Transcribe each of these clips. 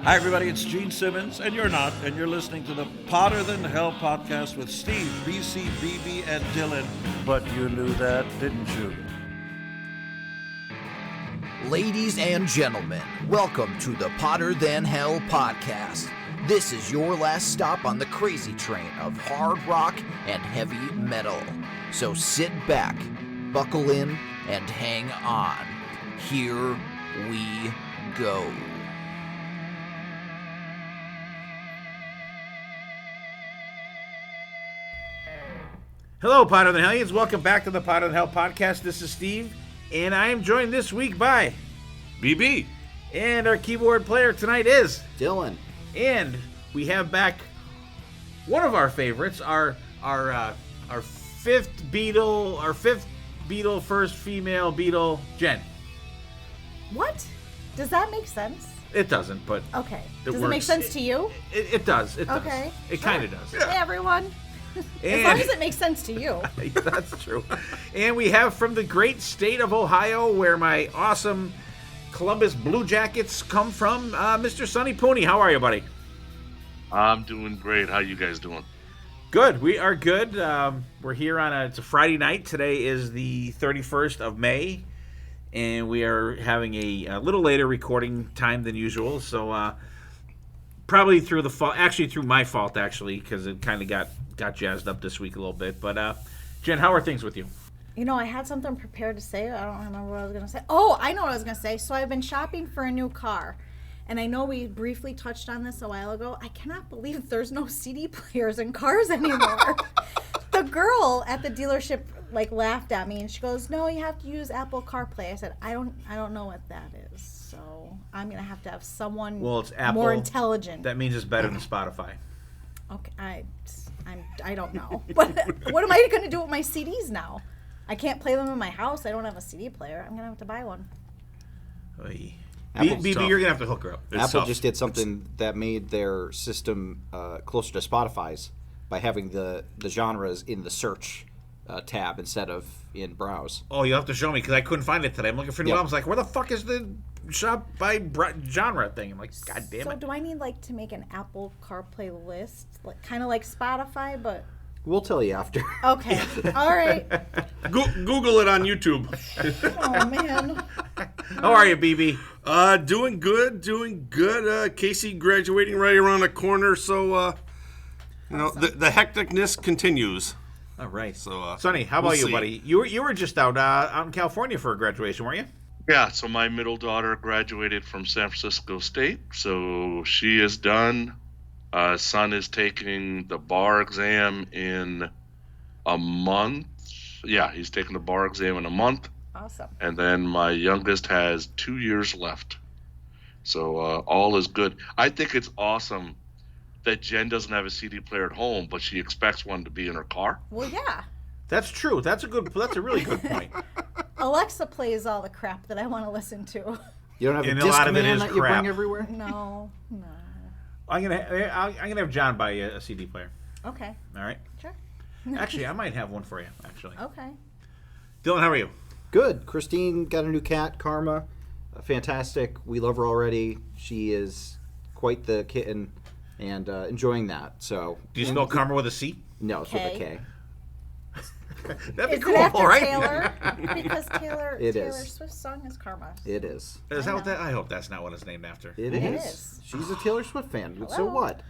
Hi, everybody. It's Gene Simmons, and you're not, and you're listening to the Potter Than Hell podcast with Steve, BC, BB, and Dylan. But you knew that, didn't you? Ladies and gentlemen, welcome to the Potter Than Hell podcast. This is your last stop on the crazy train of hard rock and heavy metal. So sit back, buckle in, and hang on. Here we go. Hello, Potter Than Hellions. Welcome back to the Potter Than Hell podcast. This is Steve, and I am joined this week by BB. And our keyboard player tonight is Dylan. And we have back one of our favorites, our fifth Beatle, first female Beatle, Jenn. What? Does that make sense? It doesn't, but Okay. It Does it make works. sense to you? It does. It does. Okay. It Sure. kind of does. Hey, everyone. As long as it makes sense to you. That's true. And we have from the great state of Ohio, where my awesome Columbus Blue Jackets come from, Mr. Sonny Pooni. How are you, buddy? I'm doing great. How you guys doing? Good. We are good. We're here on it's a Friday night. Today is the 31st of May, and we are having a little later recording time than usual. So probably through the fault, actually through my fault, because it kind of got jazzed up this week a little bit. But Jen, how are things with you? You know, I had something prepared to say. I don't remember what I was going to say. Oh, I know what I was going to say. So I've been shopping for a new car. And I know we briefly touched on this a while ago. I cannot believe there's no CD players in cars anymore. The girl at the dealership laughed at me and she goes, "No, you have to use Apple CarPlay." I said, "I don't know what that is." So I'm going to have someone It's Apple. more intelligent. That means it's better than Spotify. Okay, I don't know. But what am I going to do with my CDs now? I can't play them in my house. I don't have a CD player. I'm going to have to buy one. BB, Apple's you're tough. going to have to hook her up. It's Apple tough. just did something that made their system closer to Spotify's by having the genres in the search tab instead of in browse. Oh, you'll have to show me because I couldn't find it today. I'm looking for new Yep. albums. Like, where the fuck is the shop by genre thing? I'm like, God damn So it. do I need to make an Apple CarPlay list, kind of like Spotify, but We'll tell you after. okay, all right. Google it on YouTube. Oh man, How are you, BB? Doing good. Casey graduating right around the corner, so the hecticness continues. All right. So, Sonny, how about we'll you, see. buddy? You were just out in California for a graduation, weren't you? Yeah, so my middle daughter graduated from San Francisco State, so she is done. Son is taking the bar exam in a month. Yeah, he's taking the bar exam in a month. awesome. And then my youngest has 2 years left. So all is good. I think it's awesome that Jen doesn't have a CD player at home, but she expects one to be in her car. Well, yeah. That's true. That's a really good point. Alexa plays all the crap that I want to listen to. You don't have And a a lot disc of it man is that you crap. bring everywhere? No. I'm gonna have John buy you a CD player. Okay, All right. sure. Actually, I might have one for you. Actually, Okay. Dylan, how are you? Good. Christine got a new cat, Karma. Fantastic. We love her already. She is quite the kitten and enjoying that. So Do you spell Karma with a C? no, it's with a K. K. That'd be Is cool, it after right? Taylor? Because It Taylor is. Swift's song is Karma. It is. Is that what that? I hope that's not what it's named after. It It is. is. She's a Taylor Swift fan. So Hello. what?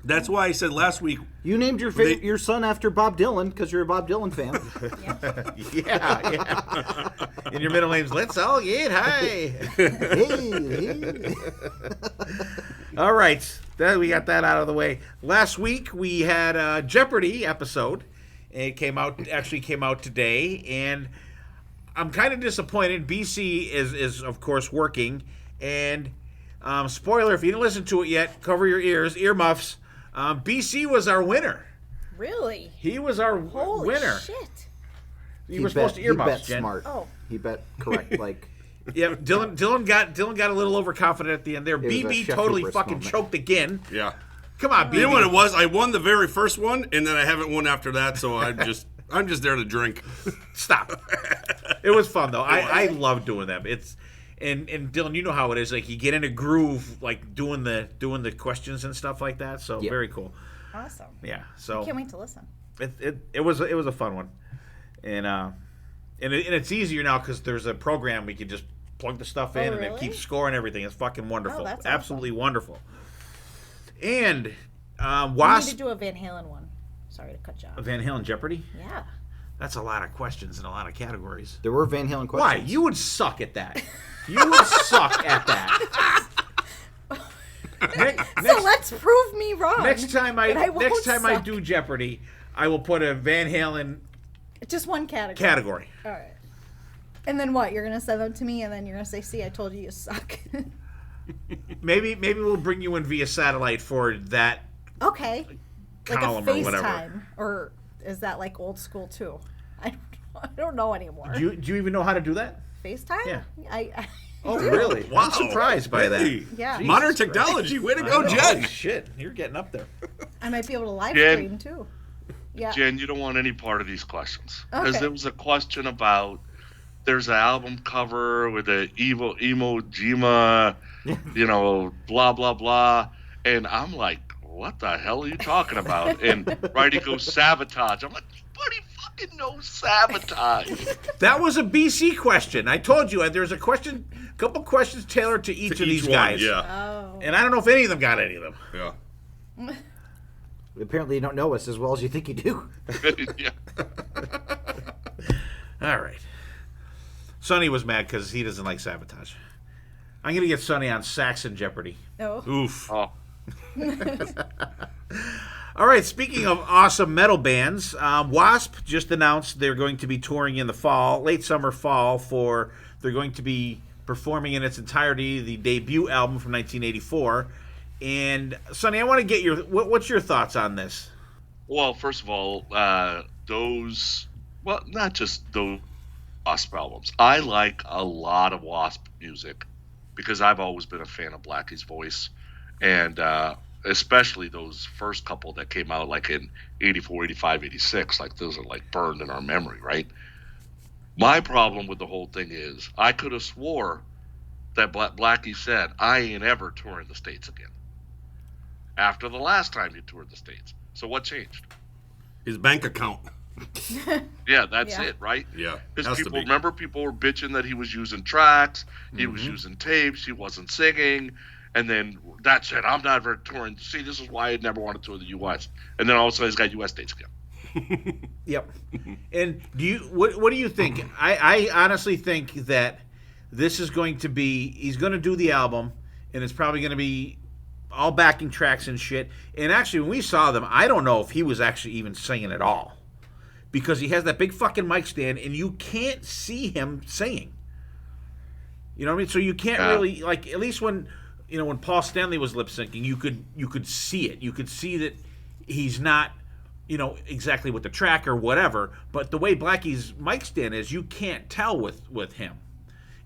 That's why I said last week, You named your son after Bob Dylan because you're a Bob Dylan fan. Yeah. And your middle name's Let's All Get High. hey. All right, we got that out of the way. Last week we had a Jeopardy episode. It came out today, and I'm kind of disappointed. BC is of course working, and spoiler: if you didn't listen to it yet, cover your earmuffs. BC was our winner. Really? He was our Holy winner. shit. You were supposed to earmuffs, He bet Jen. smart. Oh. He bet correct. Like Yeah, Dylan got a little overconfident at the end there. was a BB Chef totally Hubris fucking moment. choked again. yeah. Come on, BB. You know what it was? I won the very first one, and then I haven't won after that. So I'm just there to drink. Stop. It was fun though. I love doing them. And Dylan, you know how it is. Like you get in a groove, like doing the questions and stuff like that. So very cool. Awesome. Yeah. So I can't wait to listen. it was a fun one, and it's easier now because there's a program we can just plug the stuff in and it keeps scoring everything. It's fucking wonderful. Oh, that's absolutely awesome. wonderful. And We Wasp. need to do a Van Halen one. Sorry to cut you off. Van Halen Jeopardy. Yeah. That's a lot of questions and a lot of categories. There were Van Halen Why? questions. You would suck at that. You would suck at that. So let's prove me wrong. Next time I won't do Jeopardy, I will put a Van Halen just one category. category. All right. And then what? You're gonna send them to me, and then you're gonna say, "See, I told you, you suck." Maybe we'll bring you in via satellite for that. Okay. Like a Column or whatever. FaceTime, or is that like old school too? I don't know anymore. Do you even know how to do that? FaceTime? Yeah. I Oh, really? Wow. I'm surprised by that. Hey, Yeah. Modern Jesus technology. Way to go, Holy Jen. shit, you're getting up there. I might be able to live Jen. stream too. Yeah. Jen, you don't want any part of these questions. Because Okay. there was a question about there's an album cover with a Emo Jima, blah, blah, blah. And I'm like, what the hell are you talking about? And Wright, he goes, Sabotage. I'm like, nobody fucking knows Sabotage. That was a BC question. I told you there's a couple questions tailored to each of these one, guys. Yeah. Oh. And I don't know if any of them got any of them. Yeah. Apparently, you don't know us as well as you think you do. Yeah. All right. Sonny was mad because he doesn't like Sabotage. I'm going to get Sonny on Saxon Jeopardy. Oh. Oof. Oh, All right, speaking of awesome metal bands, Wasp just announced they're going to be touring in the fall, late summer, fall, they're going to be performing in its entirety the debut album from 1984. And, Sonny, I want to get what's your thoughts on this? well, first of all, not just those Wasp albums. I like a lot of Wasp music because I've always been a fan of Blackie's voice. And especially those first couple that came out like in 84, 85, 86, like those are like burned in our memory, right? My problem with the whole thing is I could have swore that Blackie said, I ain't ever touring the States again. After the last time you toured the States. So what changed? His bank account. Yeah, that's Yeah. it, right? Yeah. Because has to be. people were bitching that he was using tracks, he was using tapes, he wasn't singing, and then that's it. I'm not ever touring. See, this is why I never wanted to tour the U.S. And then all of a sudden he's got U.S. dates again. Yep. And what do you think? I honestly think that this is going to be, he's going to do the album, and it's probably going to be all backing tracks and shit. And actually, when we saw them, I don't know if he was actually even singing at all. Because he has that big fucking mic stand, and you can't see him singing. You know what I mean? So you can't really, like, at least when Paul Stanley was lip syncing, you could see it. You could see that he's not, exactly with the track or whatever. But the way Blackie's mic stand is, you can't tell with him.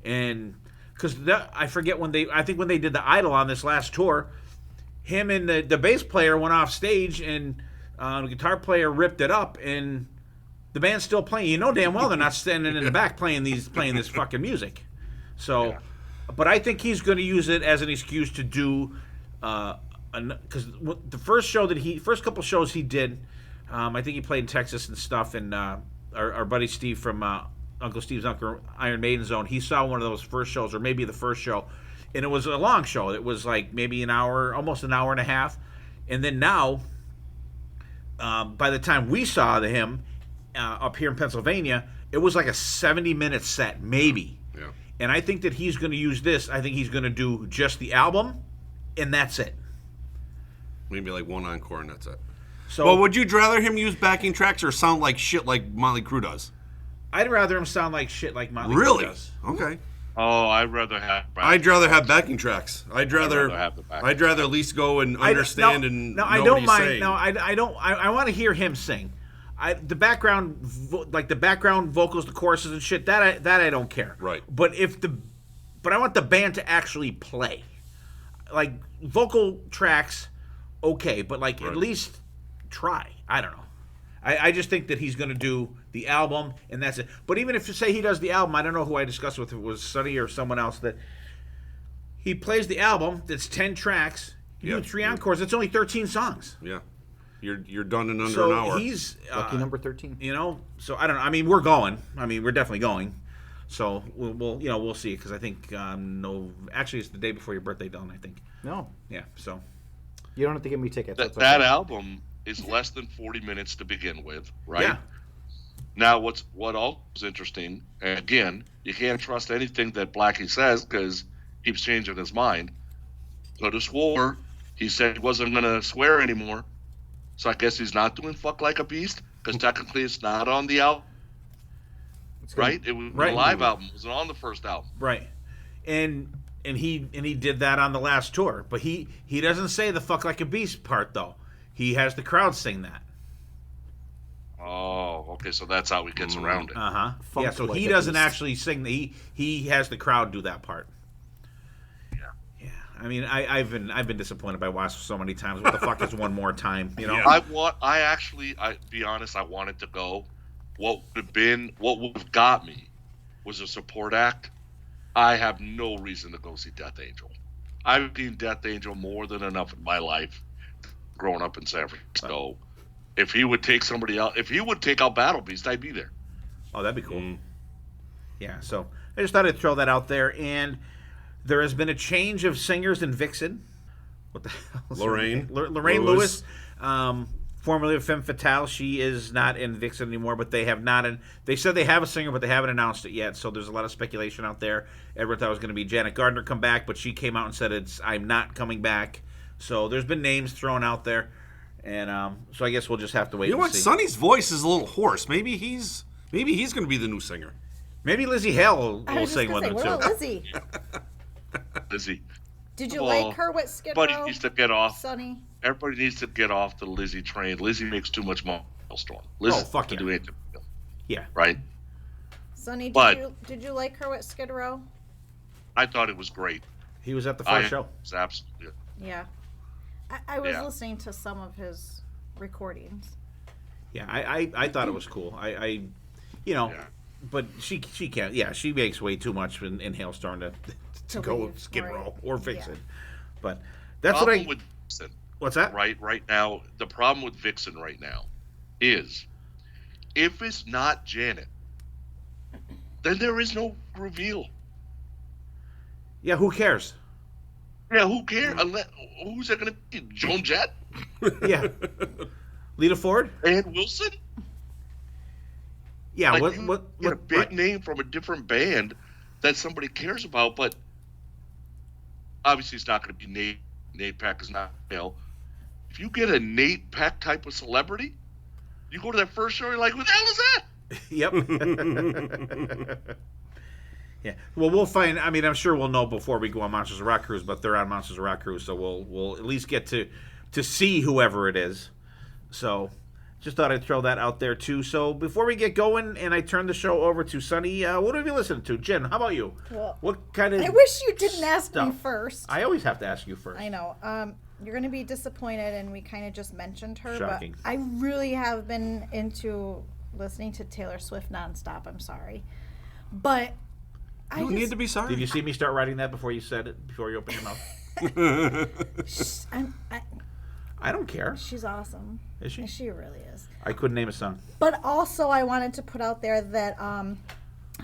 And because I forget when they did the Idol on this last tour, him and the bass player went off stage, and the guitar player ripped it up, and the band's still playing. You know damn well they're not standing in the back playing this fucking music. So, but I think he's going to use it as an excuse to do, because the first couple shows he did, I think he played in Texas and stuff, and our buddy Steve from Uncle Steve's Uncle Iron Maiden Zone, he saw one of those first shows, or maybe the first show, and it was a long show. It was like maybe an hour, almost an hour and a half, and then now, by the time we saw him up here in Pennsylvania, it was like a 70-minute set, maybe. Yeah. And I think that he's going to use this. I think he's going to do just the album, and that's it. Maybe like one encore and that's it. So, Well, would you rather him use backing tracks or sound like shit like Motley Crue does? I'd rather him sound like shit like Motley Crue Really? does. Okay. Oh, I'd rather have. I'd rather have backing tracks. I'd rather have the backing I'd rather at least go and understand and no, know I what don't he's mind. saying. No, I don't. I want to hear him sing. The background vocals, the choruses and shit. That I don't care. Right. But I want the band to actually play. Like vocal tracks, okay, but like at least try. I don't know. I just think that he's going to do the album, and that's it. But even if, say, he does the album, I don't know who I discussed with, if it was Sonny or someone else, that he plays the album that's 10 tracks. You do 3 encores. It's only 13 songs. Yeah. You're done in under So an hour. he's Lucky number 13. You know, so I don't know. I mean, we're going. I mean, we're definitely going. So we'll see, because I think actually it's the day before your birthday, Dylan. I think. No. Yeah. So You don't have to give me tickets. That album is less than 40 minutes to begin with, right? Yeah. Now, what also is interesting, and again, you can't trust anything that Blackie says because he keeps changing his mind. Could have swore he said he wasn't going to swear anymore. So I guess he's not doing Fuck Like a Beast, because technically it's not on the album. Right? It was a live album. It wasn't on the first album. right, and he did that on the last tour, but he doesn't say the Fuck Like a Beast part though. He has the crowd sing that. Oh, okay. So that's how he gets around it. Yeah, so Like he a doesn't Beast. actually sing. He has the crowd do that part. Yeah. I mean, I've been disappointed by Wasp so many times. What the fuck is one more time? You know. Yeah. I be honest, I wanted to go. What would have got me was a support act. I have no reason to go see Death Angel. I've seen Death Angel more than enough in my life growing up in San Francisco. If he would take somebody else, if he would take out Battle Beast, I'd be there. Oh, that'd be cool. Yeah, so I just thought I'd throw that out there. And there has been a change of singers in Vixen. What the hell? Lorraine. Lorraine Lewis, formerly of Femme Fatale. She is not in Vixen anymore, but they have not. They said they have a singer, but they haven't announced it yet. So there's a lot of speculation out there. Everyone thought it was going to be Janet Gardner come back, but she came out and said I'm not coming back. So there's been names thrown out there. And so I guess we'll just have to wait You know and what? see. Sonny's voice is a little hoarse. Maybe he's going to be the new singer. Maybe Lizzie Hale I will was just sing gonna with say, him, what too. about Lizzie? Lizzie. Did you Well, like her with Skid Everybody Row? needs to get off. Sonny? Everybody needs to get off the Lizzie train. Lizzie makes too much Maelstrom. Lizzie fuck to yeah. do anything. Yeah. Right? Sonny, But- did you like her with Skid Row? I thought it was great. He was at the first show. It was absolutely. Yeah. I was Yeah. listening to some of his recordings. Yeah, I thought it was cool. Yeah. But she can't. Yeah, she makes way too much in Hailstorm to To go leave, Skid right. Row or fix Yeah. it. But that's what Problem with Vixen, What's that? right now, the problem with Vixen right now is if it's not Janet, then there is no reveal. Yeah, who cares? Yeah, who cares? Who's it going to be? Joan Jett? Yeah, Lita Ford. Ann Wilson? Yeah, Like, what you what get a what? big Right. name from a different band that somebody cares about, but obviously it's not going to be Nate. Nate Peck is not male. If you get a Nate Peck type of celebrity, you go to that first show, you're like, who the hell is that? Yep. Yeah. Well, we'll find. I mean, I'm sure we'll know before we go on Monsters of Rock Cruise, but they're on Monsters of Rock Cruise, so we'll at least get to see whoever it is. So, just thought I'd throw that out there too. So before we get going, and I turn the show over to Sonny, what have you listened to? Jen, how about you? Well, What kind of? I wish you didn't ask me stuff? first. I always have to ask you first. I know. You're going to be disappointed, and we kind of just mentioned her, Shocking. but I really have been into listening to Taylor Swift nonstop. I'm sorry. But I You just, need to be sorry. Did you see me start writing that before you said it? Before you opened your mouth? I don't care. she's awesome. Is she? She really is. I couldn't name a song. But also, I wanted to put out there that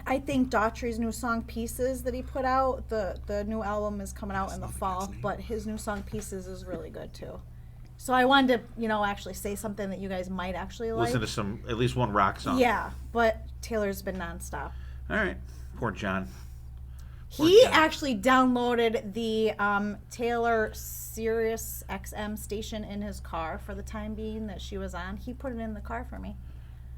I think Daughtry's new song "Pieces" that he put out, the new album is coming out in the fall, but his new song "Pieces" is really good too. So I wanted to, actually say something that you guys might actually like. Listen to at least one rock song. Yeah, but Taylor's been nonstop. All right. Poor John. He actually downloaded the Taylor Sirius XM station in his car for the time being that she was on. He put it in the car for me.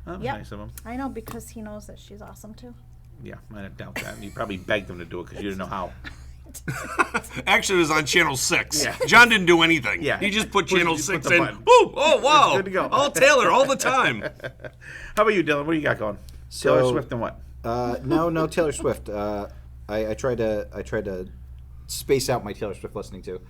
That was Yep. nice of him. I know, because he knows that she's awesome too. Yeah, I don't doubt that. You probably begged him to do it because you didn't know how. Actually, it was on Channel 6. Yeah. John didn't do anything. Yeah. He just put Push- Channel you put 6 the in. button. Woo! Oh, wow. Good to go. All Taylor, all the time. How about you, Dylan? What do you got going? So- Taylor Swift and what? No Taylor Swift. I tried to space out my Taylor Swift listening to.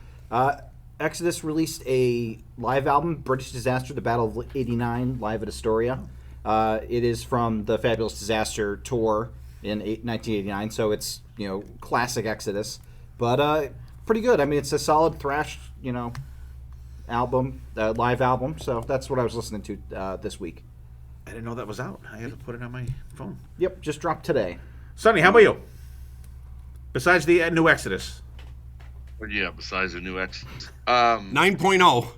Exodus released a live album, British Disaster: The Battle of '89, live at Astoria. It is from the Fabulous Disaster tour in 1989, so it's classic Exodus. But pretty good. I mean, it's a solid thrash, album, live album. So that's what I was listening to this week. I didn't know that was out. I had to put it on my phone. Yep, just dropped today. Sonny, how about you? Besides the new Exodus. Yeah, besides the new Exodus. 9.0.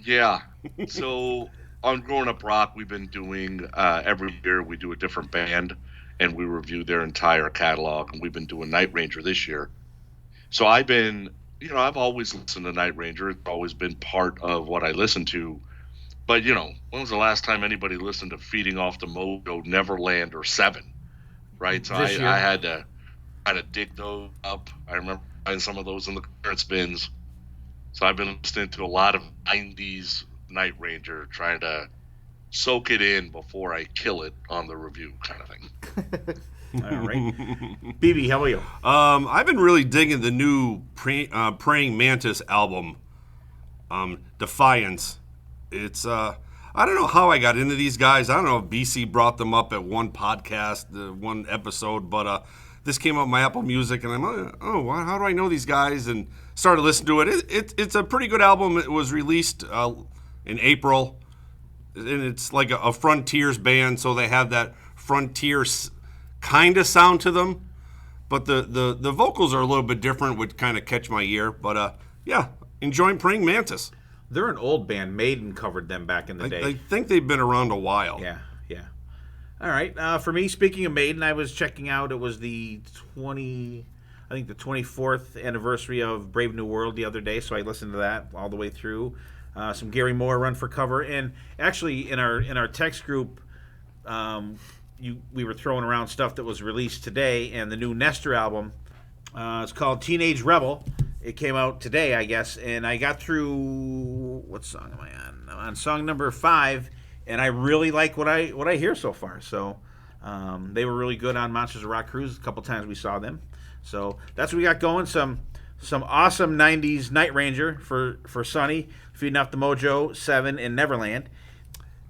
Yeah. So on Growing Up Rock, we've been doing every year we do a different band and we review their entire catalog. And we've been doing Night Ranger this year. So I've always listened to Night Ranger. It's always been part of what I listen to. But, when was the last time anybody listened to Feeding Off the Mojo, Neverland, or Seven? Right? So I had to dig those up. I remember finding some of those in the clearance bins. So I've been listening to a lot of 90s Night Ranger, trying to soak it in before I kill it on the review kind of thing. All right. BB, how about you? I've been really digging the new Praying Mantis album, Defiance. It's I don't know how I got into these guys. I don't know if BC brought them up at one podcast, one episode, but this came up on my Apple Music, and I'm how do I know these guys? And started listening to it. It's a pretty good album. It was released in April, and it's like a Frontiers band, so they have that Frontier kind of sound to them, but the vocals are a little bit different, would kind of catch my ear. But enjoying Praying Mantis. They're an old band. Maiden covered them back in the day. I think they've been around a while. Yeah. All right. For me, speaking of Maiden, I was checking out. It was the 24th anniversary of Brave New World the other day, so I listened to that all the way through. Some Gary Moore, Run for Cover, and actually in our text group, we were throwing around stuff that was released today, and the new Nestor album. It's called Teenage Rebel. It came out today, I guess, and I got through, what song am I on? I'm on song number 5, and I really like what I hear so far. So they were really good on Monsters of Rock Cruise. A couple times we saw them. So that's what we got going. Some awesome 90s Night Ranger for Sonny, Feeding Off the Mojo, Seven, and Neverland.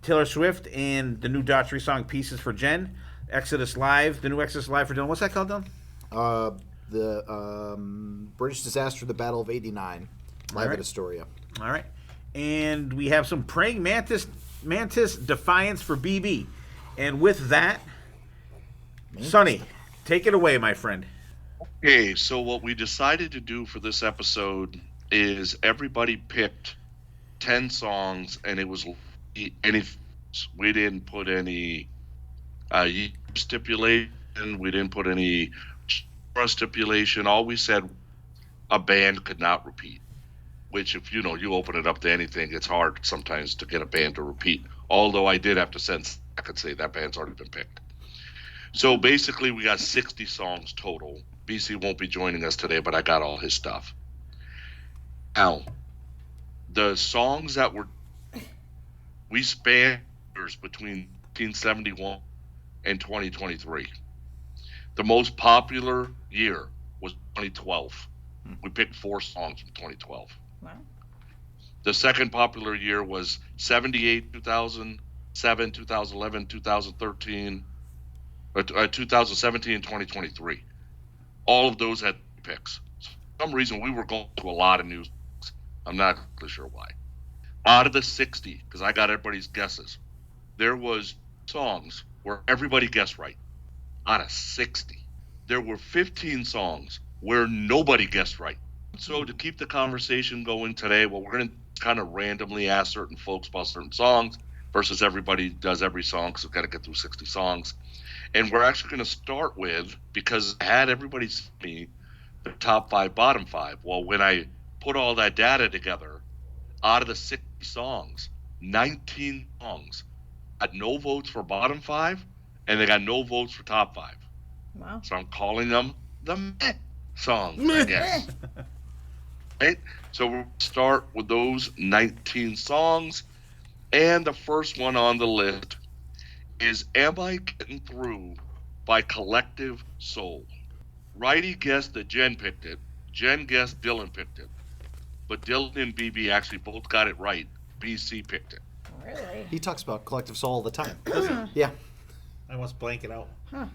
Taylor Swift and the new Daughtry song Pieces for Jenn. Exodus Live, the new Exodus Live for Dylan. What's that called, Dylan? The British Disaster, the Battle of '89, live at Astoria. All right. And we have some Praying Mantis Defiance for BB. And with that, Sonny, take it away, my friend. Okay, so what we decided to do for this episode is everybody picked 10 songs, and it was any. We didn't put any stipulation. We didn't put any stipulation. All we said, a band could not repeat. Which, if you open it up to anything, it's hard sometimes to get a band to repeat. Although I did have to sense, I could say that band's already been picked. So basically, we got 60 songs total. BC won't be joining us today, but I got all his stuff. Now, the songs that we spanned years between 1971 and 2023. The most popular year was 2012. We picked 4 songs from 2012. Wow. The second popular year was 78, 2007, 2011, 2013, 2017, and 2023. All of those had picks. For some reason, we were going to a lot of new songs. I'm not really sure why. Out of the 60, because I got everybody's guesses, there was songs where everybody guessed right. Out of 60. There were 15 songs where nobody guessed right. So to keep the conversation going today, well, we're going to kind of randomly ask certain folks about certain songs versus everybody does every song, so we've got to get through 60 songs. And we're actually going to start with, because I had everybody send me the top 5, bottom 5. Well, when I put all that data together, out of the 60 songs, 19 songs had no votes for bottom 5, and they got no votes for top 5. Wow. So I'm calling them the meh songs, I guess. Right? So we'll start with those 19 songs. And the first one on the list is Am I Getting Through by Collective Soul. Righty guessed that Jenn picked it. Jenn guessed Dylan picked it. But Dylan and BB actually both got it right. BC picked it. Really? He talks about Collective Soul all the time. Does he? Yeah. I must blank it out. Huh.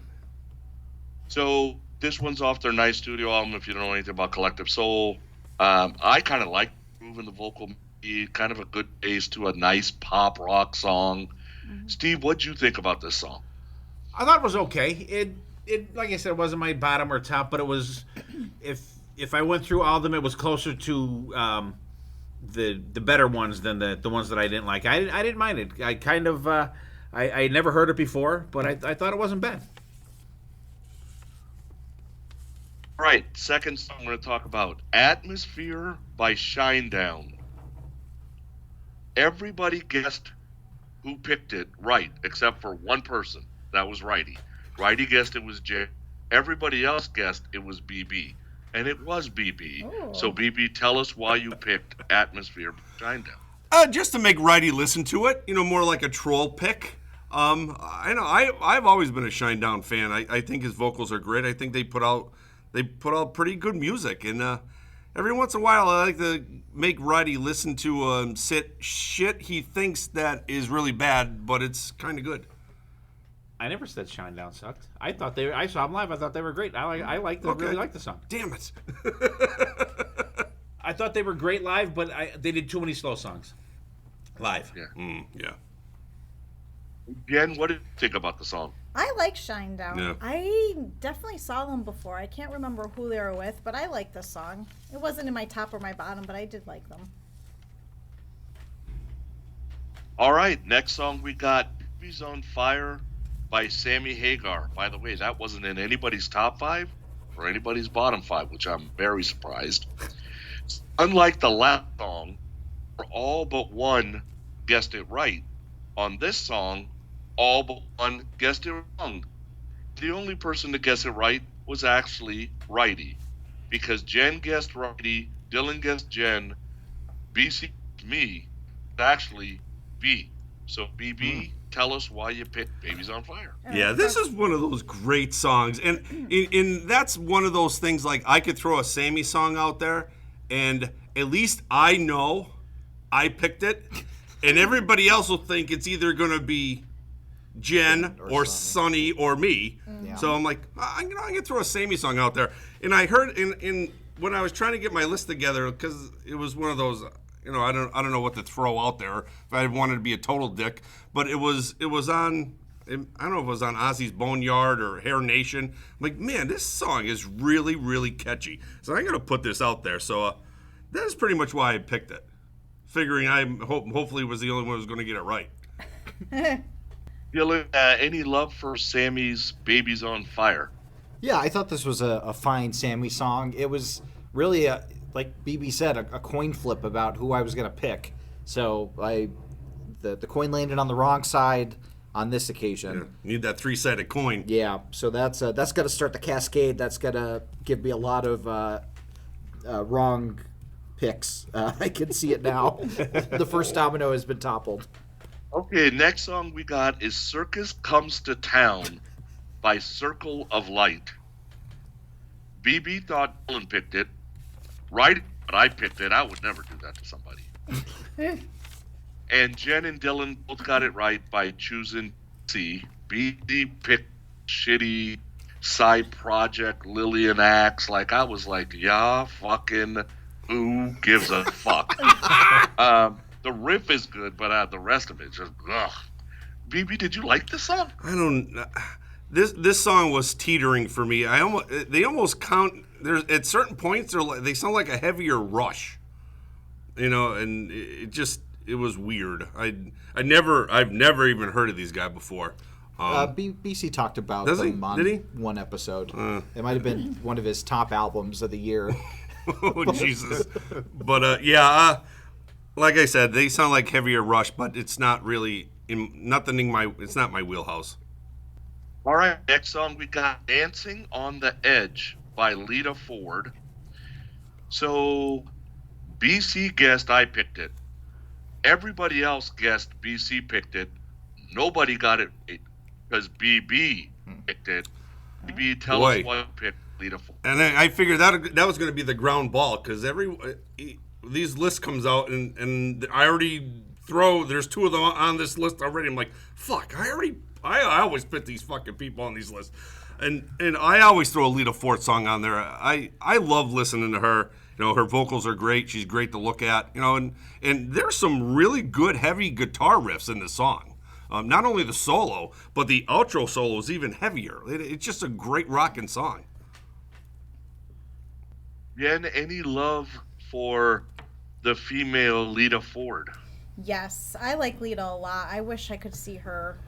So This one's off their Night Studio album. If you don't know anything about Collective Soul, I kind of like moving the vocal, kind of a good base to a nice pop rock song. Steve, what'd you think about this song? I thought it was okay. It like I said, it wasn't my bottom or top, but it was. If I went through all of them, it was closer to the better ones than the ones that I didn't like. I didn't mind it. I kind of I never heard it before, but I thought it wasn't bad. All right, second song I'm going to talk about, Atmosphere by Shinedown. Everybody guessed who picked it right, except for one person. That was Righty. Righty guessed it was Jay. Everybody else guessed it was BB. And it was BB. Oh. So, BB, tell us why you picked Atmosphere by Shinedown. Just to make Righty listen to it, more like a troll pick. I know I've always been a Shinedown fan. I think his vocals are great. I think they put out pretty good music, and every once in a while I like to make Righty listen to shit he thinks that is really bad, but it's kind of good. I never said Shinedown sucked. I saw them live. I thought they were great. I really like the song. Damn it. I thought they were great live, but they did too many slow songs live. Yeah. Yeah. Jen, what did you think about the song? I like Shinedown. Yeah. I definitely saw them before. I can't remember who they were with, but I like this song. It wasn't in my top or my bottom, but I did like them. All right, next song we got Babies on Fire by Sammy Hagar. By the way, that wasn't in anybody's top 5 or anybody's bottom 5, which I'm very surprised. Unlike the last song, where all but one guessed it right, on this song, all but one guessed it wrong. The only person to guess it right was actually Righty, because Jen guessed Righty, Dylan guessed Jen, BC me, actually B. So BB, tell us why you picked Babies on Fire. Yeah, this is one of those great songs, and that's one of those things, like, I could throw a Sammy song out there, and at least I know I picked it, and everybody else will think it's either going to be Jen or Sonny or me. Yeah. So I'm like, I'm going to throw a Sammy song out there. And I heard in when I was trying to get my list together, because it was one of those, I don't know what to throw out there if I wanted to be a total dick, but it was on, I don't know if it was on Ozzy's Boneyard or Hair Nation. I'm like, man, this song is really, really catchy. So I'm going to put this out there. So that's pretty much why I picked it, figuring I hopefully was the only one who was going to get it right. Dylan, any love for Sammy's Babies on Fire? Yeah, I thought this was a fine Sammy song. It was really, like BB said, a coin flip about who I was going to pick. So the coin landed on the wrong side on this occasion. Yeah, need that 3-sided coin. Yeah, so that's got to start the cascade. That's got to give me a lot of wrong picks. I can see it now. The first domino has been toppled. Okay, next song we got is Circus Comes to Town by Circle of Light. BB thought Dylan picked it. Right, but I picked it. I would never do that to somebody. And Jen and Dylan both got it right by choosing C. BB picked shitty side project Lillian Axe. Like, I was like, yeah, fucking who gives a fuck? The riff is good, but the rest of it just ugh. BB, did you like this song? I don't. This song was teetering for me. They almost count. There's at certain points they sound like a heavier Rush, and it was weird. I've never even heard of these guys before. BC talked about them on one episode. It might have been one of his top albums of the year. Oh Jesus! But like I said, they sound like heavier Rush, but it's not really it's not my wheelhouse. All right, next song we got Dancing on the Edge by Lita Ford. So BC guessed I picked it. Everybody else guessed BC picked it. Nobody got it right because BB picked it. BB, tell us why you picked Lita Ford. And then I figured that was going to be the ground ball, because these lists comes out and I already there's 2 of them on this list already. I'm like, fuck, I I always put these fucking people on these lists. And I always throw a Lita Ford song on there. I love listening to her. You know, her vocals are great. She's great to look at. You know, and there's some really good heavy guitar riffs in this song. Not only the solo, but the outro solo is even heavier. It's just a great rocking song. Jen, any love for the female Lita Ford? Yes, I like Lita a lot. I wish I could see her,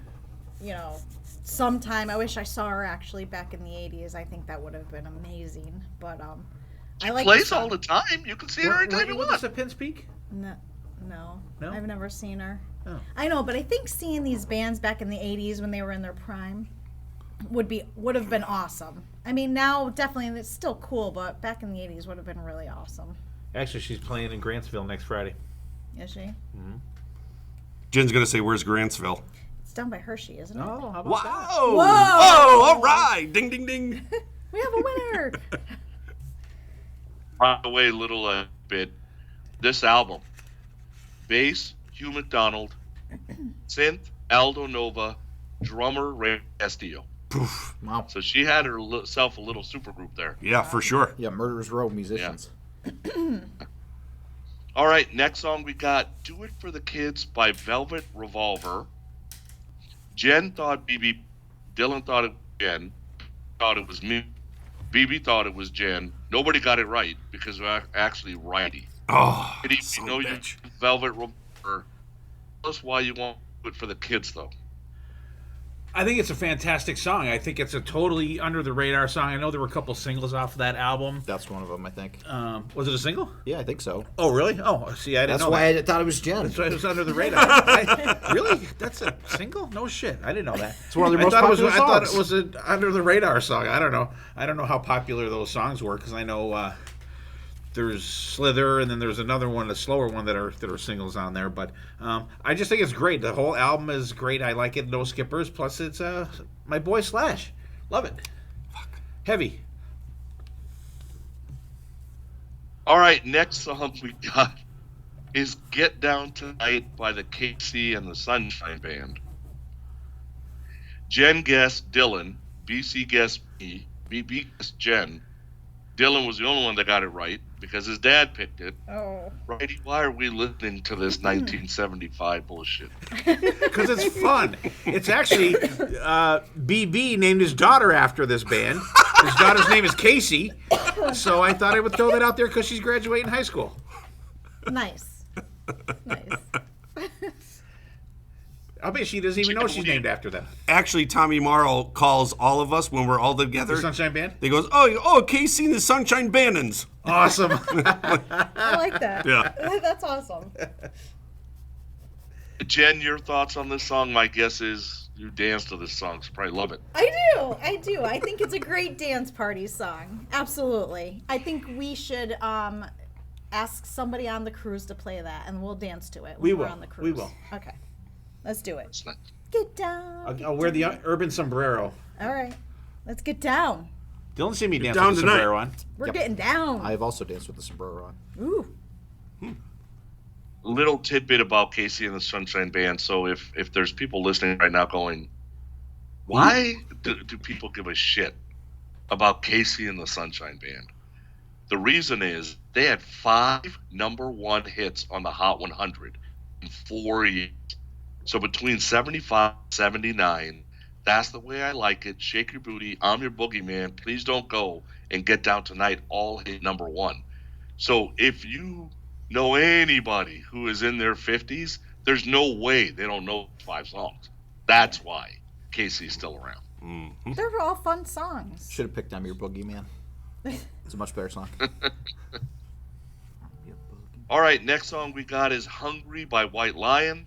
sometime. I wish I saw her actually back in the 80s. I think that would have been amazing. But I like plays all the time. You can see her anytime you want. What's the Pins Peak? No, No? I've never seen her. Oh. I know, but I think seeing these bands back in the 80s when they were in their prime would have been awesome. I mean, now definitely it's still cool, but back in the 80s would have been really awesome. Actually, she's playing in Grantsville next Friday. Is she? Jen's going to say, where's Grantsville? It's down by Hershey, isn't it? Oh, how about Wow. that? Whoa. Whoa, all right. Ding, ding, ding. We have a winner. By the way, little bit. This album, bass, Hugh McDonald, synth, Aldo Nova, drummer, Ray Castillo. Poof. Wow. So she had herself a little supergroup there. Yeah, for sure. Yeah, Murderers Row musicians. All right, next song we got Do It For The Kids by Velvet Revolver. Jen thought BB, Dylan thought it was Jen, thought it was me. BB thought it was Jen. Nobody got it right because we're actually righty. Oh, Did son you know of a you bitch. Velvet Revolver? Tell us why you want to do it for the kids, though. I think it's a fantastic song. I think it's a totally under the radar song. I know there were a couple singles off of that album. That's one of them, I think. Was it a single? Yeah, I think so. Oh, really? Oh, see, I didn't That's know why that. I thought it was Jen. That's why it was under the radar. Really? That's a single? No shit. I didn't know that. It's one of their most I popular thought songs. it was an under the radar song. I don't know. I don't know how popular those songs were because I know there's Slither and then there's another one, a slower one that are singles on there. But I just think it's great. The whole album is great. I like it. No skippers. Plus, it's my boy Slash. Love it. Fuck. Heavy. All right, next song we got is Get Down Tonight by the KC and the Sunshine Band. Jen guessed Dylan, BC guessed me, BB guessed Jen. Dylan was the only one that got it right because his dad picked it. Oh. Righty, why are we listening to this 1975 bullshit? Because it's fun. It's actually BB named his daughter after this band. His daughter's name is Casey, so I thought I would throw that out there because she's graduating high school. Nice. I bet she doesn't even know she's named after them. Actually, Tommy Morrow calls all of us when we're all together. The Sunshine Band? He goes, oh, Casey and the Sunshine Bannons. Awesome. I like that. Yeah. That's awesome. Jen, your thoughts on this song? My guess is you dance to this song, so probably love it. I do. I think it's a great dance party song. Absolutely. I think we should ask somebody on the cruise to play that, and we'll dance to it when We we're will. on the cruise. We will. Okay. Let's do it. It's not- Get down. I'll wear the urban sombrero. All right. Let's get down. Don't see me dance down with the tonight. sombrero on. We're getting down. I've also danced with the sombrero on. Ooh. Little tidbit about Casey and the Sunshine Band. So if there's people listening right now going, why do people give a shit about Casey and the Sunshine Band? The reason is they had 5 #1 hits on the Hot 100 in 4 years. So between 75 and 79, That's the Way I Like It, Shake Your Booty, I'm Your Boogeyman, Please Don't Go, and Get Down Tonight all hit #1. So if you know anybody who is in their 50s, there's no way they don't know 5 songs. That's why Casey's still around. They're all fun songs. Should have picked I'm Your Boogeyman. It's a much better song. All right, next song we got is Hungry by White Lion.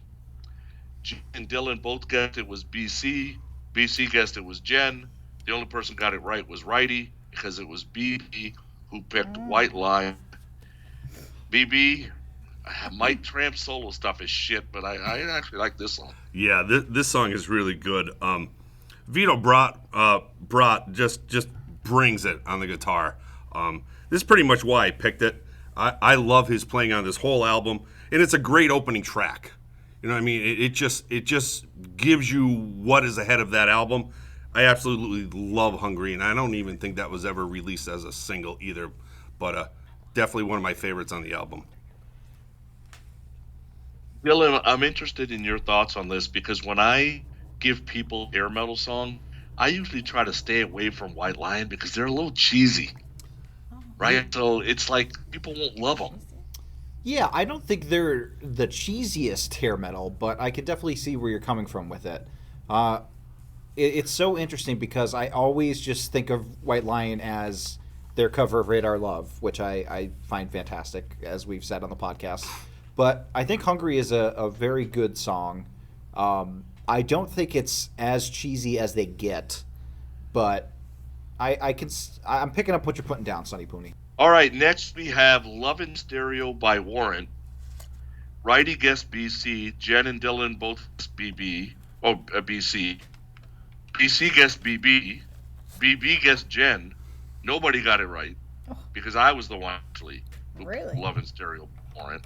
Jen and Dylan both guessed it was BC. BC guessed it was Jen. The only person got it right was Righty because it was BB who picked White Lion. BB, Mike Tramp's solo stuff is shit, but I actually like this song. Yeah, this song is really good. Vito Brat just brings it on the guitar. This is pretty much why I picked it. I love his playing on this whole album, and it's a great opening track. You know what I mean? It just gives you what is ahead of that album. I absolutely love Hungry, and I don't even think that was ever released as a single either. But definitely one of my favorites on the album. Dylan, I'm interested in your thoughts on this because when I give people hair metal song, I usually try to stay away from White Lion because they're a little cheesy, right? So it's like people won't love them. Yeah, I don't think they're the cheesiest hair metal, but I can definitely see where you're coming from with it. It's so interesting because I always just think of White Lion as their cover of Radar Love, which I find fantastic, as we've said on the podcast. But I think Hungry is a very good song. I don't think it's as cheesy as they get, but I'm picking up what you're putting down, Sonny Pooni. All right, next we have Love in Stereo by Warrant. Righty guessed BC. Jenn and Dylan both guessed BC. BC guessed BB. BB guessed Jenn. Nobody got it right because I was the one actually who Really? Love in Stereo by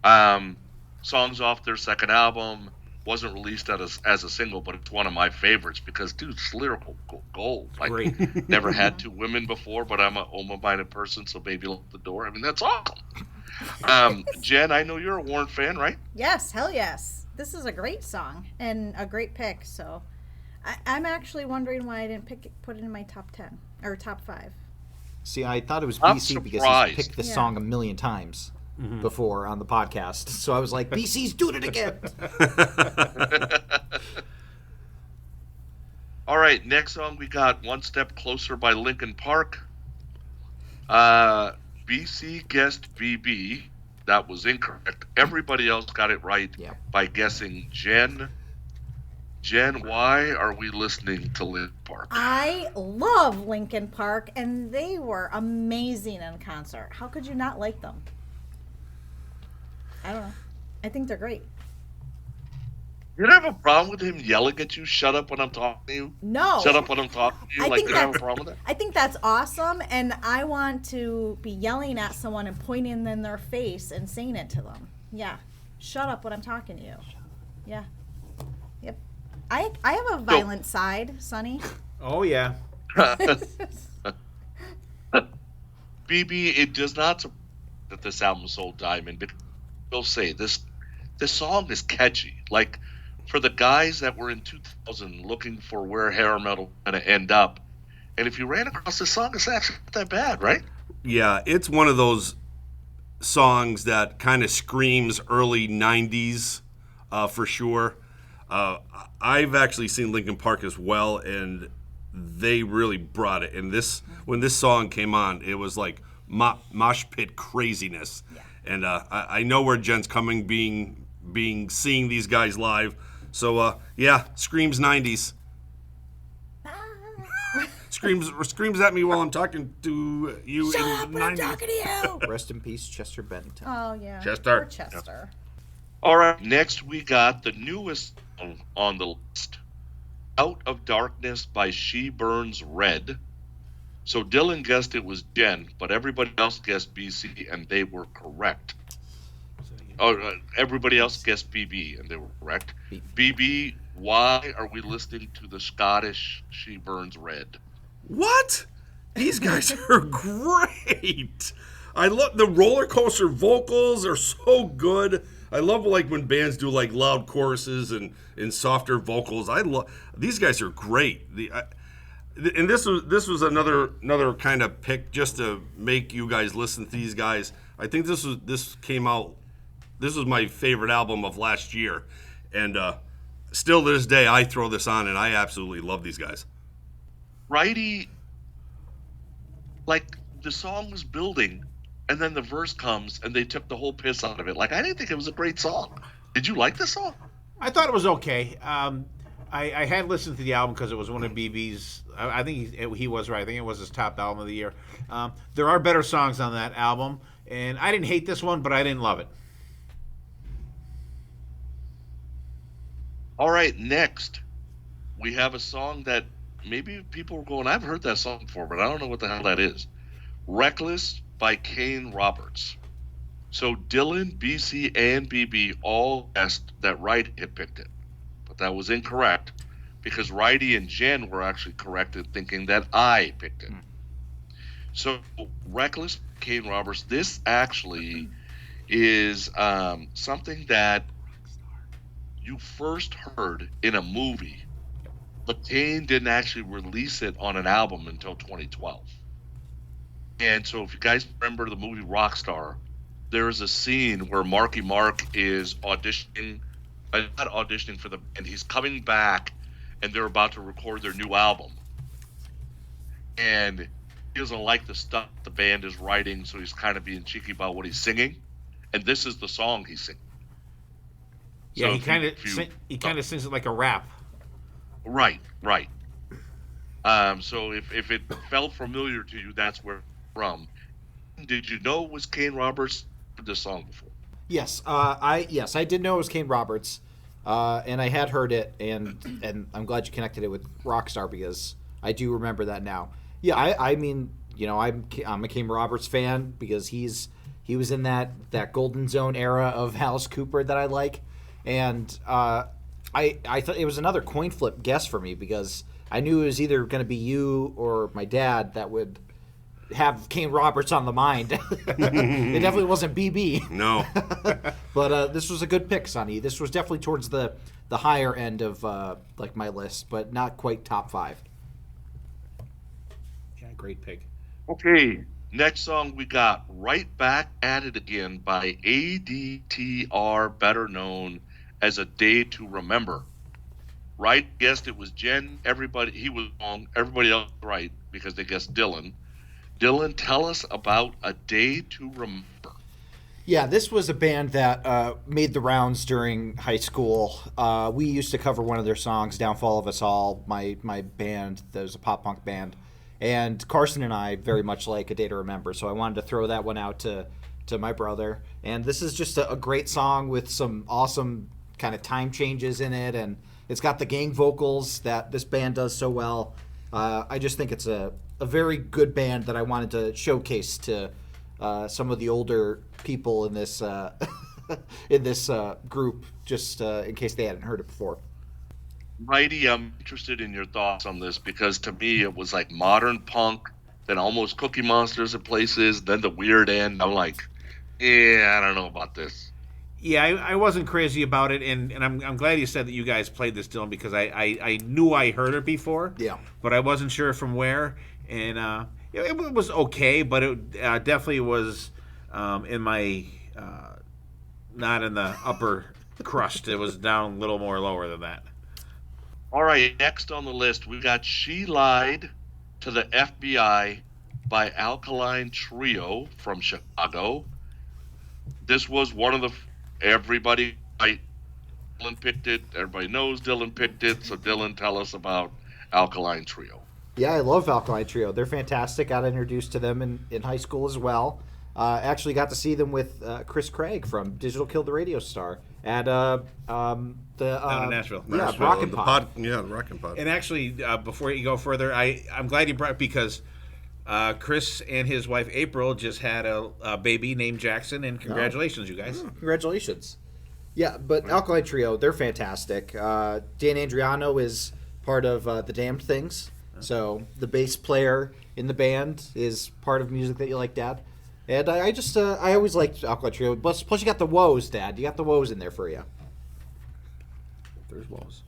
Warrant. Songs off their second album. Wasn't released as a single, but it's one of my favorites because, dude, it's lyrical gold. Like, Great. never had two women before, but I'm an Oma-minded person, so baby, lock the door. I mean, that's awesome. Jenn, I know you're a Warren fan, right? Yes, hell yes. This is a great song and a great pick. So I'm actually wondering why I didn't put it in my top 10 or top 5. See, I thought it was I'm BC because surprised. he's picked this Yeah. song a million times before on the podcast. So I was like, BC's doing it again. All right, next song we got One Step Closer by Linkin Park. BC guessed BB. That was incorrect. Everybody else got it right Yeah. by guessing Jenn. Jenn, why are we listening to Linkin Park? I love Linkin Park, and they were amazing in concert. How could you not like them? I don't know. I think they're great. You don't have a problem with him yelling at you, shut up when I'm talking to you? No. Shut up when I'm talking to you? I Like, think you don't have a that's- problem with that? I think that's awesome, and I want to be yelling at someone and pointing in their face and saying it to them. Yeah. Shut up when I'm talking to you. Yeah. Yep. I have a violent side, Sonny. Oh, yeah. BB, it does not surprise that this album sold diamond because they'll say this song is catchy. Like, for the guys that were in 2000 looking for where hair metal was going to end up, and if you ran across this song, it's actually not that bad, right? Yeah, it's one of those songs that kind of screams early 90s for sure. I've actually seen Linkin Park as well, and they really brought it. And when this song came on, it was like mosh pit craziness. Yeah. And I know where Jenn's coming, seeing these guys live. So yeah, screams 90s. Screams at me while I'm talking to you Shut in up the when I'm 90s. talking to you. Rest in peace, Chester Bennington. Oh, yeah. Chester. Poor Chester. All right, next we got the newest song on the list, Out of Darkness by She Burns Red. So Dylan guessed it was Jenn, but everybody else guessed BC, and they were correct. Oh, everybody else guessed BB, and they were correct. BB, why are we listening to the Scottish She Burns Red? What? These guys are great. I love the roller coaster vocals are so good. I love like when bands do like loud choruses and softer vocals. I love these guys are great. And this was another kind of pick just to make you guys listen to these guys. I think this came out. This was my favorite album of last year, and still to this day I throw this on and I absolutely love these guys. Righty, like the song was building, and then the verse comes, and they took the whole piss out of it. Like, I didn't think it was a great song. Did you like this song? I thought it was okay. I had listened to the album because it was one of BB's. I think he was right. I think it was his top album of the year. There are better songs on that album, and I didn't hate this one, but I didn't love it. All right, next, we have a song that maybe people were going, I've heard that song before, but I don't know what the hell that is. Reckless by Kane Roberts. So Dylan, BC, and BB all guessed that Wright had picked it, but that was incorrect because Righty and Jenn were actually correct in thinking that I picked it. So Reckless Kane Roberts, this actually is something that you first heard in a movie, but Kane didn't actually release it on an album until 2012. And so if you guys remember the movie Rockstar, there is a scene where Marky Mark is auditioning, not auditioning for them, and he's coming back and they're about to record their new album. And he doesn't like the stuff the band is writing, so he's kind of being cheeky about what he's singing. And this is the song he's singing. Yeah, So he kind of sings it like a rap. Right. So if it felt familiar to you, that's where it's from. Did you know it was Kane Roberts heard this song before? Yes, I did know it was Kane Roberts, and I had heard it, and I'm glad you connected it with Rockstar because I do remember that now. Yeah, I mean, you know, I'm a Kane Roberts fan because he was in that Golden Zone era of Alice Cooper that I like, and I thought it was another coin flip guess for me because I knew it was either going to be you or my dad that would have Kane Roberts on the mind. It definitely wasn't BB. No. But this was a good pick, Sonny. This was definitely towards the higher end of like my list, but not quite top 5. Yeah, great pick. Okay, next song we got Right Back at It Again by ADTR, better known as A Day to Remember. Wright guessed it was Jenn. He was wrong. Everybody else was right because they guessed Dylan. Dylan, tell us about A Day to Remember. Yeah, this was a band that made the rounds during high school. We used to cover one of their songs, Downfall of Us All, my band. There's a pop punk band. And Carson and I very much like A Day to Remember, so I wanted to throw that one out to my brother. And this is just a great song with some awesome kind of time changes in it, and it's got the gang vocals that this band does so well. I just think it's a very good band that I wanted to showcase to some of the older people in this group, just in case they hadn't heard it before. Righty, I'm interested in your thoughts on this because to me it was like modern punk, then almost Cookie Monsters at places, then the weird end. I'm like, yeah, I don't know about this. Yeah, I wasn't crazy about it, and I'm glad you said that you guys played this, Dylan, because I knew I heard it before. Yeah. But I wasn't sure from where, and it was okay, but it definitely was in my not in the upper crust. It was down a little more lower than that. All right, next on the list, we got She Lied to the FBI by Alkaline Trio from Chicago. This was one of the... Everybody... Dylan picked it. Everybody knows Dylan picked it. So, Dylan, tell us about Alkaline Trio. Yeah, I love Alkaline Trio. They're fantastic. Got introduced to them in high school as well. Actually got to see them with Chris Craig from Digital Killed the Radio Star at Down in Nashville. Yeah, Rockin' Pod. Yeah, Rockin' Pod. And actually, before you go further, I'm glad you brought because Chris and his wife April just had a baby named Jackson, and congratulations, you guys. Congratulations. Yeah, but Alkaline Trio, they're fantastic. Dan Andriano is part of the Damned Things, so the bass player in the band is part of music that you like, Dad. And I always liked Alkaline Trio. Plus you got the woes, Dad. You got the woes in there for you. There's woes.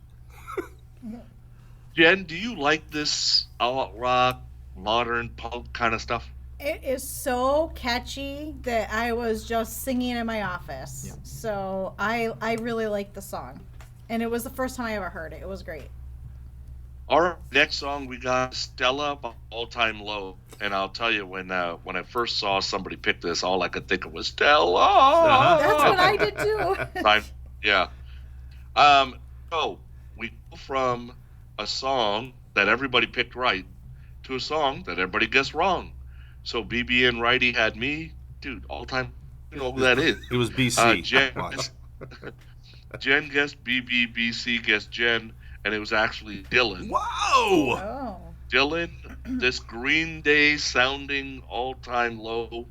Jenn, do you like this alt rock, modern punk kind of stuff? It is so catchy that I was just singing in my office. Yeah. So I really like the song. And it was the first time I ever heard it. It was great. All right, next song we got Stella by All Time Low. And I'll tell you, when I first saw somebody pick this, all I could think of was Stella. That's what I did too. Yeah. So we go from a song that everybody picked right to a song that everybody guessed wrong. So BB and Righty had me, dude. All time, you know who that is? It was BC. Jenn guessed BB, BC guessed Jenn, and it was actually Dylan. Whoa! Oh. Dylan, this Green Day sounding All Time Low.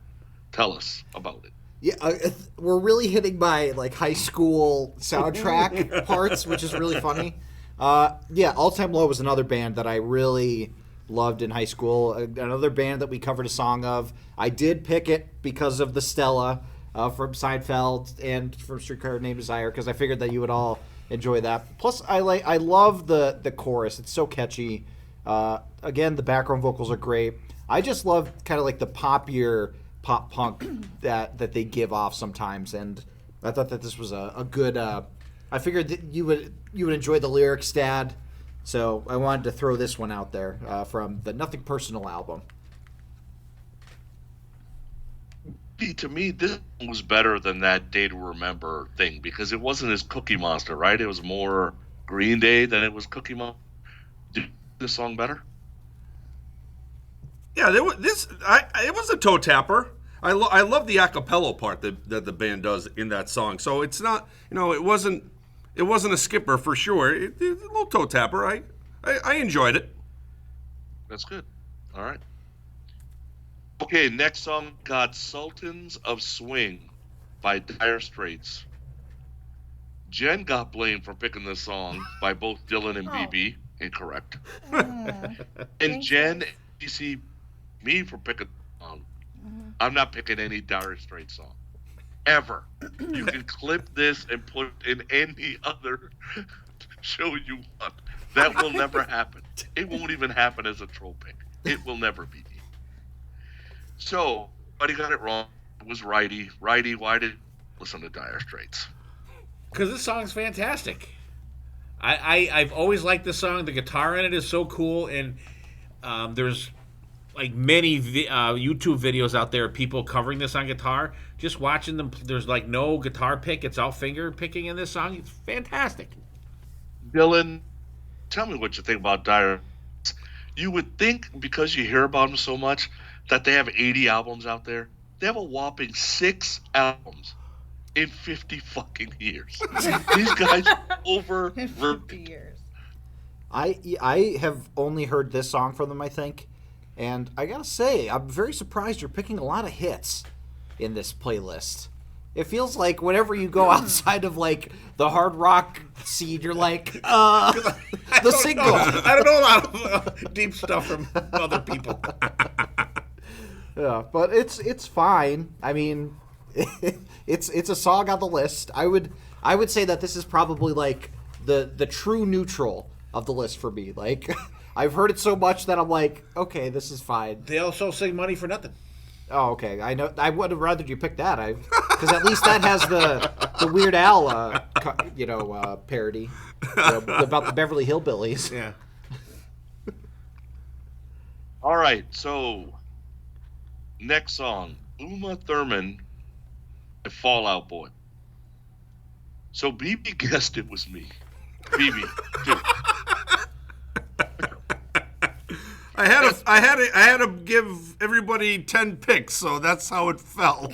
Tell us about it. Yeah, we're really hitting my like high school soundtrack parts, which is really funny. Yeah, All Time Low was another band that I really loved in high school. Another band that we covered a song of. I did pick it because of the Stella from Seinfeld and from Streetcar Named Desire, because I figured that you would all enjoy that. Plus, I love the chorus. It's so catchy. Again, the background vocals are great. I just love kind of like the poppier pop punk that they give off sometimes, and I thought that this was a good. I figured that you would enjoy the lyrics, Dad. So I wanted to throw this one out there from the Nothing Personal album. To me, this was better than that Day to Remember thing, because it wasn't as Cookie Monster, right? It was more Green Day than it was Cookie Monster. Did you like this song better? Yeah, it was a toe tapper. I love the a cappella part that the band does in that song. So it's not, it wasn't a skipper for sure. It's a little toe tapper. I enjoyed it. That's good. All right. Okay, next song got Sultans of Swing by Dire Straits. Jen got blamed for picking this song by both Dylan and BB. Incorrect. And Jen, you see me for picking the song. I'm not picking any Dire Straits song. Ever. You can clip this and put it in any other show you want. That will never happen. It won't even happen as a troll pick. It will never be. So, but he got it wrong. It was Righty. Righty, why did you listen to Dire Straits? Because this song's fantastic. I've always liked this song. The guitar in it is so cool, and there's like many YouTube videos out there of people covering this on guitar. Just watching them, there's like no guitar pick. It's all finger picking in this song. It's fantastic. Dylan, tell me what you think about Dire. You would think, because you hear about them so much, that they have 80 albums out there. They have a whopping 6 albums in 50 fucking years. These guys over 50 years. I have only heard this song from them, I think. And I gotta say, I'm very surprised you're picking a lot of hits in this playlist. It feels like whenever you go outside of like the hard rock scene, you're like, the single. I don't know a lot of deep stuff from other people. Yeah, but it's fine. I mean, it's a song on the list. I would say that this is probably like the true neutral of the list for me. Like, I've heard it so much that I'm like, okay, this is fine. They also sing Money for Nothing. Oh, okay. I know. I would have rather you pick that. Because at least that has the Weird Al, parody about the Beverly Hillbillies. Yeah. All right, so next song, Uma Thurman, a Fallout Boy. So BB guessed it was me. BB, dude. I had to give everybody 10 picks, so that's how it fell.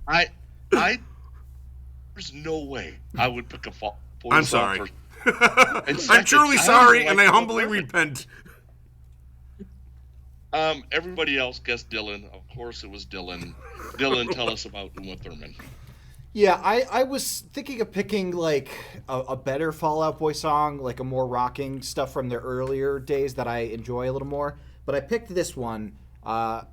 I there's no way I would pick a Fallout Boy. I'm sorry. I'm truly sorry, and I humbly repent. Everybody else guessed Dylan. Of course, it was Dylan. Dylan, tell us about Uma Thurman. Yeah, I was thinking of picking like a better Fall Out Boy song, like a more rocking stuff from their earlier days that I enjoy a little more. But I picked this one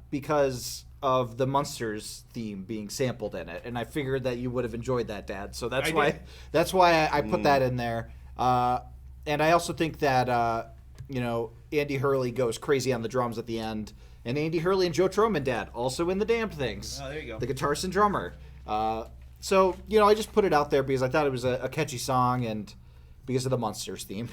because of the Munsters theme being sampled in it, and I figured that you would have enjoyed that, Dad. So that's why I put that in there. And I also think that Andy Hurley goes crazy on the drums at the end, and Andy Hurley and Joe Troman, Dad, also in the Damned Things. Oh, there you go. The guitarist and drummer. So, I just put it out there because I thought it was a catchy song and because of the Munsters theme.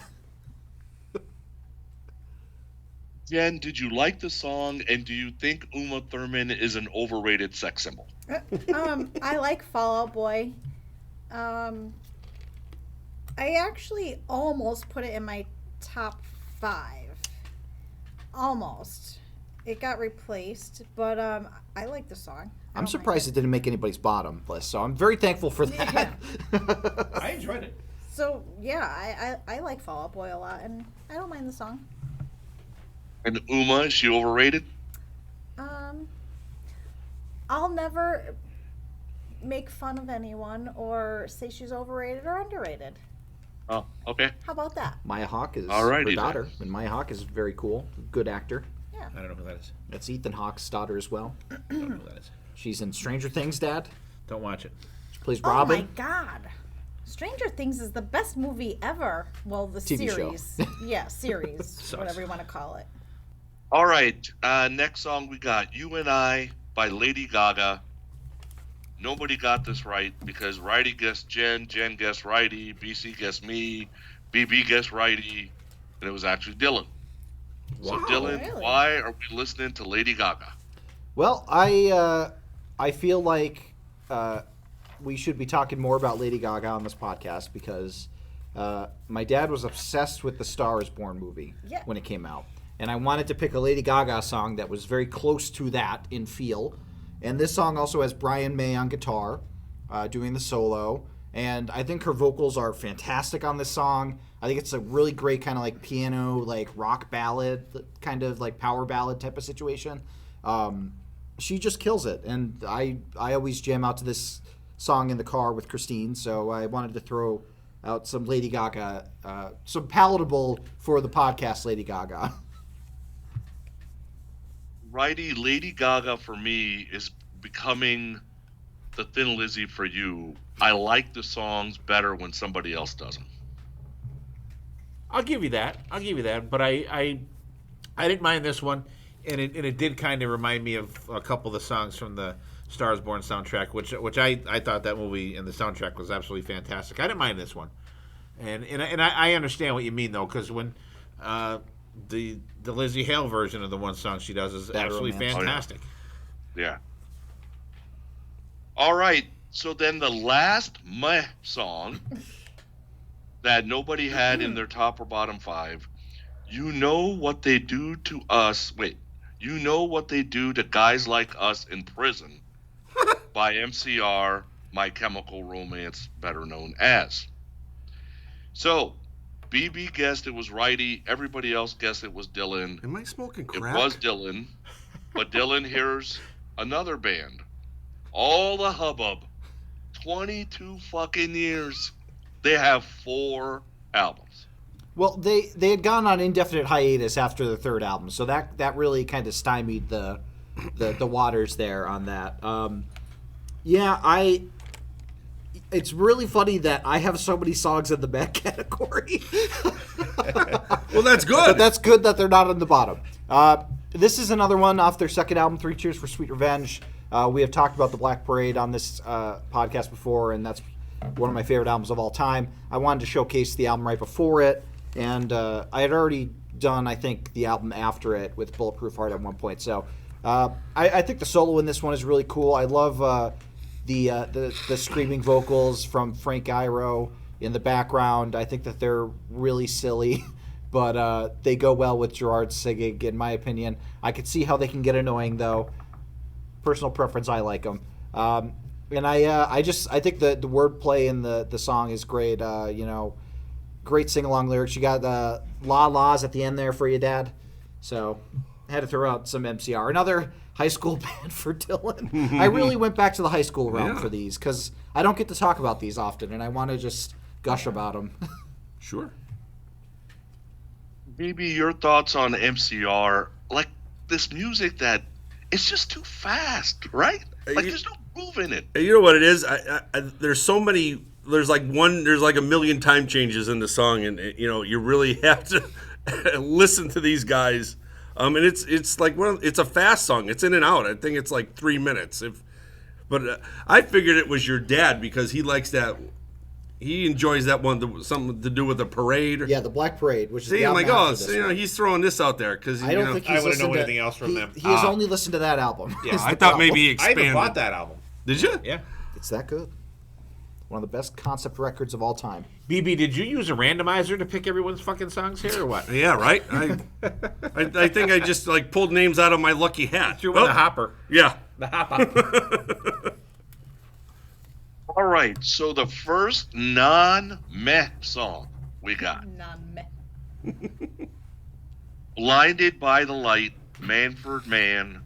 Jen, did you like the song, and do you think Uma Thurman is an overrated sex symbol? I like Fall Out Boy. I actually almost put it in my top 5. Almost. It got replaced, but I like the song. I'm surprised it didn't make anybody's bottom list, so I'm very thankful for that. Yeah. I enjoyed it. So, yeah, I like Fall Out Boy a lot, and I don't mind the song. And Uma, is she overrated? I'll never make fun of anyone or say she's overrated or underrated. Oh, okay. How about that? Maya Hawke is Alrighty her then. daughter, and Maya Hawke is very cool, good actor. Yeah. I don't know who that is. That's Ethan Hawke's daughter as well. Don't know who that is. She's in Stranger Things, Dad. Don't watch it. She plays Oh Robin. my God. Stranger Things is the best movie ever. Well, the TV show. series. Yeah, series. Whatever you want to call it. All right. Next song we got "You and I" by Lady Gaga. Nobody got this right because Righty guessed Jen, Jen guessed Righty, BC guessed me, BB guessed Righty, and it was actually Dylan. So Dylan, Really? why are we listening to Lady Gaga? Well, I feel like we should be talking more about Lady Gaga on this podcast because my dad was obsessed with the Star is Born movie Yeah. when it came out. And I wanted to pick a Lady Gaga song that was very close to that in feel. And this song also has Brian May on guitar doing the solo. And I think her vocals are fantastic on this song. I think it's a really great kind of like piano, like rock ballad, kind of like power ballad type of situation. She just kills it. And I always jam out to this song in the car with Christine. So I wanted to throw out some Lady Gaga, some palatable for the podcast Lady Gaga. Righty, Lady Gaga for me is becoming the Thin Lizzy for you. I like the songs better when somebody else does them. I'll give you that. But I didn't mind this one, and it did kind of remind me of a couple of the songs from the Stars Born soundtrack, which I thought that movie and the soundtrack was absolutely fantastic. I didn't mind this one, and I understand what you mean though, because when the Lizzie Hale version of the one song she does is Bad absolutely Romance. fantastic. Yeah. All right. So then the last meh song that nobody had in their top or bottom five. You know what they do to us. Wait. You know what they do to guys like us in prison by MCR, My Chemical Romance, better known as. So, BB guessed it was Righty. Everybody else guessed it was Dylan. Am I smoking It crack? was Dylan. But Dylan, here's another band. All the hubbub. 22 fucking years. They have 4 albums. Well, they had gone on indefinite hiatus after the third album, so that really kind of stymied the waters there on that. It's really funny that I have so many songs in the back category. Well, that's good. But that's good that they're not in the bottom. This is another one off their second album, 3 Cheers for Sweet Revenge. We have talked about the Black Parade on this podcast before, and that's one of my favorite albums of all time. I wanted to showcase the album right before it, and I had already done, I think, the album after it with Bulletproof Heart at one point. So I think the solo in this one is really cool. I love the screaming vocals from Frank Iero in the background. I think that they're really silly, but they go well with Gerard singing, in my opinion. I could see how they can get annoying, though. Personal preference, I like them. And I think the wordplay in the song is great. Great sing-along lyrics. You got the La La's at the end there for you, Dad. So I had to throw out some MCR. Another high school band for Dylan. I really went back to the high school realm for these because I don't get to talk about these often, and I want to just gush about them. Sure. Maybe your thoughts on MCR, like this music that it's just too fast, right? Like there's no groove in it. You know what it is? There's so many. There's like a million time changes in the song, and you really have to listen to these guys. And it's like it's a fast song. It's in and out. I think it's like 3 minutes. But I figured it was your dad because he likes that. He enjoys that one, something to do with the parade. Yeah, the Black Parade, which is See, the I'm album like, after this one. he's throwing this out there because I don't think he's I wouldn't know listened to anything else from them. He has only listened to that album. Yeah, is I the thought problem. maybe he I expanded. even bought that album. Did you? Yeah. It's that good. One of the best concept records of all time. BB, did you use a randomizer to pick everyone's fucking songs here or what? Yeah, right. I think I just like pulled names out of my lucky hat. Threw in the hopper. Yeah. The hopper. All right, so the first non-meh song we got. None. Blinded by the Light, Manford Man,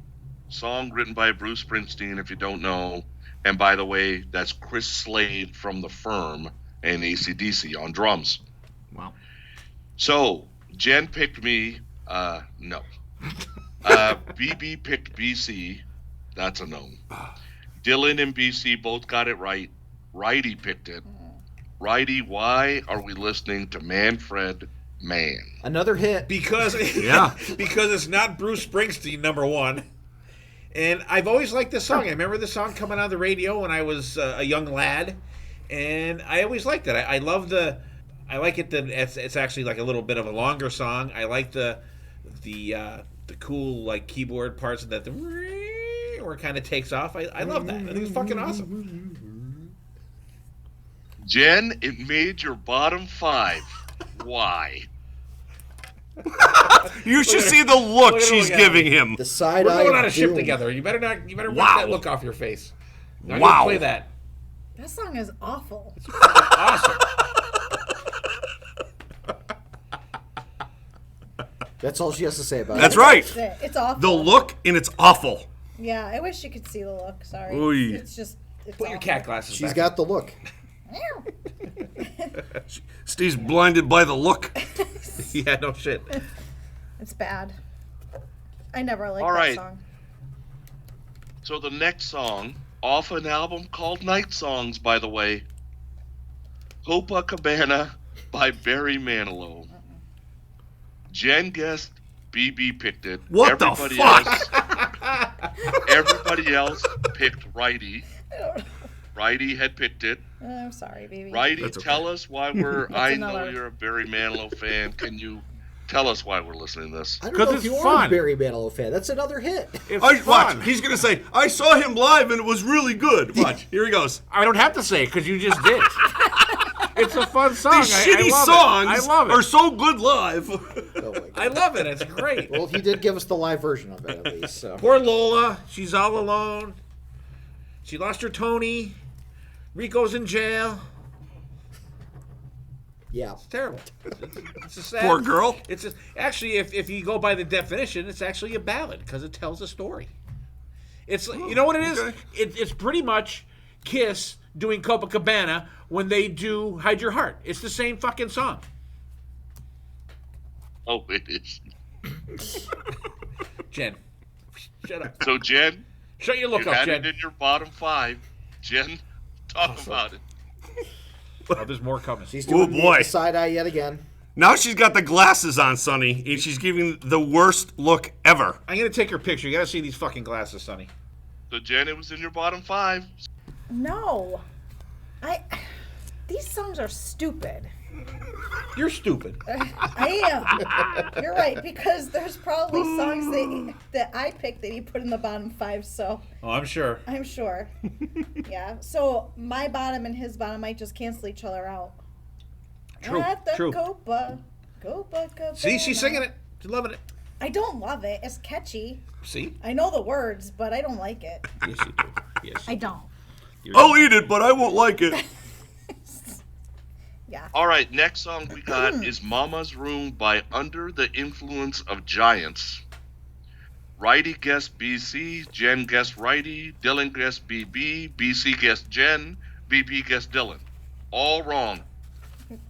song written by Bruce Springsteen, if you don't know, And by the way, that's Chris Slade from The Firm and AC/DC on drums. Wow. So, Jen picked me. No. BB picked BC. That's a no. Dylan and BC both got it right. Righty picked it. Righty, why are we listening to Manfred Mann? Another hit. Because Yeah. because it's not Bruce Springsteen, number one. And I've always liked this song. I remember this song coming on the radio when I was a young lad, and I always liked it. I love I like it that it's actually like a little bit of a longer song. I like the cool like keyboard parts that where it kind of takes off. I love that. I think it's fucking awesome. Jen, it made your bottom 5. Why? You should see the look look at she's what we got. giving him. The side We're eye going of on a ship doom. together. You better wipe Wow. that look off your face. Now Wow. you play that. That song is awful. Awesome. That's all she has to say about That's it. right. That's it. It's awful. The look, and it's awful. Yeah, I wish you could see the look. Sorry. Oy. It's just. It's Put your awful. cat glasses She's back. got the look. Steve's blinded by the look. Yeah, no shit. It's bad. I never liked All that right. song. So the next song, off an album called Night Songs, by the way, Copacabana by Barry Manilow. Jen guessed, BB picked it. What the fuck? Everybody else picked Righty. Righty had picked it. I'm sorry, baby. Righty, That's okay. tell us why we're. I know another- you're a Barry Manilow fan. Can you tell us why we're listening to this? I don't 'Cause know if it's you are fun. a Barry Manilow fan. That's another hit. It's Watch. fun. He's gonna say, "I saw him live and it was really good." Watch. Here he goes. I don't have to say it because you just did. It's a fun song. These I shitty love songs it. I love it. are so good live. Oh my God. I love it. It's great. Well, he did give us the live version of it at least. So. Poor Lola. She's all alone. She lost her Tony. Rico's in jail. Yeah. It's terrible. It's a sad. Poor girl. It's actually, if you go by the definition, it's actually a ballad because it tells a story. It's you know what it is. okay. It's pretty much Kiss doing Copacabana when they do Hide Your Heart. It's the same fucking song. Oh, it is. Jen, shut up. So, Jen, Shut your look you up, had Jen. it in your bottom 5. Jen, talk about it. Oh, there's more coming. She's Oh, doing boy. the side eye yet again. Now she's got the glasses on, Sonny, and she's giving the worst look ever. I'm gonna take her picture. You gotta see these fucking glasses, Sonny. So, Jen, it was in your bottom 5. No. These songs are stupid. You're stupid. I am. You're right, because there's probably songs that I picked that he put in the bottom 5, so Oh, I'm sure. I'm sure. Yeah. So my bottom and his bottom might just cancel each other out. True. At the True. Copacabana. See, she's singing it. She's loving it. I don't love it. It's catchy. See? I know the words, but I don't like it. Yes, you do. Yes. I don't. I'll eat it, but I won't like it. Yeah. All right, next song we got is Mama's Room by Under the Influence of Giants. Righty guessed BC, Jen guessed Righty, Dylan guessed BB, BC guessed Jen, BB guessed Dylan. All wrong.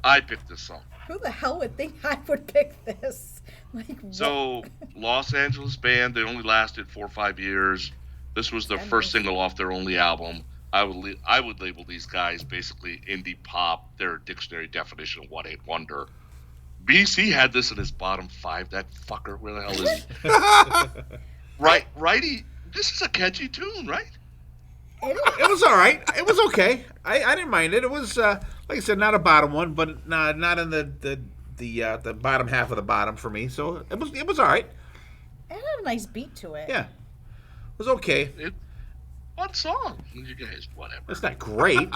I picked this song. Who the hell would think I would pick this? Like, So, Los Angeles band, they only lasted 4 or 5 years. This was their first single off their only album. I would label these guys basically indie pop, their dictionary definition of one-hit wonder. BC had this in his bottom 5. That fucker, where the hell is he? Righty, this is a catchy tune, right? It was all right. It was okay. I didn't mind it. It was like I said, not a bottom one, but not in the bottom half of the bottom for me. So it was all right. It had a nice beat to it. Yeah, it was okay. What song? You guys, whatever. It's not great.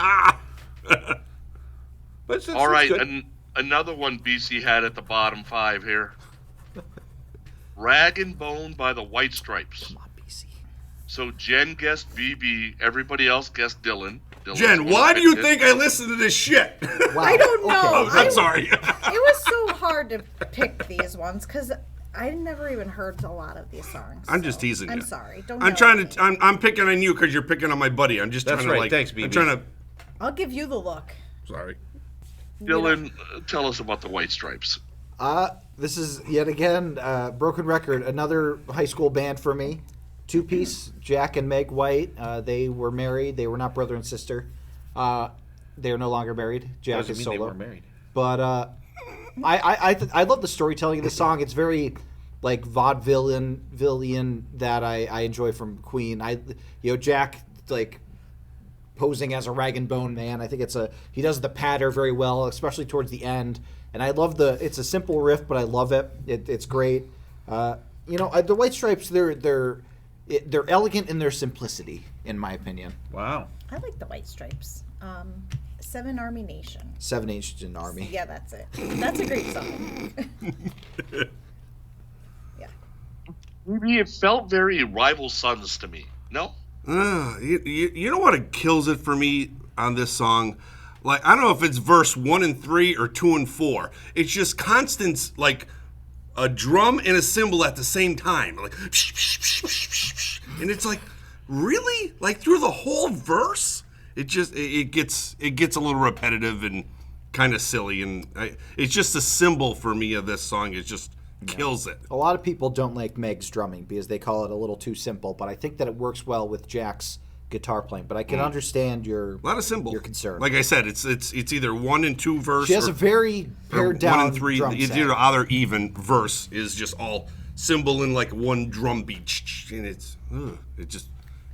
But it's All right, good. another one BC had at the bottom 5 here. Rag and Bone by the White Stripes. Come on, BC. So Jen guessed BB, everybody else guessed Dylan. Jen, why do you think I listen to this shit? Wow. I don't know. Okay. I'm sorry. It was so hard to pick these ones because I never even heard a lot of these songs. I'm just teasing I'm you. sorry. Don't. I'm yell trying at to. I'm picking on you because you're picking on my buddy. I'm just That's trying to right. Thanks, BB. I'm trying to. I'll give you the look. Sorry. Dylan, tell us about the White Stripes. This is yet again broken record. Another high school band for me. Two-piece. Jack and Meg White. They were married. They were not brother and sister. They are no longer married. Jack Doesn't is mean solo. they were married. But I love the storytelling of the song. It's very like vaudevillian that I enjoy from Queen. Jack like posing as a rag and bone man. I think he does the patter very well, especially towards the end. And I love it's a simple riff, but I love it. It's great. The White Stripes, they're elegant in their simplicity, in my opinion. Wow. I like the White Stripes. Seven Army Nation. 7 Nation Army. Yeah, that's it. That's a great song. Yeah. Maybe it felt very Rival Sons to me. No? You know what kills it for me on this song? Like, I don't know if it's verse 1 and 3 or 2 and 4. It's just constant, like, a drum and a cymbal at the same time. Like, and it's like, really? Like, through the whole verse? It gets a little repetitive and kind of silly. And it's just a symbol for me of this song. It just kills it. A lot of people don't like Meg's drumming because they call it a little too simple, but I think that it works well with Jack's guitar playing. But I can understand your A lot of cymbal. your concern. Like I said, it's either 1 and 2 verse. She has or, a very pared or down 1 and 3. drum It's set. either other even verse is just all cymbal and like one drum beat, and it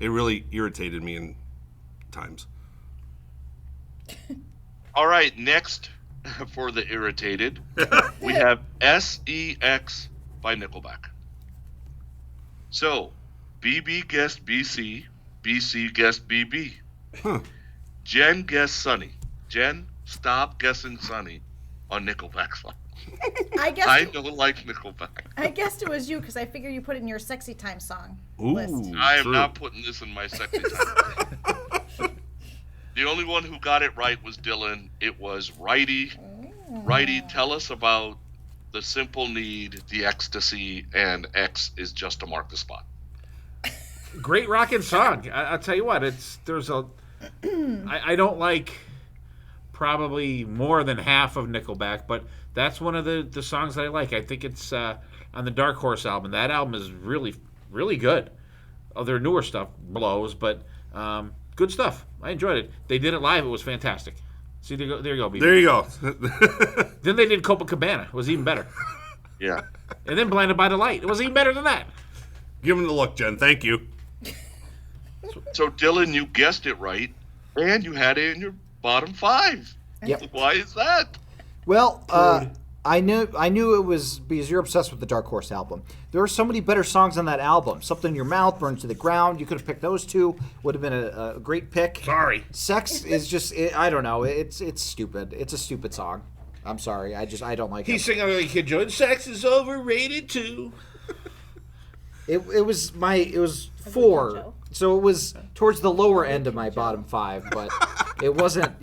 really irritated me in times. All right, next for the irritated, we have SEX by Nickelback. So, BB guessed BC, BC guessed BB. Jen guessed Sonny. Jen, stop guessing Sonny on Nickelback song. I don't like Nickelback. I guessed it was you because I figured you put it in your sexy time song list. I am true. not putting this in my sexy time. The only one who got it right was Dylan. It was Wrighty. Wrighty, tell us about the simple need, the ecstasy, and X is just to mark the spot. Great rockin' song. I'll tell you what. I don't like probably more than half of Nickelback, but that's one of the songs that I like. I think it's on the Dark Horse album. That album is really, really good. Oh, their newer stuff blows, but good stuff. I enjoyed it. They did it live. It was fantastic. See, there you go, BB. There you go. Then they did Copacabana. It was even better. Yeah. And then Blinded by the Light. It was even better than that. Give him the look, Jen. Thank you. So, Dylan, you guessed it right, and you had it in your bottom 5. Yep. Why is that? Well, I knew it was because you're obsessed with the Dark Horse album. There are so many better songs on that album. Something in Your Mouth, Burns to the Ground. You could have picked those two. Would have been a great pick. Sorry. Sex is just I don't know. It's stupid. It's a stupid song. I'm sorry. I don't like it. He's singing like Kid Joe. Sex is overrated too. It was 4. Joe. So it was towards the lower end of my bottom 5, but it wasn't,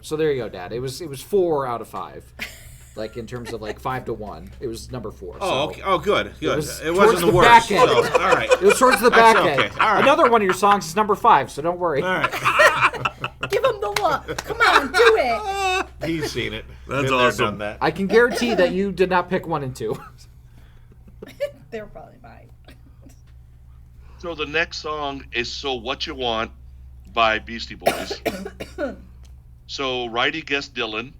so there you go, Dad. It was 4 out of 5. Like in terms of like 5 to 1. It was number 4. Oh, so okay. Oh, good. It was wasn't towards the the worst. back end. So, all right. It was towards the back okay. end. All right. Another one of your songs is number 5, so don't worry. All right. Give him the look. Come on, do it. He's seen it. That's Been there, awesome. done that. I can guarantee that you did not pick 1 and 2. They're probably mine. So, the next song is So What You Want by Beastie Boys. So, Righty guessed Dylan,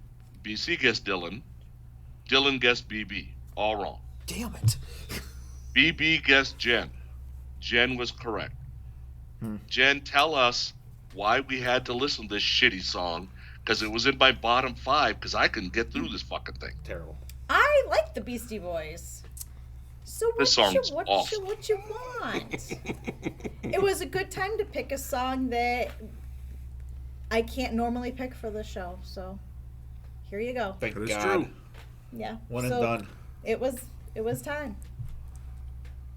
BC guessed Dylan, Dylan guessed BB. All wrong. Damn it. BB guessed Jen. Jen was correct. Jen, tell us why we had to listen to this shitty song, because it was in my bottom 5, because I couldn't get through this fucking thing. Terrible. I like the Beastie Boys. So This song's what awful. you want? It was a good time to pick a song that I can't normally pick for the show. So here you go. Thank That is God. true. Yeah. One and so done. It was time.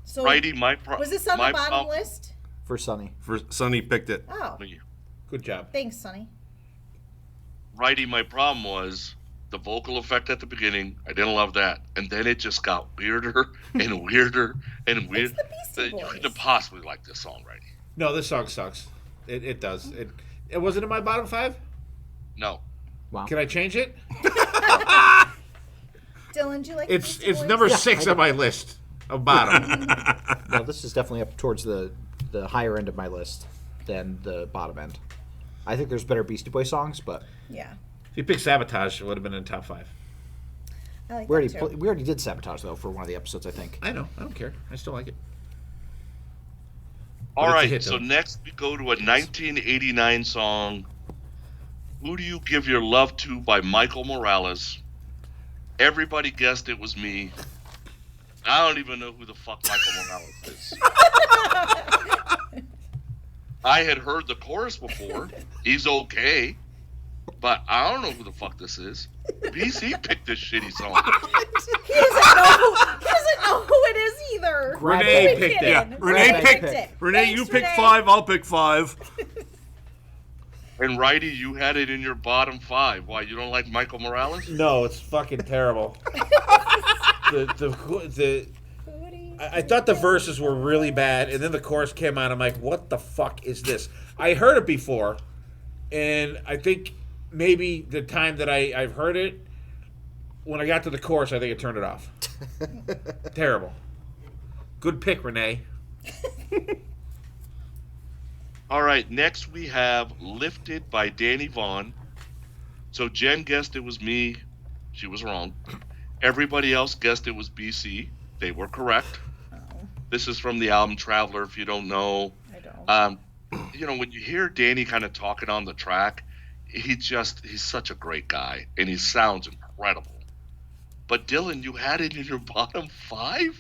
So Righty, was this on the bottom list? For Sonny. For Sonny picked it. Oh, Good job. thanks, Sonny. Righty, my problem was the vocal effect at the beginning, I didn't love that. And then it just got weirder and weirder and weirder. It's the Beastie You Boys. couldn't possibly like this song, right? No, this song sucks. It does. It wasn't in my bottom 5? No. Wow. Can I change it? Dylan, do you like It's Beastie Boys? number Yeah, 6 I on my list of bottom. Well, this is definitely up towards the higher end of my list than the bottom end. I think there's better Beastie Boy songs, but Yeah. If you picked Sabotage, it would have been in the top 5. I like we that already too. we already did Sabotage though for one of the episodes, I think. I know. I don't care. I still like it. All it's a right, hit, so though. next we go to a 1989 song, Who Do You Give Your Love To by Michael Morales. Everybody guessed it was me. I don't even know who the fuck Michael Morales is. I had heard the chorus before. He's okay. But I don't know who the fuck this is. BC picked this shitty song. He doesn't know who it is either. Renee Who picked it. kidding? Yeah, Renee picked it. Renee, Thanks, you pick Renee. 5, I'll pick 5. And Righty, you had it in your bottom 5. Why, you don't like Michael Morales? No, it's fucking terrible. I thought the verses were really bad, and then the chorus came on. I'm like, what the fuck is this? I heard it before, and I think maybe the time that I've heard it, when I got to the chorus, I think it turned it off. Terrible. Good pick, Renee. All right, next we have Lifted by Danny Vaughan. So Jen guessed it was me. She was wrong. Everybody else guessed it was BC. They were correct. This is from the album Traveler, if you don't know. I don't. When you hear Danny kind of talking on the track, he's such a great guy, and he sounds incredible. But Dylan, you had it in your bottom 5?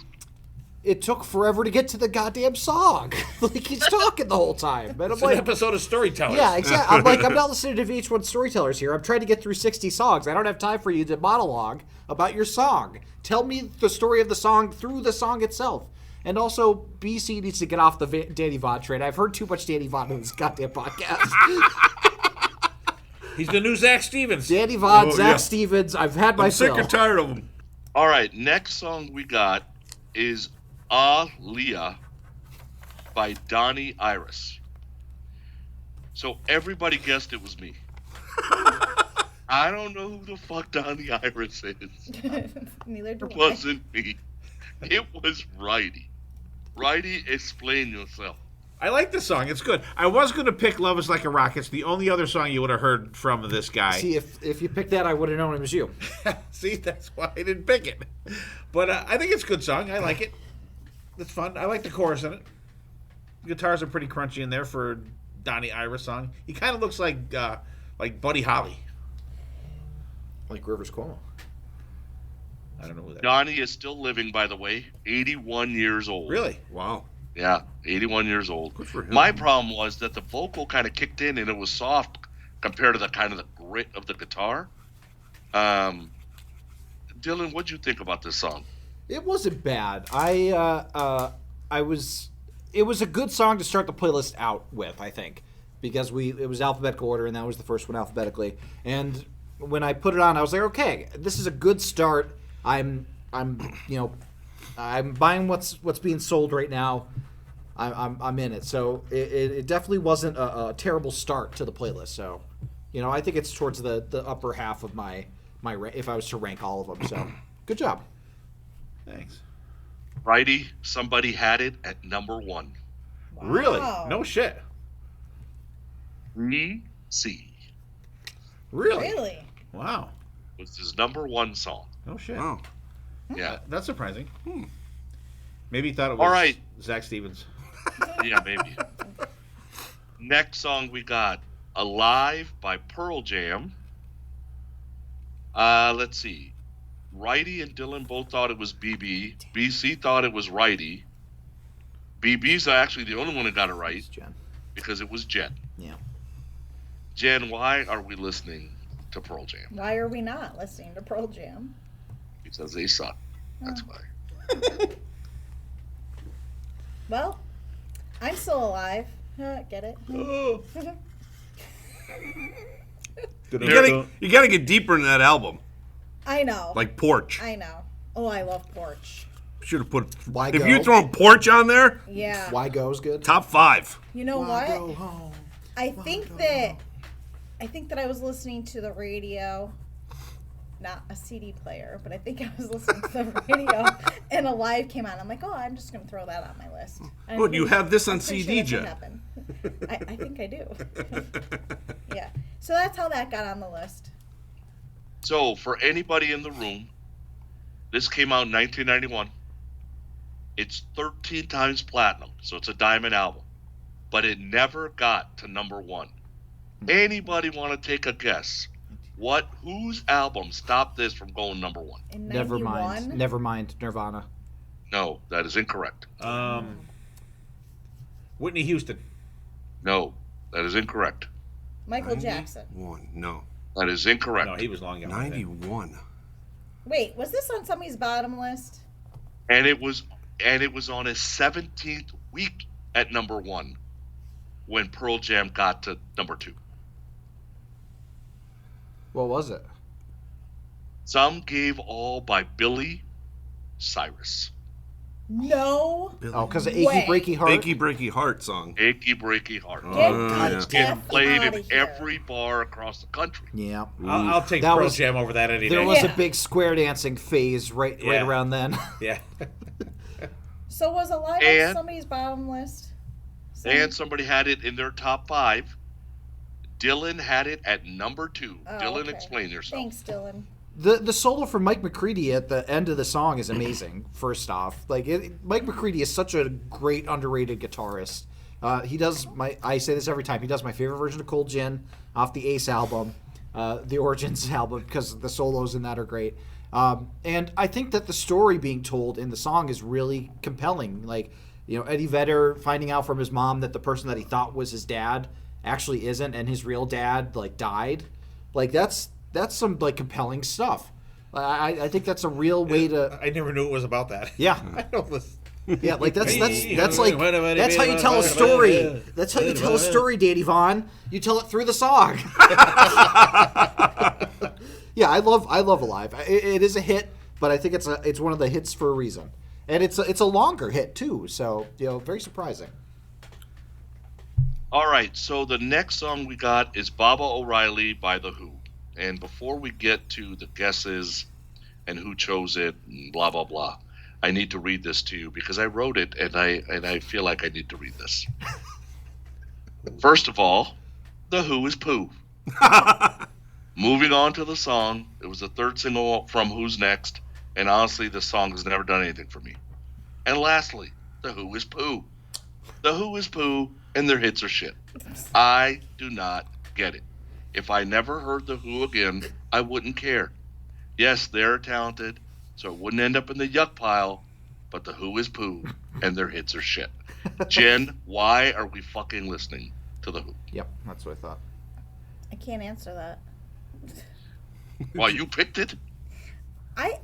It took forever to get to the goddamn song. Like he's talking the whole time. And I'm It's an like, episode of Storytellers. yeah, exactly. I'm like, I'm not listening to VH1 Storytellers here. I'm trying to get through 60 songs. I don't have time for you to monologue about your song. Tell me the story of the song through the song itself. And also, BC needs to get off the Danny Vaughan train. I've heard too much Danny Vaughan in this goddamn podcast. He's the new Zach Stevens. Danny Vaughan, Oh, Zach yeah. Stevens. I've had my I'm sick fill. and tired of them. All right, next song we got is Leah by Donnie Iris. So everybody guessed it was me. I don't know who the fuck Donnie Iris is. Neither do It I. wasn't me. It was Righty. Righty, explain yourself. I like this song. It's good. I was going to pick Love Is Like a Rock. It's the only other song you would have heard from this guy. See, if you picked that, I would have known it was you. See, that's why I didn't pick it. But I think it's a good song. I like it. It's fun. I like the chorus in it. The guitars are pretty crunchy in there for a Donnie Iris song. He kind of looks like Buddy Holly. Like Rivers Cuomo. I don't know who that is. Donnie is still living, by the way, 81 years old. Really? Wow. Yeah, 81 years old. Good for him. My problem was that the vocal kind of kicked in and it was soft compared to the kind of the grit of the guitar. Dylan, what'd you think about this song? It wasn't bad. It was a good song to start the playlist out with, I think, because it was alphabetical order and that was the first one alphabetically. And when I put it on, I was like, okay, this is a good start. I'm buying what's being sold right now. I'm in it. So it definitely wasn't a terrible start to the playlist. So, I think it's towards the upper half of my if I was to rank all of them. So, good job. Thanks. Righty, somebody had it at number 1. Really? Wow. No shit. C Really? Really? Wow. was his number 1 song. No shit. Wow. Yeah, That's surprising. Maybe he thought it was All right. Zach Stevens. yeah, maybe. Next song we got Alive by Pearl Jam. Let's see. Righty and Dylan both thought it was BB. BC thought it was Righty. BB's actually the only one who got it right Jen. because it was Jen. Yeah. Jen, why are we listening to Pearl Jam? Why are we not listening to Pearl Jam? Because they suck. That's why. Well, I'm still alive. Get it? Oh. You gotta get deeper in that album. I know. Like porch. I know. Oh, I love porch. Should have put. Why if go? you throw porch on there, Yeah. Why go's good? top 5. You know Why what? go home? I think that I was listening to the radio, not a CD player, but I think I was listening to the radio, and Alive came on. I'm like, oh, I'm just gonna throw that on my list. And Well, you have this on I'm pretty CD, sure Jen. that's what happened. I think I do. Yeah. So that's how that got on the list. So, for anybody in the room, this came out in 1991. It's 13 times platinum, so it's a diamond album. But it never got to number 1. Anybody want to take a guess? Whose album stopped this from going number 1? In Never 91? mind. Never mind. Nirvana. No, that is incorrect. Whitney Houston. No, that is incorrect. Michael Jackson. 1. No. That is incorrect. No, he was long gone. I think. 91. Wait, was this on somebody's bottom list? And it was on his 17th week at number 1 when Pearl Jam got to number 2. What was it? Some Gave All by Billy Cyrus. No. Oh, because of Achy Way. Breaky Heart? Achy Breaky Heart song. Achy Breaky Heart. Get yeah. the It F played outta in here. every bar across the country. Yeah. I'll take That Pearl was- Jam over that any There day. was Yeah. a big square dancing phase right Yeah. around then. Yeah. So was Alive on And- somebody's bottom list? And somebody had it in their top 5. Dylan had it at number 2. Oh, Dylan, okay. explain yourself. Thanks, Dylan. The solo from Mike McCready at the end of the song is amazing. First off, Mike McCready is such a great underrated guitarist. He does I say this every time. He does my favorite version of Cold Gin off the Ace album, the Origins album, because the solos in that are great. And I think that the story being told in the song is really compelling. Like, Eddie Vedder finding out from his mom that the person that he thought was his dad actually isn't, and his real dad died. That's some compelling stuff. I think that's a real way to. I never knew it was about that. Yeah. I don't listen. Yeah, that's how you tell a story. That's how you tell a story, Danny Vaughn. You tell it through the song. Yeah, I love Alive. It is a hit, but I think it's one of the hits for a reason, and it's a longer hit too. So very surprising. All right, so the next song we got is Baba O'Reilly by The Who. And before we get to the guesses and who chose it and blah, blah, blah, I need to read this to you because I wrote it and I feel like I need to read this. First of all, The Who is Pooh. Moving on to the song, it was the third single from Who's Next, and honestly, this song has never done anything for me. And lastly, The Who is Pooh. The Who is Pooh, and their hits are shit. I do not get it. If I never heard The Who again, I wouldn't care. Yes, they're talented, so it wouldn't end up in the yuck pile, but The Who is Pooh, and their hits are shit. Jen, why are we fucking listening to The Who? Yep, that's what I thought. I can't answer that. Why, you picked it? I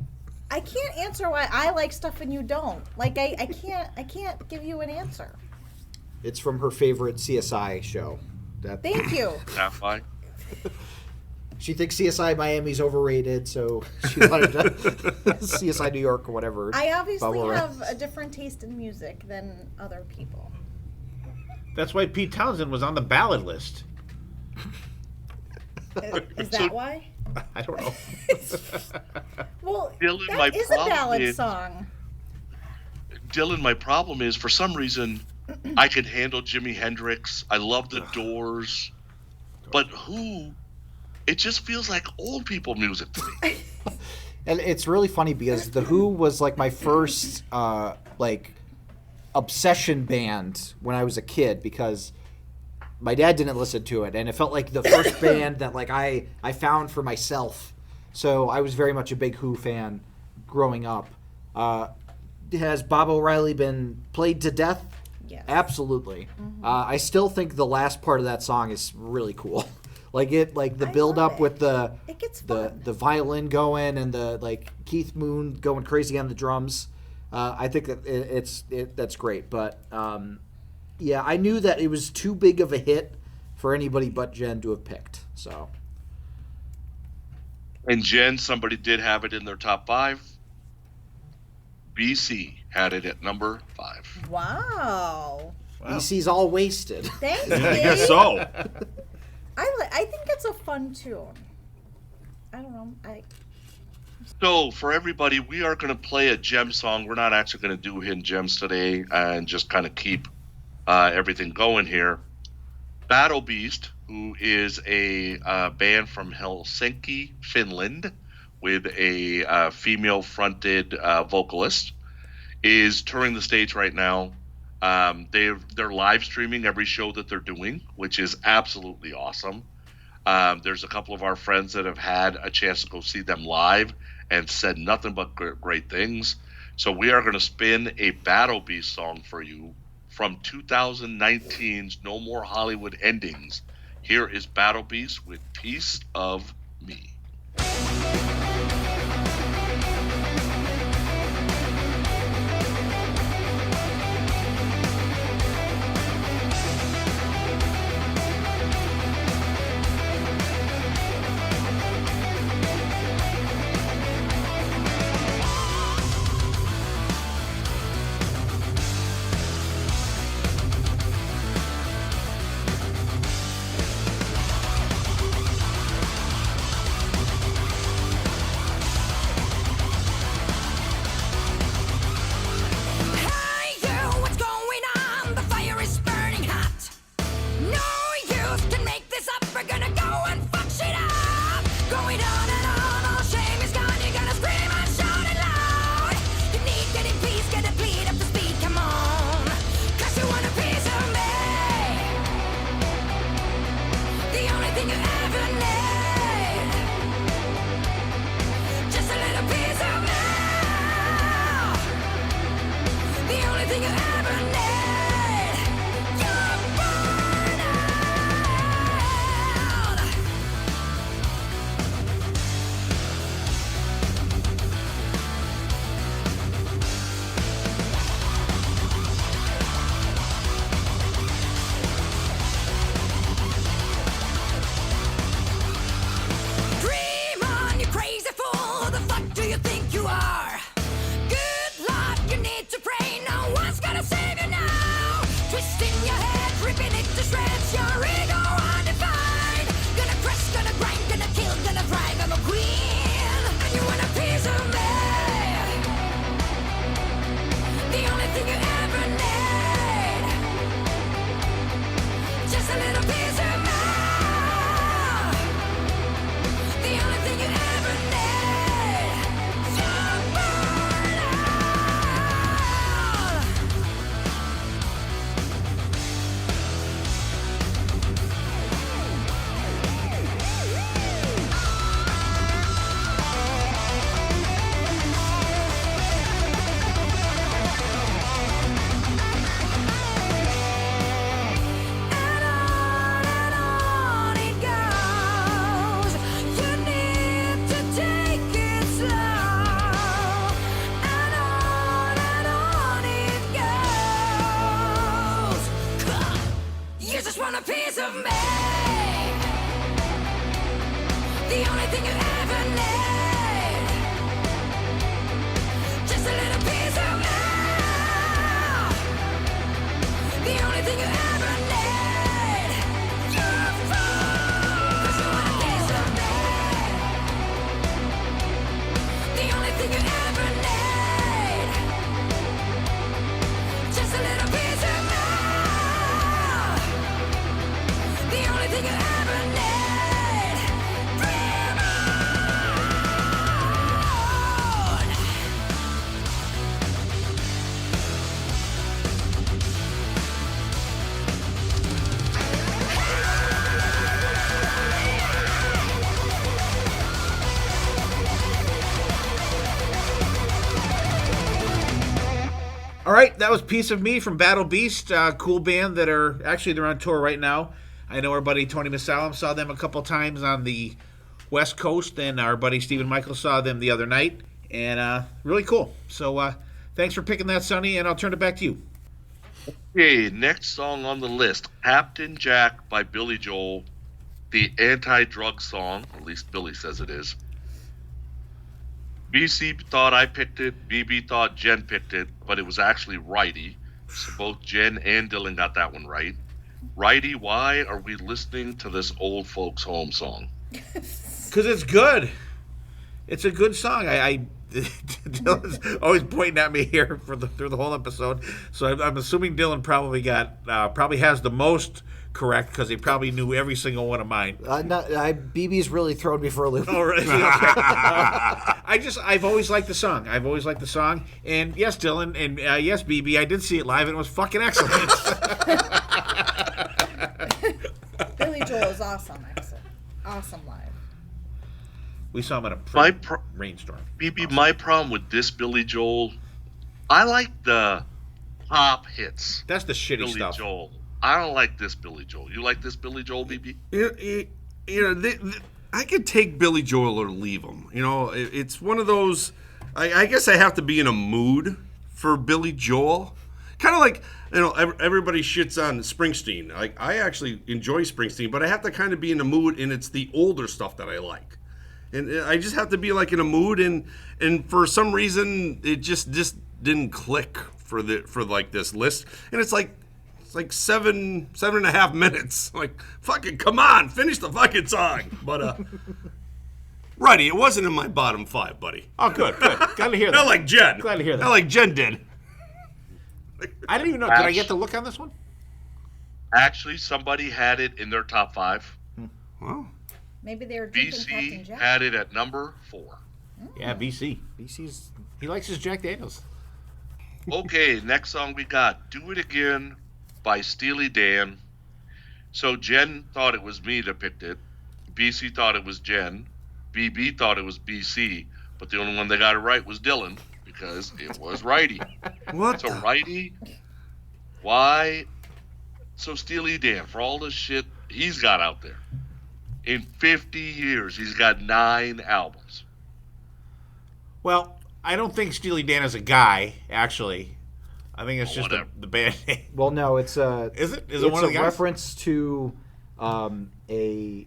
can't answer why I like stuff and you don't. I can't give you an answer. It's from her favorite CSI show. Thank you. That's why. She thinks CSI Miami's overrated, so she wanted to CSI New York or whatever. I obviously Bubble have wrap. a different taste in music than other people. That's why Pete Townsend was on the ballad list. Is that why? I don't know. Well, Dylan, my that is a problem ballad is- song. Dylan, my problem is for some reason I could handle Jimi Hendrix. I love the Doors. But Who, it just feels like old people music to me. And it's really funny because The Who was my first obsession band when I was a kid because my dad didn't listen to it, and it felt like the first band that I found for myself. So I was very much a big Who fan growing up. Has Bob O'Reilly been played to death? Yes. Absolutely. I still think the last part of that song is really cool. The I build love up it. with the fun. the violin going and the Keith Moon going crazy on the drums. I think that that's great. But yeah, I knew that it was too big of a hit for anybody but Jen to have picked. So And Jen, somebody did have it in their top 5. BC had it at number 5. Wow. BC's all wasted. Thanks, I Dave. guess so. I think it's a fun tune. I don't know. So for everybody, we are going to play a gem song. We're not actually going to do hidden gems today and just kind of keep everything going here. Battle Beast, who is a band from Helsinki, Finland, with a female-fronted vocalist, is touring the States right now. They're live streaming every show that they're doing, which is absolutely awesome. There's a couple of our friends that have had a chance to go see them live and said nothing but great things. So we are going to spin a Battle Beast song for you from 2019's No More Hollywood Endings. Here is Battle Beast with Piece of Me. All right, that was Piece of Me from Battle Beast, cool band that are actually they're on tour right now. I know our buddy Tony Masalam saw them a couple times on the West Coast, and our buddy Stephen Michael saw them the other night, and really cool. So thanks for picking that, Sonny, and I'll turn it back to you. Okay, next song on the list, Captain Jack by Billy Joel, the anti-drug song, at least Billy says it is. BC thought I picked it. BB thought Jen picked it, but it was actually Righty. So both Jen and Dylan got that one right. Righty, why are we listening to this old folks home song? Because it's good. It's a good song. Dylan's always pointing at me here through the whole episode. So I'm assuming Dylan probably has the most correct because he probably knew every single one of mine. BB's really thrown me for a loop. Oh, right. I've always liked the song. And yes, Dylan, and yes, BB, I did see it live, and it was fucking excellent. Billy Joel is awesome. Awesome live. We saw him in a rainstorm. BB, Awesome. my problem with this Billy Joel, I like the pop hits. That's the shitty Billy stuff. Joel. I don't like this Billy Joel. You like this Billy Joel, BB? I could take Billy Joel or leave him. It's one of those. I guess I have to be in a mood for Billy Joel. Kind of like, everybody shits on Springsteen. I actually enjoy Springsteen, but I have to kind of be in a mood, and it's the older stuff that I like. And I just have to be like in a mood, and for some reason it just didn't click for like this list. And it's like 7.5 minutes. Like, fucking come on, finish the fucking song. But Righty, it wasn't in my bottom 5, buddy. Oh, good. Glad to hear that. Not like Jen. Glad to hear that. Not like Jen did. I didn't even know. Did I get to look on this one? Actually, somebody had it in their top 5. Well, Maybe they were drinking Captain BC Jack. had it at number 4. Yeah, BC. He likes his Jack Daniels. Okay, next song we got Do It Again by Steely Dan. So Jen thought it was me that picked it. BC thought it was Jen. BB thought it was BC. But the only one that got it right was Dylan because it was Righty. what? So Righty, why? So Steely Dan, for all the shit he's got out there. In 50 years, he's got 9 albums. Well, I don't think Steely Dan is a guy, actually. I think it's just the band name. Well, no, it's a. Is it? Is it's it one of the a guys? reference to a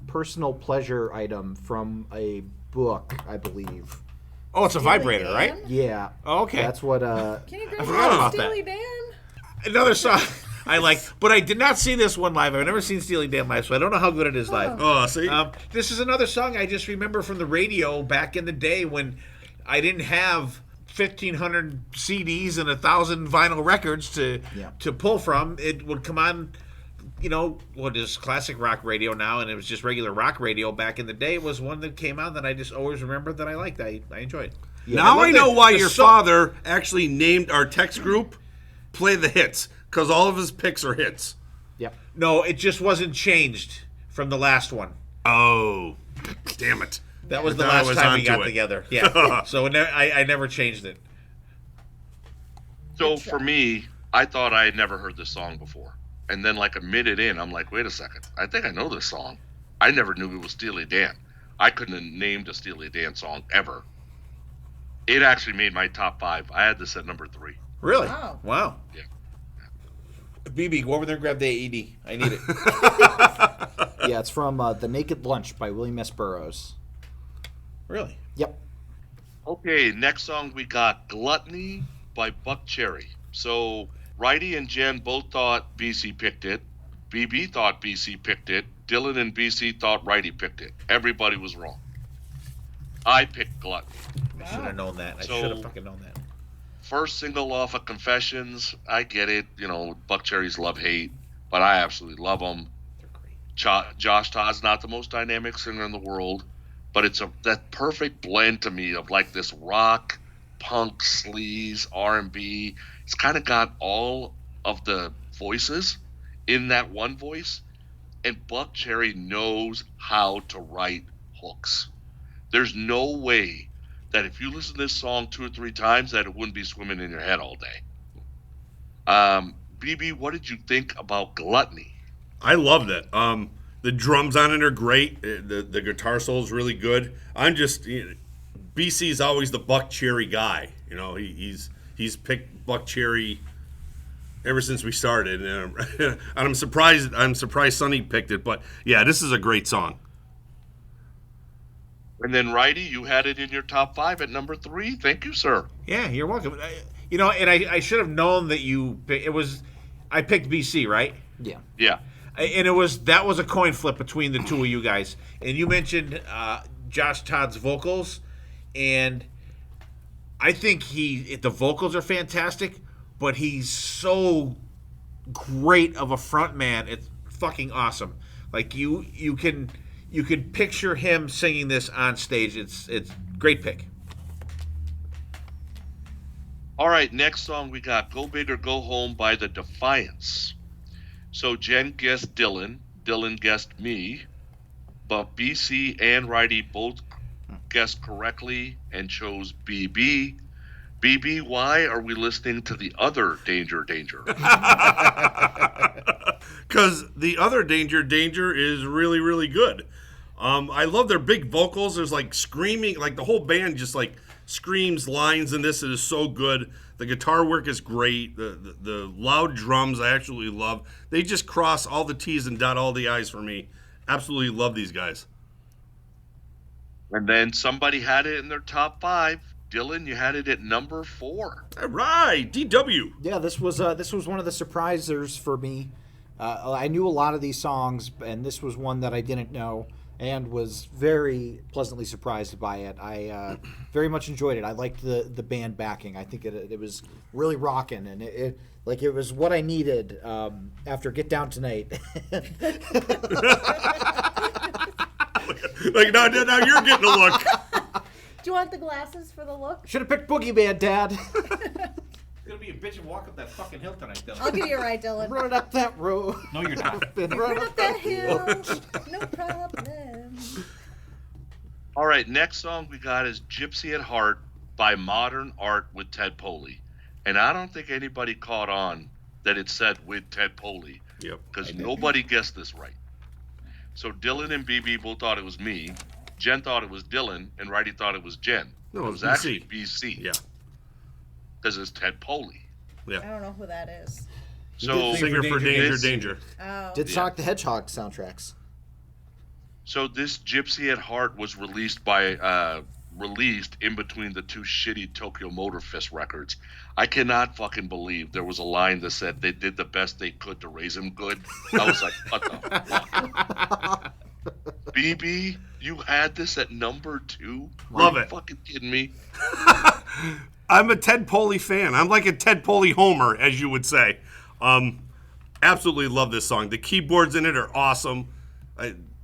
personal pleasure item from a book, I believe. Oh, it's a vibrator, Dan? right? Yeah. Oh, okay. That's what. Can you I grab forgot about Steely that. Dan? Another song I like, but I did not see this one live. I've never seen Steely Dan live, so I don't know how good it is live. Oh, see? This is another song I just remember from the radio back in the day when I didn't have 1,500 CDs and 1,000 vinyl records to pull from. It would come on, what is classic rock radio now, and it was just regular rock radio back in the day. It was one that came out that I just always remembered that I liked. I enjoyed. Now I know why your father actually named our text group Play the Hits, because all of his picks are hits. Yep. No, it just wasn't changed from the last one. Oh, damn it. That was the I last was time we onto got it. together. Yeah. So I never changed it. So for me, I thought I had never heard this song before. And then like a minute in, I'm like, wait a second. I think I know this song. I never knew it was Steely Dan. I couldn't have named a Steely Dan song ever. It actually made my top 5. I had this at number 3. Really? Wow. Yeah. BB, go over there and grab the AED. I need it. Yeah, it's from The Naked Lunch by William S. Burroughs. Really? Yep. Okay, next song we got Gluttony by Buck Cherry. So Righty and Jen both thought BC picked it. BB thought BC picked it. Dylan and BC thought Righty picked it. Everybody was wrong. I picked Gluttony. I should have known that. I So- should have fucking known that. First single off of Confessions. I get it. Buck Cherry's love-hate, but I absolutely love them. They're great. Josh Todd's not the most dynamic singer in the world, but it's that perfect blend to me of like this rock, punk, sleaze, R&B. It's kind of got all of the voices in that one voice, and Buck Cherry knows how to write hooks. There's no way that if you listen to this song 2 or 3 times that it wouldn't be swimming in your head all day. BB, what did you think about Gluttony? I loved it. The drums on it are great. The guitar solo is really good. I'm just BC's always the Buck Cherry guy. He's picked Buck Cherry ever since we started, and I'm surprised. Sonny picked it, but yeah, this is a great song. And then Righty, you had it in your top 5 at number 3. Thank you, sir. Yeah, you're welcome. And I should have known that I picked BC, right? Yeah. Yeah. And that was a coin flip between the two of you guys. And you mentioned Josh Todd's vocals, and I think the vocals are fantastic, but he's so great of a front man. It's fucking awesome. Like you can picture him singing this on stage. It's great pick. All right, next song we got Go Big or Go Home by the Defiance. So Jenn guessed Dylan. Dylan guessed me. But BC and Righty both guessed correctly and chose BB. BB, why are we listening to the other Danger? Because the other Danger is really, really good. I love their big vocals. There's like screaming, like the whole band just like screams lines in this. It is so good. The guitar work is great. The loud drums I absolutely love. They just cross all the T's and dot all the I's for me. Absolutely love these guys. And then somebody had it in their top 5. Dylan, you had it at number 4. All right, DW. Yeah, this was one of the surprisers for me. I knew a lot of these songs, and this was one that I didn't know, and was very pleasantly surprised by it. I very much enjoyed it. I liked the band backing. I think it was really rocking, and it was what I needed after Get Down Tonight. Like now you're getting a look. Do you want the glasses for the look? Should have picked Boogie Man, Dad. It's gonna be a bitch and walk up that fucking hill tonight, Dylan. I'll give you a ride, Dylan. Running up that road. No, you're not. Run up that hill, no problem. All right, next song we got is Gypsy at Heart by Modern Art with Ted Poley. And I don't think anybody caught on that it said with Ted Poley. Yep. Because nobody guessed this right. So Dylan and BB both thought it was me. Jen thought it was Dylan, and Righty thought it was Jen. No, it it was was actually BC. BC. Yeah. Because it's Ted Poley. I Yeah. don't know who that is. So Singer for this- Danger. Oh. Did Sonic the Hedgehog soundtracks. So this Gypsy at Heart was released in between the two shitty Tokyo Motor Fist records. I cannot fucking believe there was a line that said they did the best they could to raise him good. I was like, what the fuck? BB, you had this at number 2? Love Are you it. fucking kidding me? I'm a Ted Poley fan. I'm like a Ted Poley homer, as you would say. Absolutely love this song. The keyboards in it are awesome.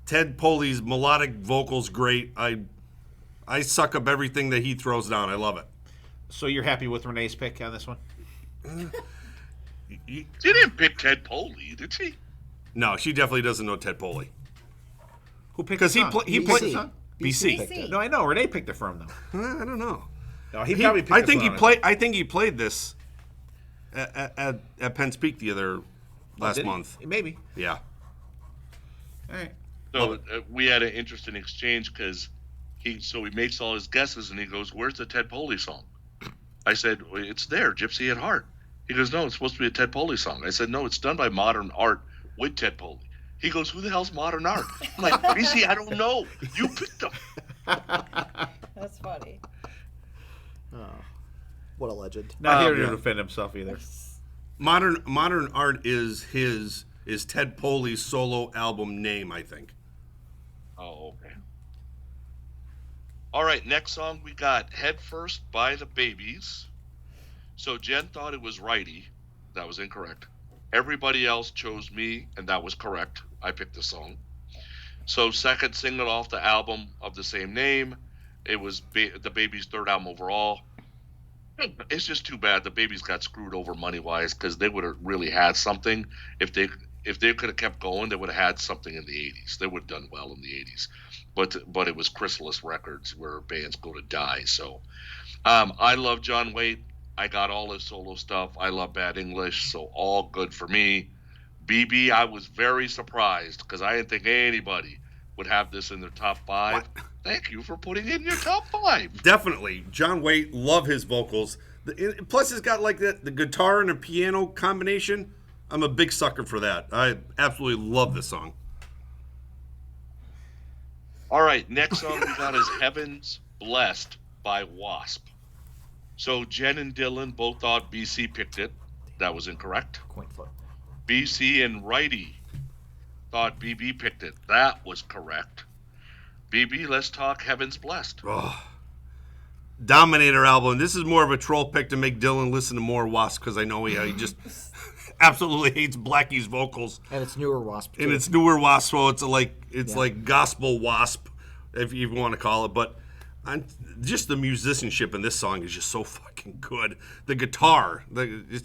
Ted Poley's melodic vocals great. I suck up everything that he throws down. I love it. So you're happy with Renee's pick on this one? She didn't pick Ted Poley, did she? No, she definitely doesn't know Ted Poley. Who picked Because the he song? played picked the the song. song? BC. BC. No, I know. Renee picked it from them. I don't know. No, he probably picked I this think he one. played. I think he played this at Penn's Peak the other last Did he? month. Maybe. Yeah. All right. So we had an interesting exchange because he makes all his guesses and he goes, "Where's the Ted Poley song?" I said, well, "It's there, Gypsy at Heart." He goes, "No, it's supposed to be a Ted Poley song." I said, "No, it's done by Modern Art with Ted Poley." He goes, "Who the hell's Modern Art?" I'm like, "BC, I don't know. You picked them." That's funny. What a legend. Not here to yeah. defend himself either. Modern Art is Ted Poley's solo album name, I think. Oh, okay. All right, next song we got Head First by the Babies. So Jen thought it was Righty. That was incorrect. Everybody else chose me, and that was correct. I picked the song. So second single off the album of the same name. It was the Babies' third album overall. It's just too bad the Babies got screwed over money-wise because they would have really had something. If they could have kept going, they would have had something in the 80s. They would have done well in the 80s. But it was Chrysalis Records where bands go to die. So I love John Waite. I got all his solo stuff. I love Bad English, so all good for me. BB, I was very surprised because I didn't think anybody would have this in their top 5. What? Thank you for putting it in your top 5. Definitely. John Waite, love his vocals. Plus, it's got like the guitar and a piano combination. I'm a big sucker for that. I absolutely love this song. All right, next song we got is Heaven's Blessed by Wasp. So Jenn and Dylan both thought BC picked it. That was incorrect. Coin flip. BC and Righty thought BB picked it. That was correct. BB, let's talk Heaven's Blessed. Oh. Dominator album. This is more of a troll pick to make Dylan listen to more Wasp because I know he just absolutely hates Blackie's vocals. And it's newer Wasp, too. And it's newer Wasp, so it's like gospel Wasp, if you even want to call it. But just the musicianship in this song is just so fucking good. The guitar, the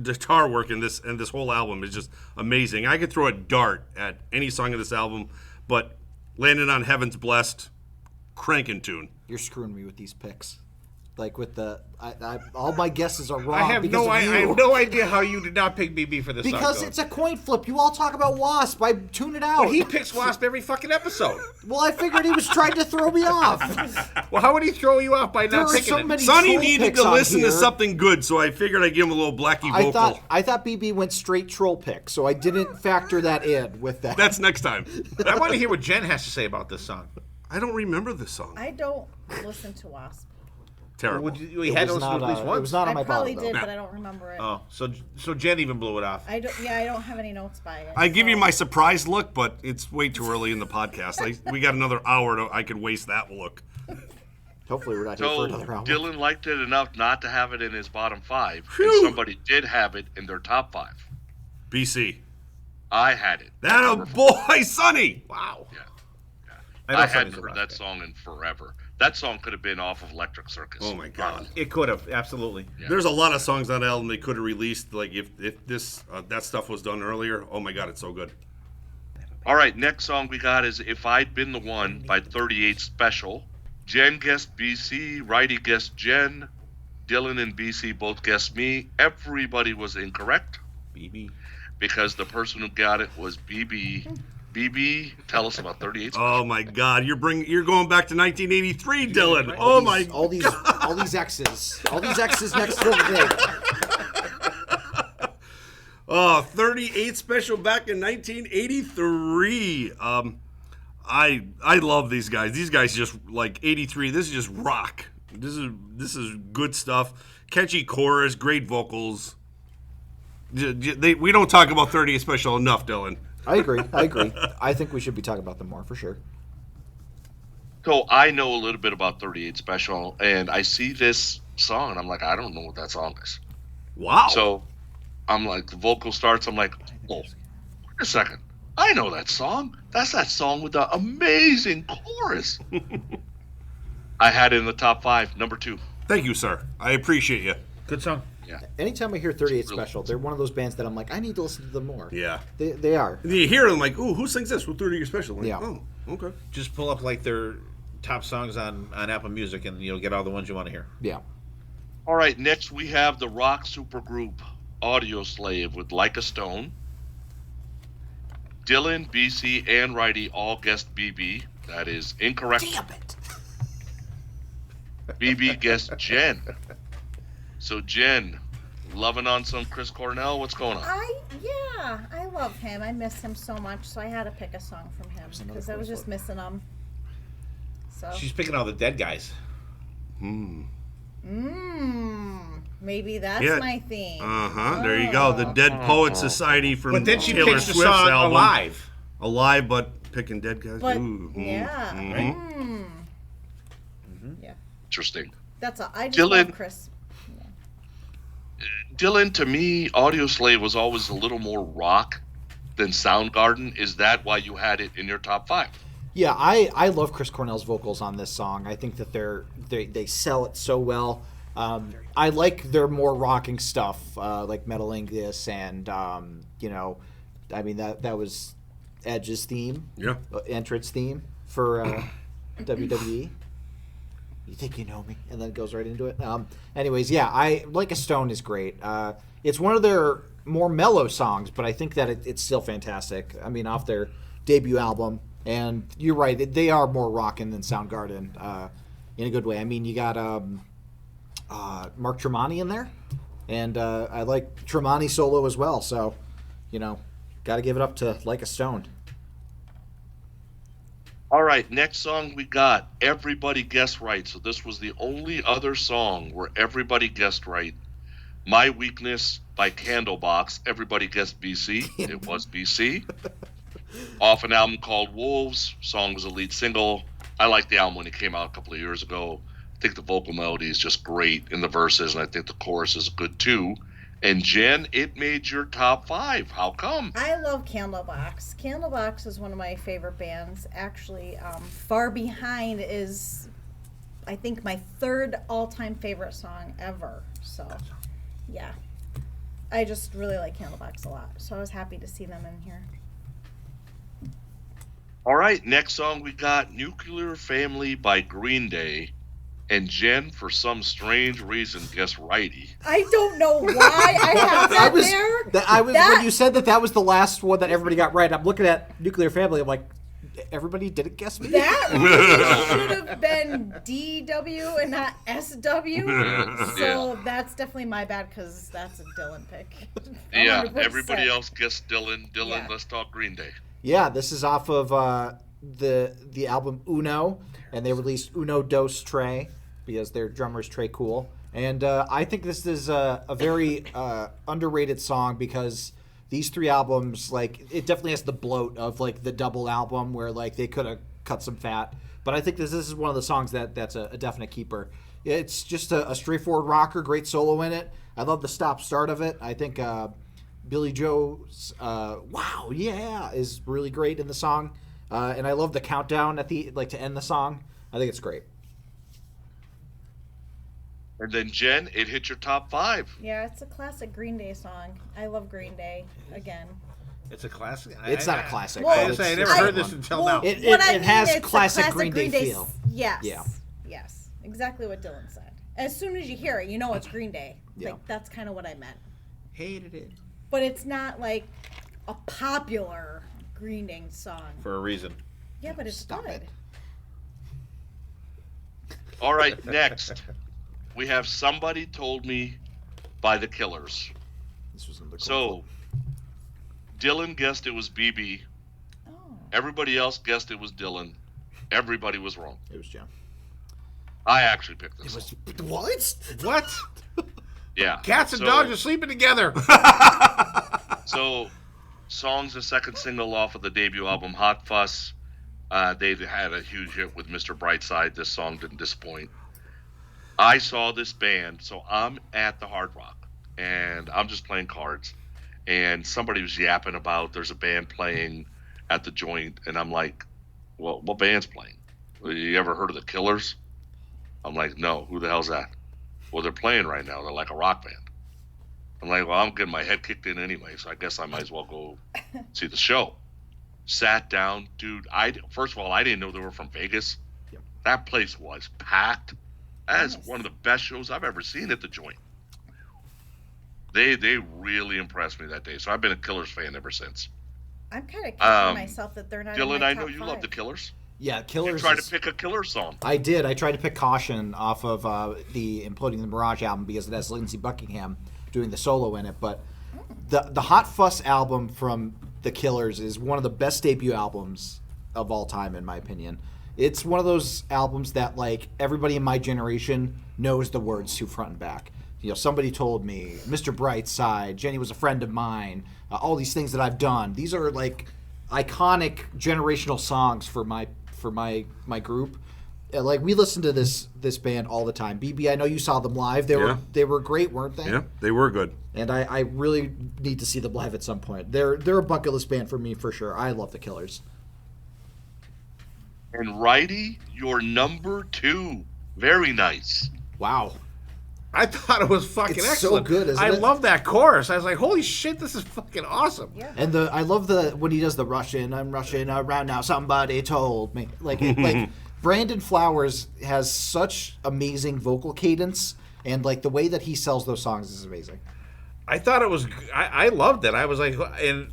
guitar work in this whole album is just amazing. I could throw a dart at any song in this album, but landing on Heaven's Blessed, cranking tune. You're screwing me with these picks. Like with the, all my guesses are wrong. I have no idea how you did not pick BB for this song. Because it's a coin flip. You all talk about Wasp. I tune it out. But he picks Wasp every fucking episode. Well, I figured he was trying to throw me off. Well, how would he throw you off by not picking it? Sonny needed to listen to something good, so I figured I'd give him a little Blackie vocal. I thought BB went straight troll pick, so I didn't factor that in with that. That's next time. I want to hear what Jenn has to say about this song. I don't remember this song. I don't listen to Wasp. Terrible. We had to listen to it at least once. It was not on my I probably bottom, did, though. but I don't remember it. Oh, so Jenn even blew it off. I don't have any notes by it. I give you my surprise look, but it's way too early in the podcast. We got another hour I could waste that look. Hopefully we're not here So for another hour. Dylan liked it enough not to have it in his bottom 5, Phew. and somebody did have it in their top 5. BC. I had it. That a boy, Sonny. Wow. Yeah. I hadn't heard that song in forever. That song could have been off of Electric Circus. Oh my God. It could have, absolutely. Yeah. There's a lot of songs on that album they could have released. Like if this that stuff was done earlier, oh my God, it's so good. All right, next song we got is If I'd Been the One by 38 Special. Jenn guessed BC, Righty guessed Jenn, Dylan and BC both guessed me. Everybody was incorrect BB. because the person who got it was BB. BB, tell us about 38 Special. Oh my God, you're going back to 1983, Dylan. Oh my all these X's next to the name. Oh, 38 Special back in 1983. I love these guys. These guys just like 83. This is just rock. This is good stuff. Catchy chorus, great vocals. We don't talk about 38 Special enough, Dylan. I agree. I think we should be talking about them more for sure. So I know a little bit about 38 Special, and I see this song, and I'm like, I don't know what that song is. Wow. So I'm like, the vocal starts, I'm like, oh, wait a second. I know that song. That's that song with the amazing chorus. I had it in the top 5, number 2. Thank you, sir. I appreciate you. Good song. Yeah. Anytime I hear 38 Special, they're one of those bands that I'm like, I need to listen to them more. Yeah. They are. And you hear them like, ooh, who sings this? Well, 38 Special. Like, Yeah. Oh, okay. Just pull up like their top songs on Apple Music and you'll get all the ones you want to hear. Yeah. All right, next we have the rock supergroup Audio Slave with Like a Stone. Dylan, BC, and Righty all guessed BB. That is incorrect. Damn it. BB guessed Jenn. So Jenn, loving on some Chris Cornell. What's going on? I love him. I miss him so much, so I had to pick a song from him because I was just missing him. So. She's picking all the dead guys. Maybe that's my theme. There you go. The Dead Poets Society from But then she Taylor picks the Swift's song album. Alive. Alive, but picking dead guys. But Ooh, yeah, yeah. Interesting. That's all. I just Dylan. love Chris. Dylan, to me, Audio Slave was always a little more rock than Soundgarden. Is that why you had it in your top 5? Yeah, I love Chris Cornell's vocals on this song. I think that they sell it so well. I like their more rocking stuff, like Metalingus and I mean that was Edge's theme, entrance theme for WWE. You think you know me, and then it goes right into it. Anyways, yeah, I Like a Stone is great. It's one of their more mellow songs, but I think that it's still fantastic. I mean, off their debut album, and you're right, they are more rockin' than Soundgarden in a good way. I mean, you got Mark Tremonti in there, and I like Tremonti solo as well. So, got to give it up to Like a Stone. All right, next song we got Everybody Guessed Right. So this was the only other song where everybody guessed right. My Weakness by Candlebox. Everybody guessed BC. It was BC. Off an album called Wolves. Song was a lead single. I liked the album when it came out a couple of years ago. I think the vocal melody is just great in the verses, and I think the chorus is good too. And Jen, it made your top 5. How come? I love Candlebox. Candlebox is one of my favorite bands. Actually, Far Behind is, I think, my 3rd all-time favorite song ever. So, yeah. I just really like Candlebox a lot. So I was happy to see them in here. All right, next song we got Nuclear Family by Green Day. And Jen, for some strange reason, guessed righty. I don't know why I have that there. When you said that was the last one that everybody got right. I'm looking at Nuclear Family. I'm like, everybody didn't guess me. That really should have been DW and not SW. So that's definitely my bad because that's a Dylan pick. Yeah, 100%. everybody else guessed Dylan. Dylan, let's talk Green Day. Yeah, this is off of the album Uno, and they released Uno Dos Tre because their drummer's Trey Cool. And I think this is a very underrated song because these 3 albums, like, it definitely has the bloat of, like, the double album where, like, they could have cut some fat. But I think this is one of the songs that's a definite keeper. It's just a straightforward rocker, great solo in it. I love the stop-start of it. I think Billy Joe's "Wow, yeah" is really great in the song. And I love the countdown at the to end the song. I think it's great. And then Jen, it hit your top 5. Yeah, it's a classic Green Day song. I love Green Day again. It's a classic. It's not a classic. Well, I never heard this until now. It It's has a classic Green Day feel. Yes. Yeah. Yes. Exactly what Dylan said. As soon as you hear it, you know it's Green Day. Yeah. Like, that's kind of what I meant. Hated it. But it's not like a popular Green Day song. For a reason. Yeah, but it's Stop good. it. All right, next. We have Somebody Told Me by The Killers. This was another So, Dylan guessed it was BB. Oh. Everybody else guessed it was Dylan. Everybody was wrong. It was Jim. I actually picked this. What? What? Yeah. Cats and So- dogs are sleeping together. So, song's the second single off of the debut album Hot Fuss. They had a huge hit with Mr. Brightside. This song didn't disappoint. I saw this band, so I'm at the Hard Rock, and I'm just playing cards. And somebody was yapping about there's a band playing at the joint, and I'm like, well, what band's playing? You ever heard of the Killers? I'm like, no, who the hell's that? Well, they're playing right now. They're like a rock band. I'm like, well, I'm getting my head kicked in anyway, so I guess I might as well go see the show. Sat down, dude. First of all, I didn't know they were from Vegas. Yep. That place was packed. That is Nice. one of the best shows I've ever seen at the joint. They really impressed me that day, so I've been a Killers fan ever since. I'm kind of kicking myself that they're not in Dylan, my I top know you 5. love the Killers. Yeah, You Killers. tried to pick a Killers song. I did. I tried to pick Caution off of the Imploding the Mirage album because it has Lindsey Buckingham doing the solo in it. But the Hot Fuss album from the Killers is one of the best debut albums of all time, in my opinion. It's one of those albums that, like, everybody in my generation knows the words to front and back. You know, Somebody Told Me, Mr. Brightside, Jenny Was a Friend of Mine, all these things that I've done. These are, like, iconic generational songs for my group. Like, we listen to this band all the time. BB, I know you saw them live. They were great, weren't they? Yeah, they were good. And I really need to see them live at some point. They're a bucket list band for me for sure. I love the Killers. And Righty, your number 2. Very nice. Wow. I thought it was fucking It's so excellent. good, isn't I it? love that chorus. I was like, holy shit, this is fucking awesome. Yeah. And I love when he does the I'm rushing around now. Somebody told me. Like Brandon Flowers has such amazing vocal cadence, and like the way that he sells those songs is amazing. I thought it was. I loved it. I was like, and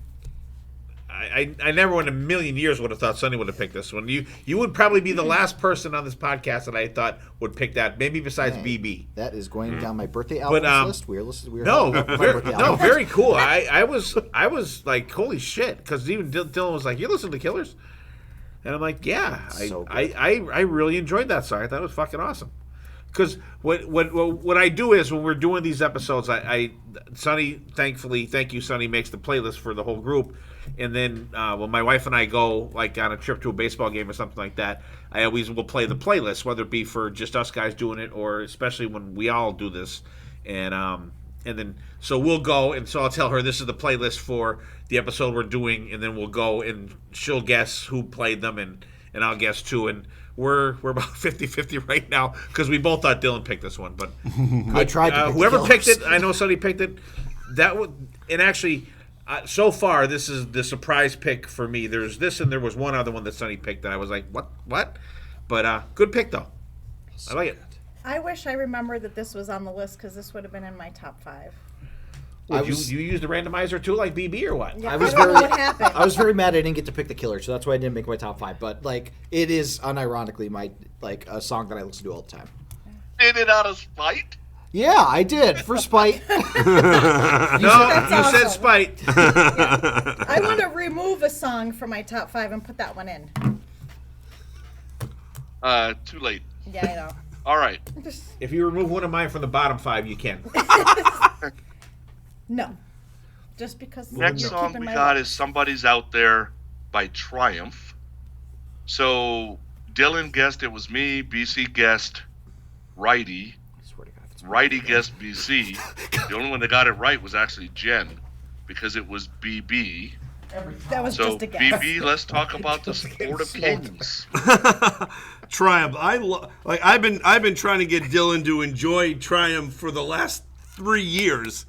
I never in a million years would have thought Sonny would have picked this one. You would probably be the last person on this podcast that I thought would pick that. Maybe besides BB. That is going down my birthday albums list. We're No, talking about my very, birthday no, album. very cool. I was like, holy shit, because even Dylan was like, you listen to Killers? And I'm like, yeah, So I really enjoyed that song. I thought it was fucking awesome. Because what I do is when we're doing these episodes, Sonny, thankfully, thank you, Sonny, makes the playlist for the whole group. And then when my wife and I go like on a trip to a baseball game or something like that, I always will play the playlist, whether it be for just us guys doing it or especially when we all do this. And then so we'll go, and so I'll tell her this is the playlist for the episode we're doing, and then we'll go and she'll guess who played them, and I'll guess too. And we're about 50-50 right now because we both thought Dylan picked this one, but I tried to pick whoever the picked Killers. it, I know Sonny picked it. That would, and actually, so far this is the surprise pick for me. There's this, and there was one other one that Sonny picked that I was like, what? But good pick though. I like it. I wish I remembered that this was on the list because this would have been in my top 5. Well, you used the randomizer too, like BB or what? Yeah, I was don't know very, what happened. I was very mad I didn't get to pick the Killers, so that's why I didn't make my top 5. But like, it is unironically my a song that I listen to all the time. Did it out of spite? Yeah, I did for spite. No, That's you said awesome. spite. I want to remove a song from my top 5 and put that one in. Too late. Yeah, I know. All right. If you remove one of mine from the bottom 5, you can. No. Just because Next you're song keeping we my got list. is Somebody's Out There by Triumph. So Dylan guessed it was me. BC guessed Righty. Swear to God, if it's Righty guessed BC. The only one that got it right was actually Jenn because it was BB. That was So just a guess. BB, let's talk about the sport of kings. Triumph. I've been trying to get Dylan to enjoy Triumph for the last 3 years.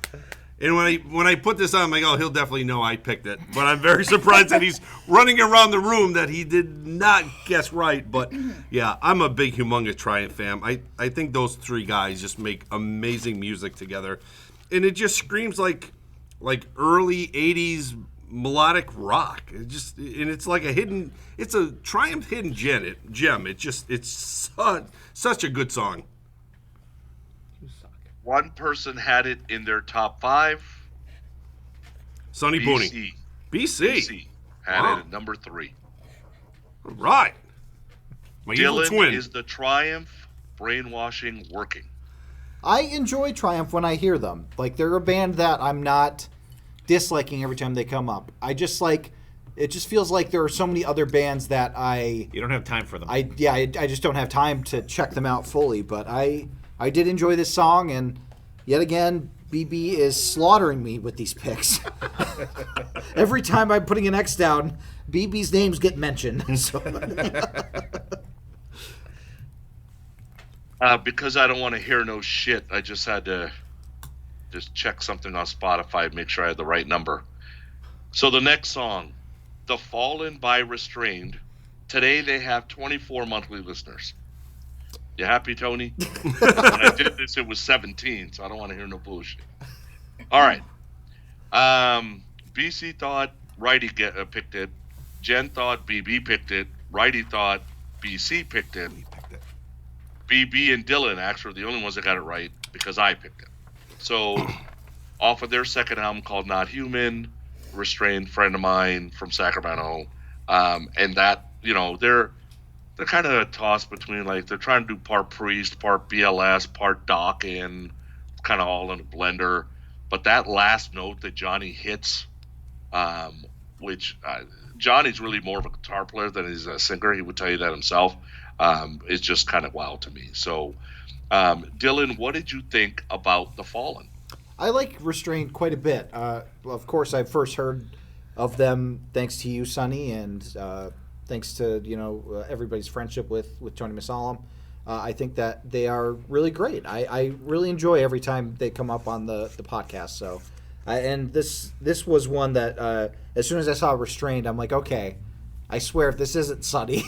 And when I put this on, I'm like, oh, he'll definitely know I picked it. But I'm very surprised that he's running around the room that he did not guess right. But yeah, I'm a big, humongous Triumph fan. I think those 3 guys just make amazing music together, and it just screams like early '80s melodic rock. It's like it's a Triumph hidden gem. It's such a good song. One person had it in their top 5. Sonny Pooni. BC. BC had Wow. it at number 3. All right. My evil Dylan twin. is the Triumph brainwashing working. I enjoy Triumph when I hear them. Like, they're a band that I'm not disliking every time they come up. I just like, it just feels like there are so many other bands that You don't have time for them. I just don't have time to check them out fully. But I did enjoy this song, and yet again, BB is slaughtering me with these picks. Every time I'm putting an X down, BB's names get mentioned. So. Because I don't want to hear no shit, I just had to just check something on Spotify, make sure I had the right number. So the next song, The Fallen by Restrained. Today they have 24 monthly listeners. You happy, Tony? When I did this, it was 17, so I don't want to hear no bullshit. All right. BC thought Righty picked it. Jenn thought BB picked it. Righty thought BC picked it. BB and Dylan actually were the only ones that got it right because I picked it. So off of their second album called Not Human, Restrained, friend of mine from Sacramento, and that, they're kind of a toss between, like, they're trying to do part Priest, part BLS, part Dokken, kind of all in a blender. But that last note that Johnny hits, which Johnny's really more of a guitar player than he's a singer. He would tell you that himself. Is just kind of wow to me. So, Dylan, what did you think about The Fallen? I like Restrained quite a bit. Of course, I first heard of them thanks to you, Sonny, and thanks to everybody's friendship with Tony Masalam. I think that they are really great. I really enjoy every time they come up on the podcast. So, and this was one that as soon as I saw Restrained, I'm like, okay, I swear if this isn't Sonny.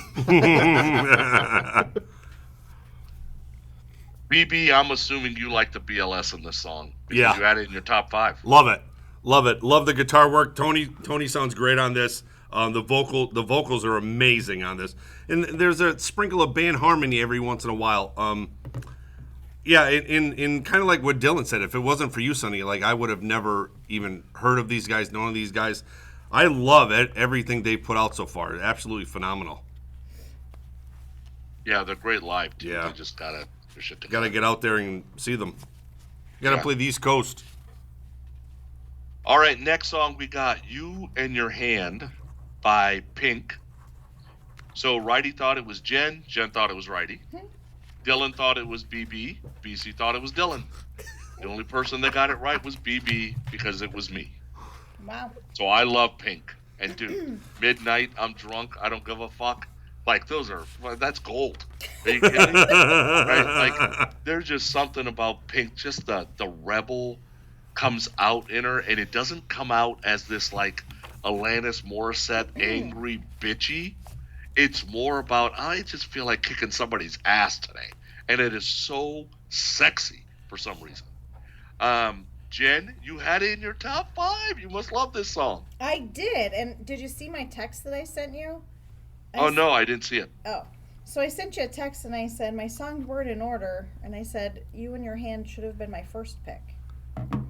BB, I'm assuming you like the BLS in this song. Because Yeah. you had it in your top 5. Love it. Love the guitar work. Tony sounds great on this. The vocals are amazing on this, and there's a sprinkle of band harmony every once in a while. Yeah, in kind of like what Dylan said, if it wasn't for you, Sonny, like, I would have never even heard of these guys, known of these guys. I love it, everything they put out so far. Absolutely phenomenal. Yeah, they're great live too. Yeah. They just gotta get their shit together. Gotta get out there and see them. Gotta Yeah. play the East Coast. All right, next song we got "You and Your Hand" by Pink. So Righty thought it was Jen. Jen thought it was Righty. Dylan thought it was BB. BC thought it was Dylan. The only person that got it right was BB because it was me. Wow. So I love Pink. And dude, midnight, I'm drunk, I don't give a fuck. Like that's gold. Are you kidding? Right? Like there's just something about Pink, just the rebel comes out in her, and it doesn't come out as this like Alanis Morissette angry bitchy. It's more about I just feel like kicking somebody's ass today, and it is so sexy for some reason. Jen, you had it in your top 5. You must love this song. I did. And did you see my text that I sent you? No, I didn't see it. Oh. So I sent you a text and I said, my songs weren't in order. And I said, You and Your Hand should have been my first pick.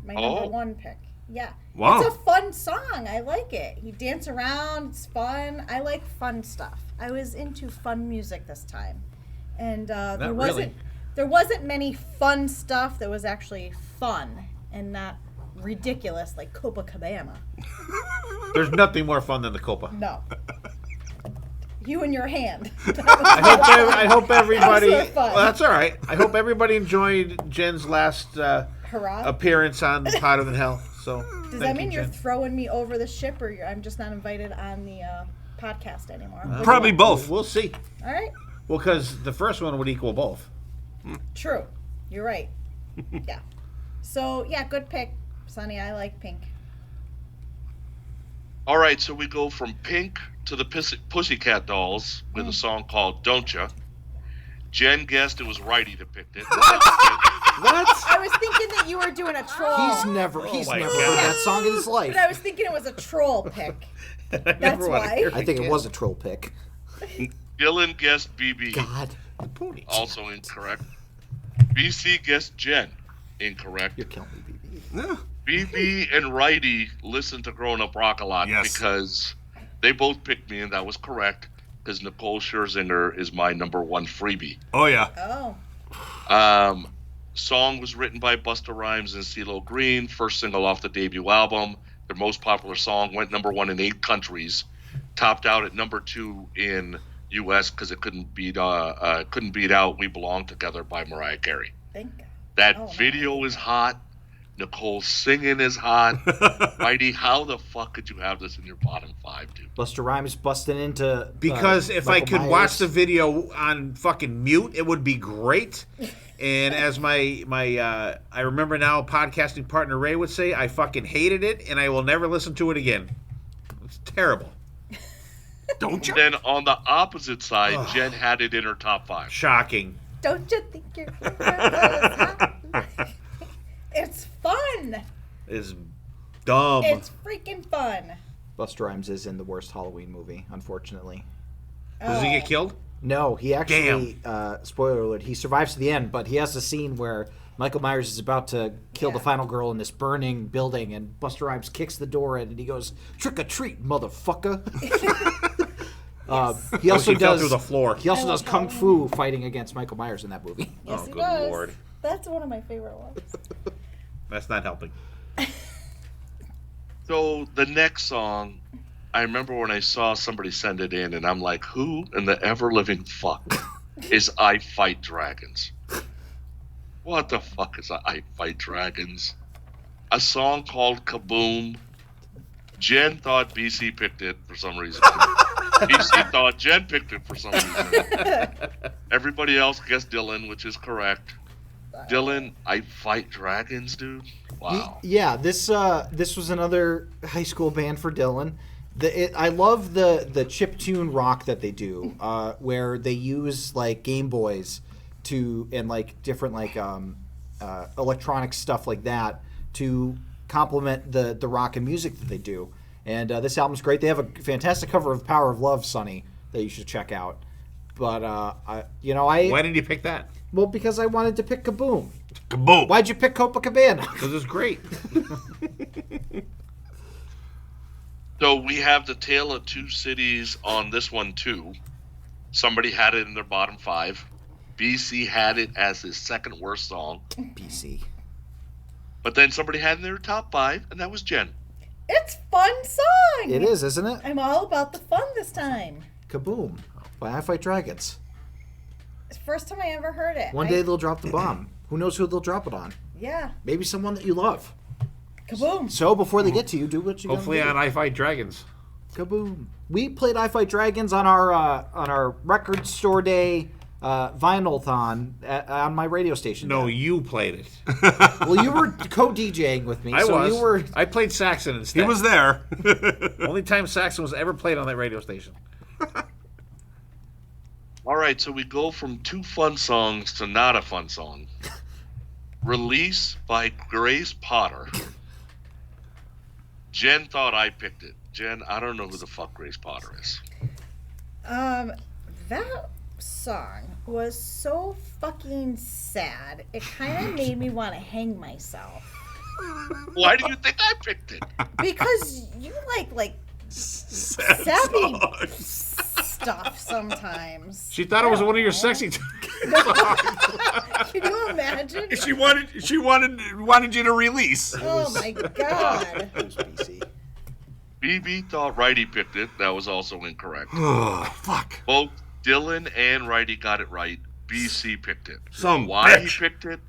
My number 1 pick. Yeah. Wow. It's a fun song. I like it. You dance around. It's fun. I like fun stuff. I was into fun music this time. And there wasn't many fun stuff that was actually fun and not ridiculous like Copacabana. There's nothing more fun than the Copa. No. You and Your Hand. I hope everybody. That was so fun. Well, that's all right. I hope everybody enjoyed Jen's last Hurrah. appearance on Hotter Than Hell. So Does thank that you, mean you're Jen. throwing me over the ship, or I'm just not invited on the podcast anymore? Probably both. We'll see. All right. Well, because the first one would equal both. True. You're right. Yeah. So, yeah, good pick, Sonny. I like Pink. All right, so we go from Pink to the Pussycat Dolls with a song called Don't Ya. Jen guessed it was Righty that picked it. What? I was thinking that you were doing a troll. He's never my heard God. that song in his life. But I was thinking it was a troll pick. That's why. I think it was a troll pick. Dylan guessed BB, God, Pooni. also incorrect. BC guessed Jen, incorrect. you're killing me, BB. Yeah. BB and Righty listened to Growing Up Rock a lot Yes. because they both picked me, and that was correct, because Nicole Scherzinger is my number 1 freebie. Oh, yeah. Oh. Song was written by Busta Rhymes and CeeLo Green, first single off the debut album. Their most popular song went number 1 in 8 countries, topped out at number 2 in U.S. because it couldn't beat out "We Belong Together" by Mariah Carey. Thank God. That video is hot. Nicole singing is hot. Righty, how the fuck could you have this in your bottom 5, dude? Busta Rhymes busting into Because if I Michael could watch Myers. the video on fucking mute, it would be great. And as my I remember now podcasting partner Ray would say, I fucking hated it, and I will never listen to it again. It's terrible. Don't you? Then on the opposite side, Jen had it in her top 5. Shocking. Don't you think you're It's fun. It's dumb. It's freaking fun. Busta Rhymes is in the worst Halloween movie, unfortunately. Does he get killed? No, he actually, spoiler alert, he survives to the end, but he has a scene where Michael Myers is about to kill the final girl in this burning building, and Busta Rhymes kicks the door in, and he goes, "Trick or treat, motherfucker." He also He fell does through the floor. He also I does love kung Halloween. fu fighting against Michael Myers in that movie. Yes, Oh, he good does. Lord. That's one of my favorite ones. That's not helping. So the next song, I remember when I saw somebody send it in, and I'm like, who in the ever-living fuck is I Fight Dragons? What the fuck is I Fight Dragons? A song called Kaboom. Jen thought BC picked it for some reason. BC thought Jen picked it for some reason. Everybody else guessed Dylan, which is correct. Dylan, I Fight Dragons, dude. Wow. Yeah, this was another high school band for Dylan. I love the chiptune rock that they do, where they use like Game Boys and like different like electronic stuff like that to complement the rock and music that they do. And this album's great. They have a fantastic cover of "Power of Love," Sonny, that you should check out. But Why did you pick that? well, because I wanted to pick Kaboom. Kaboom. Why'd you pick Copacabana? Because it's great. So we have the Tale of Two Cities on this one too. Somebody had it in their bottom 5. BC had it as his second worst song. BC. But then somebody had it in their top 5, and that was Jenn. It's fun song. It is, isn't it? I'm all about the fun this time. Kaboom by I Fight Dragons. It's the first time I ever heard it. One day they'll drop the bomb. Who knows who they'll drop it on? Yeah. Maybe someone that you love. Kaboom. So before they get to you, do what you Hopefully gotta on I Fight Dragons. do. Kaboom. We played I Fight Dragons on our record store day vinyl-thon on my radio station. No, you played it. Well, you were co-DJing with me. You were. I played Saxon instead. He was there. Only time Saxon was ever played on that radio station. All right, so we go from 2 fun songs to not a fun song. Release by Grace Potter. Jenn thought I picked it. Jenn, I don't know who the fuck Grace Potter is. That song was so fucking sad. It kind of made me want to hang myself. Why do you think I picked it? Because you like sappy stuff sometimes. She thought it was one of your sexy. Can you imagine? She wanted you to release. Oh my god. It was BC. BB thought Righty picked it. That was also incorrect. Oh, fuck. Both Dylan and Righty got it right. BC picked it. Some Why bitch. he picked it,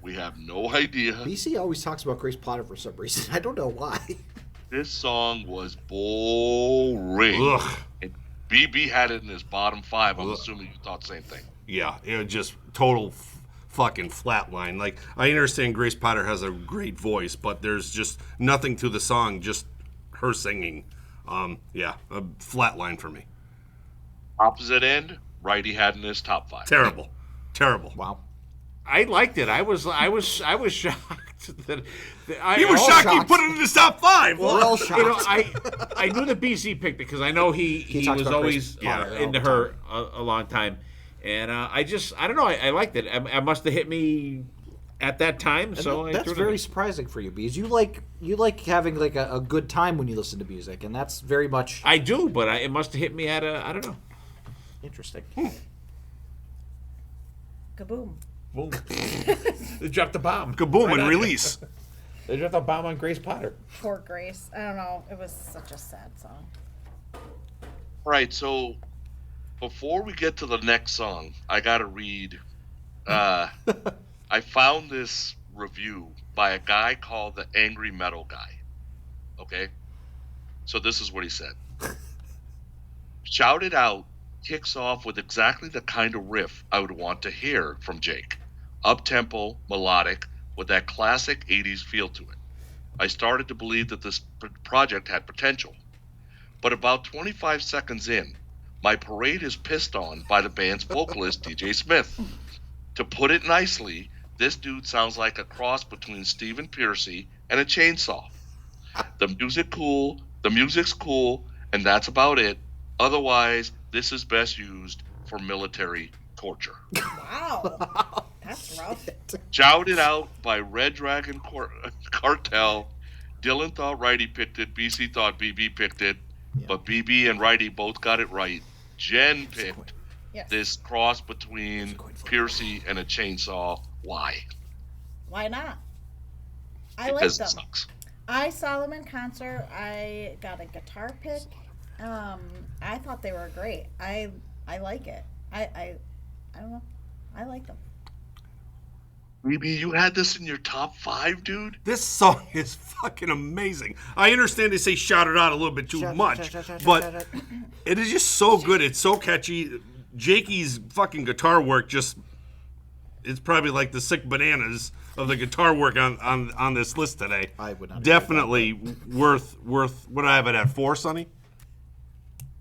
we have no idea. BC always talks about Grace Potter for some reason. I don't know why. This song was boring. Ugh. And BB had it in his bottom 5. I'm assuming you thought the same thing. Yeah, it was just total fucking flatline. Like, I understand Grace Potter has a great voice, but there's just nothing to the song, just her singing. Yeah, a flatline for me. Opposite end, Righty had in his top 5. Terrible. Terrible. Wow. I liked it. I was shocked that He was shocked he put it in his top 5. We're all shocked. You know, I knew that BC picked it because I know he talks was about always Grace Potter all into the her a long time, and I don't know. I liked it. I must have hit me at that time. So I that's threw it very in. surprising for you because you like having like a good time when you listen to music, and that's very much I do, but it must have hit me at I don't know. interesting. Kaboom. Boom. They dropped the bomb. Kaboom Right and on. release. They dropped the bomb on Grace Potter. Poor Grace. I don't know. It was such a sad song. All right, so before we get to the next song, I got to read. I found this review by a guy called the Angry Metal Guy. Okay? So this is what he said. Shout It Out kicks off with exactly the kind of riff I would want to hear from Jake. Up-tempo, melodic, with that classic 80s feel to it. I started to believe that this project had potential. But about 25 seconds in, my parade is pissed on by the band's vocalist, DJ Smith. To put it nicely, this dude sounds like a cross between Stephen Pearcy and a chainsaw. The music's cool, and that's about it. Otherwise, this is best used for military torture. Wow. That's rough. Shout It Out by Red Dragon Cartel. Dylan thought Righty picked it. BC thought BB picked it. But BB and Righty both got it right. Jen picked Yes. this cross between Piercy and a chainsaw. Why? Why not? I like Because them. it sucks. I saw them in concert. I got a guitar pick. I thought they were great. I like it. I don't know. I like them. BB, you had this in your top 5, dude? This song is fucking amazing. I understand they say shout it out a little bit too much, but it is just so good. It's so catchy. Jakey's fucking guitar work it's probably like the sick bananas of the guitar work on this list today. I would not Definitely worth what do I have it at 4, Sonny?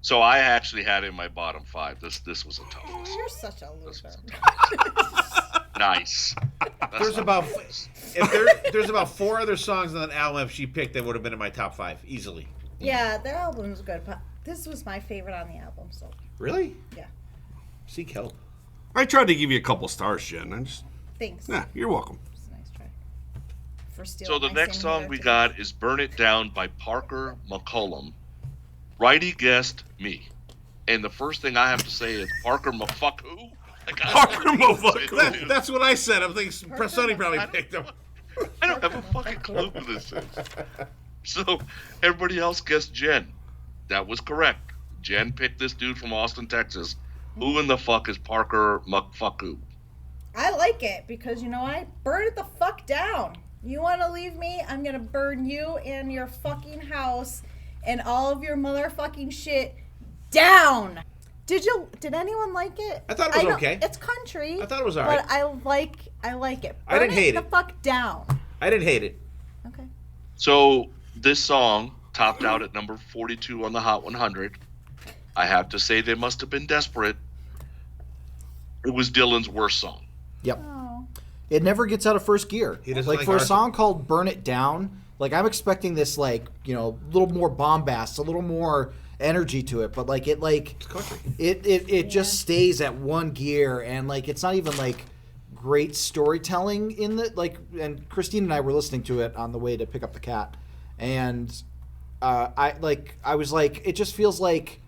So I actually had it in my bottom 5. This was a tough list. You're such a loser. Nice. There's about 4 other songs on that album if she picked that would have been in my top 5 easily. Yeah, their album's good, but this was my favorite on the album. So Really? yeah, Seek help. I tried to give you a couple stars, Jen. thanks. Yeah, you're welcome. It's a nice try. For So stealing the my next same song hair we too. got is Burn It Down by Parker McCollum. Righty guessed me. and the first thing I have to say is Parker Mafuck who? Like, Parker Mafuck. That's what I said. I'm thinking Sonny probably picked him. I don't have a fucking clue who this is. So everybody else guessed Jenn. That was correct. Jenn picked this dude from Austin, Texas. Who in the fuck is Parker Mafuck? I like it because you know I burn it the fuck down. You want to leave me? I'm gonna burn you and your fucking house and all of your motherfucking shit down. Did anyone like it? I thought it was okay. It's country. I thought it was alright. But I like it. I didn't hate it. Burn it the fuck down. I didn't hate it. Okay. So this song topped out at number 42 on the Hot 100. I have to say they must have been desperate. It was Dylan's worst song. Yep. Oh. It never gets out of first gear. He doesn't like like for a Arthur. song called "Burn It Down," like I'm expecting this, like, you know, a little more bombast, a little more energy to it, but like It's country. it just stays at one gear, and like it's not even like great storytelling in the like. And Christine and I were listening to it on the way to pick up the cat, and I was like, it just feels like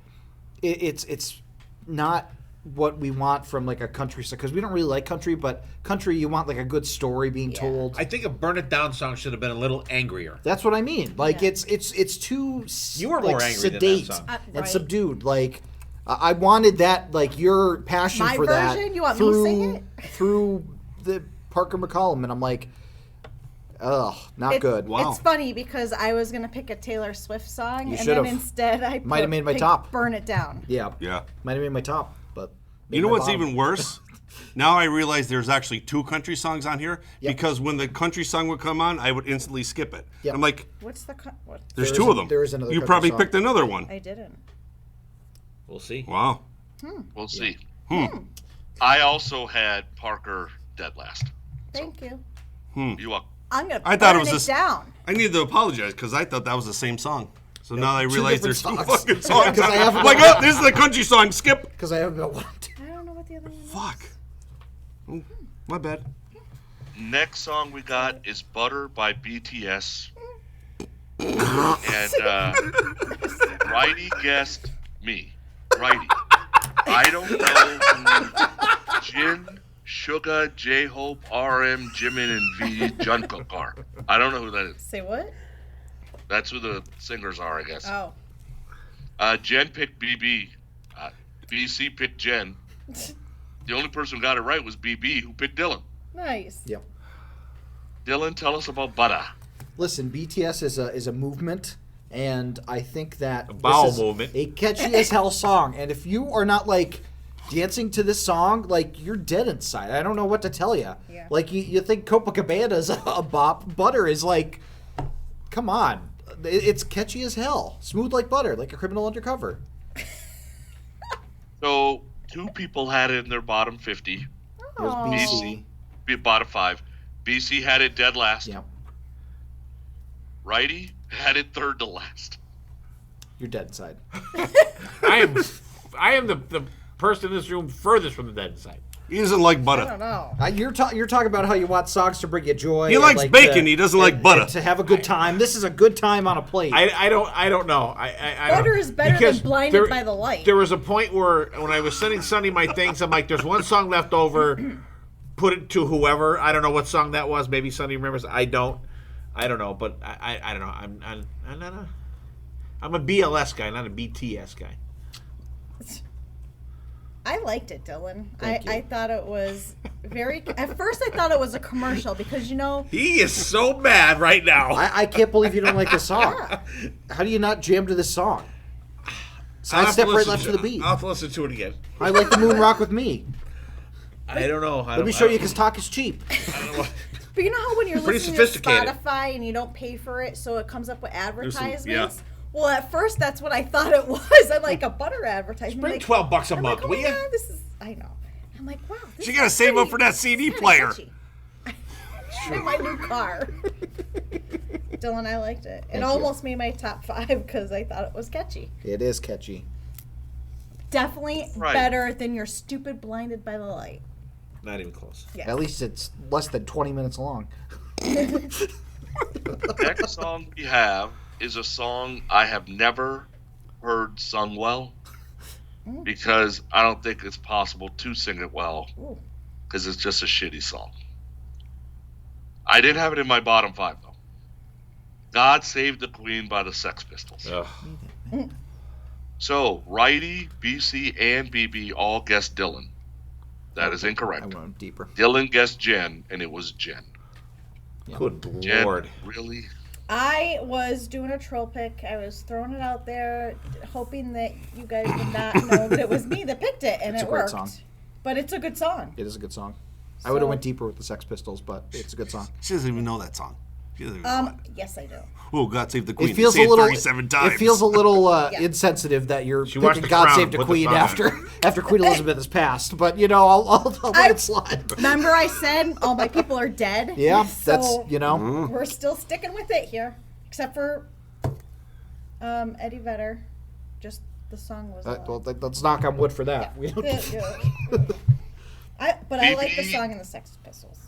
it's not what we want from like a country song, because we don't really like country, but country, you want like a good story being told. I think a Burn It Down song should have been a little angrier. That's what I mean. Like Yeah. it's too You were more like, angry than that sedate song. and Right. subdued. Like I wanted that, like your passion My for that version? You want me to sing it? through the Parker McCollum, and I'm like, ugh, not good. Wow. It's funny because I was gonna pick a Taylor Swift song, You and should've. then instead I Might have made my picked top. "Burn It Down." Yeah, Yeah. might have made my top, but You made know my what's bottom. even worse? Now I realize there's actually 2 country songs on here, Yep. because when the country song would come on, I would instantly skip it. Yep. I'm like, What's the what? there's There 2 is of them. there is another You country probably song. picked another one. I didn't. We'll see. Wow. We'll see. I also had Parker dead last. Thank you. You up? I'm gonna I thought it burn was it this. down. I need to apologize because I thought that was the same song. So now I realize there's 2 different songs. fucking songs. Because I have I'm like, oh, this is the country song. Skip. because I haven't got one. I don't know what the other one is. Fuck. Oh, my bad. Next song we got is Butter by BTS. And Righty guessed me. Righty. I don't know who Jin, Suga, J-Hope, RM, Jimin, and V Jungkook are. I don't know who that is. Say what? That's who the singers are, I guess. Oh. Jen picked BB. BC picked Jen. The only person who got it right was BB, who picked Dylan. Nice. Yep. Dylan, tell us about Butter. Listen, BTS is a movement, and I think that bowel this is movement. a catchy as hell song. And if you are not like dancing to this song, like you're dead inside. I don't know what to tell you. Yeah. Like you think Copacabana's a bop, Butter is like, come on, it's catchy as hell, smooth like butter, like a criminal undercover. So, 2 people had it in their bottom 50. It was Aw. BC. Bottom 5. BC had it dead last. Yeah, Righty had it third to last. you're dead inside. I am the person in this room furthest from the dead side. He doesn't like I don't butter. know. You're talking about how you want songs to bring you joy. He and, likes like, bacon, he doesn't like butter. and to have a good time. This is a good time on a plate. I don't know. I Butter don't, is better than because Blinded by the Light. There was a point where when I was sending Sonny my things, I'm like, there's one song left over. Put it to whoever. I don't know what song that was. Maybe Sonny remembers. I don't know. But I don't know. I'm not I'm a BLS guy, not a BTS guy. I liked it, Dylan. Thank you. I thought it was very. At first, I thought it was a commercial because He is so mad right now. I can't believe you don't like this song. How do you not jam to this song? I'll have to Sidestep right listen left to the beat. I'll have to listen to it again. I like the moon rock with me. I don't know. Let me show you because talk is cheap. But you know how when you're Pretty listening to sophisticated. Spotify and you don't pay for it, so it comes up with advertisements? yeah. Well, at first, that's what I thought it was. I'm like a butter advantagement. Bring like, $12 a I'm month, like, oh will my ya? God, this is. I know. I'm like, wow. This She is gotta save up pretty- for that CD it's player. pretty catchy. In my new car. Dylan, I liked it. It Thank you. almost made my top 5 because I thought it was catchy. It is catchy. Definitely Right. better than your stupid Blinded by the Light. Not even close. Yeah. At least it's less than 20 minutes long. Next song we have is a song I have never heard sung well. because I don't think it's possible to sing it well because it's just a shitty song. I didn't have it in my bottom 5 though. God Save the Queen by the Sex Pistols. So Righty, BC, and BB all guessed Dylan. That is incorrect. I went deeper. Dylan guessed Jenn, and it was Jenn. Good Jenn, Lord. really? I was doing a troll pick. I was throwing it out there, hoping that you guys would not know that it was me that picked it, and It's it a great worked. song. But it's a good song. It is a good song. I would have went deeper with the Sex Pistols, but it's a good song. She doesn't even know that song. She doesn't even know it. Yes, I do. Oh, God Save the Queen. It feels Say a little 37 times. It feels a little insensitive that you're watched picking The God Crown, Save the put the Queen song after Queen Elizabeth has passed. But I'll let it slide. Remember I said all my people are dead? Yeah, So that's we're still sticking with it here. Except for Eddie Vedder. Just the song was Well, let's knock on wood for that. We don't- I like the song in the Sex Pistols.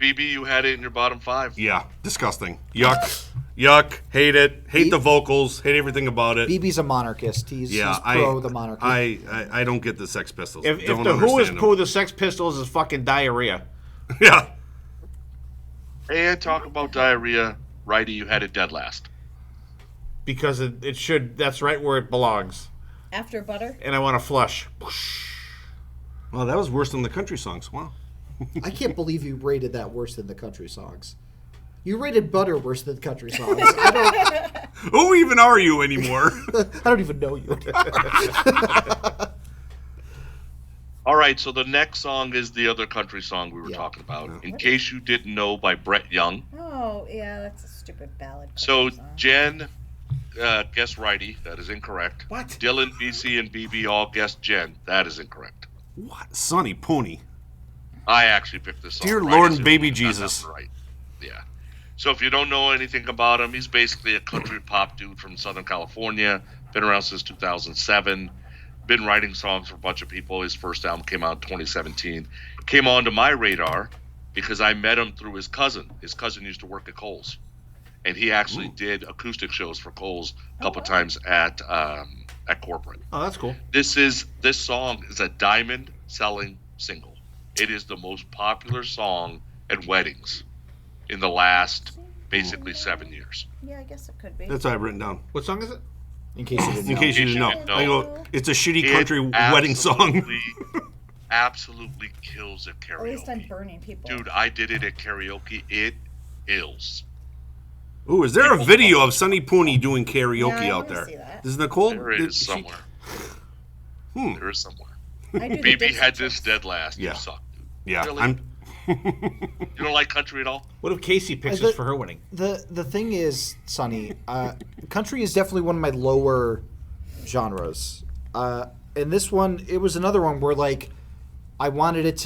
BB, you had it in your bottom 5. Yeah, disgusting. Yuck. Yuck. Hate it. Hate the vocals. Hate everything about it. BB's a monarchist. He's pro the monarchy. I don't get the Sex Pistols. If Don't the Who is understand poo, them. the Sex Pistols is fucking diarrhea. Yeah. And talk about diarrhea. Righty, you had it dead last. Because it should, that's right where it belongs. After Butter? And I want to flush. Well, that was worse than the country songs. Wow. I can't believe you rated that worse than the country songs. You rated Butter worse than country songs. I Who even are you anymore? don't even know you. All right, so the next song is the other country song we were Yeah. talking about. In Case You Didn't Know by Brett Young. Oh, yeah, that's a stupid ballad. So song. Jenn guessed Righty. That is incorrect. What? Dylan, BC, and BB all guessed Jenn. That is incorrect. What? Sonny, Pooni. I actually picked this song. Dear Righty's Lord in and baby Pooni, Jesus. that's right. Yeah. So if you don't know anything about him, he's basically a country pop dude from Southern California. Been around since 2007. Been writing songs for a bunch of people. His first album came out in 2017. Came onto my radar because I met him through his cousin. His cousin used to work at Kohl's. And he actually did acoustic shows for Kohl's a couple times at corporate. Oh, that's cool. This song is a diamond selling single. It is the most popular song at weddings in the last basically 7 years. Yeah, I guess it could be. That's what I've written down. What song is it? In case you didn't In know. case you didn't know. didn't know. I go, it's a shitty It country wedding song. absolutely kills at At least I'm karaoke. burning people. Dude, I did it at karaoke. It ills. Ooh, is there a video of Sonny Pooni doing Yeah, karaoke I out wanna there? see that. Does Nicole? There it did is she- somewhere. There is somewhere. I do the BB Dixie had this Chicks. dead last. Yeah. You suck, dude. Yeah, Really? I'm. You don't like country at all? What if Casey picks The- this for her wedding? The thing is, Sonny, country is definitely one of my lower genres. And this one, it was another one where like I wanted it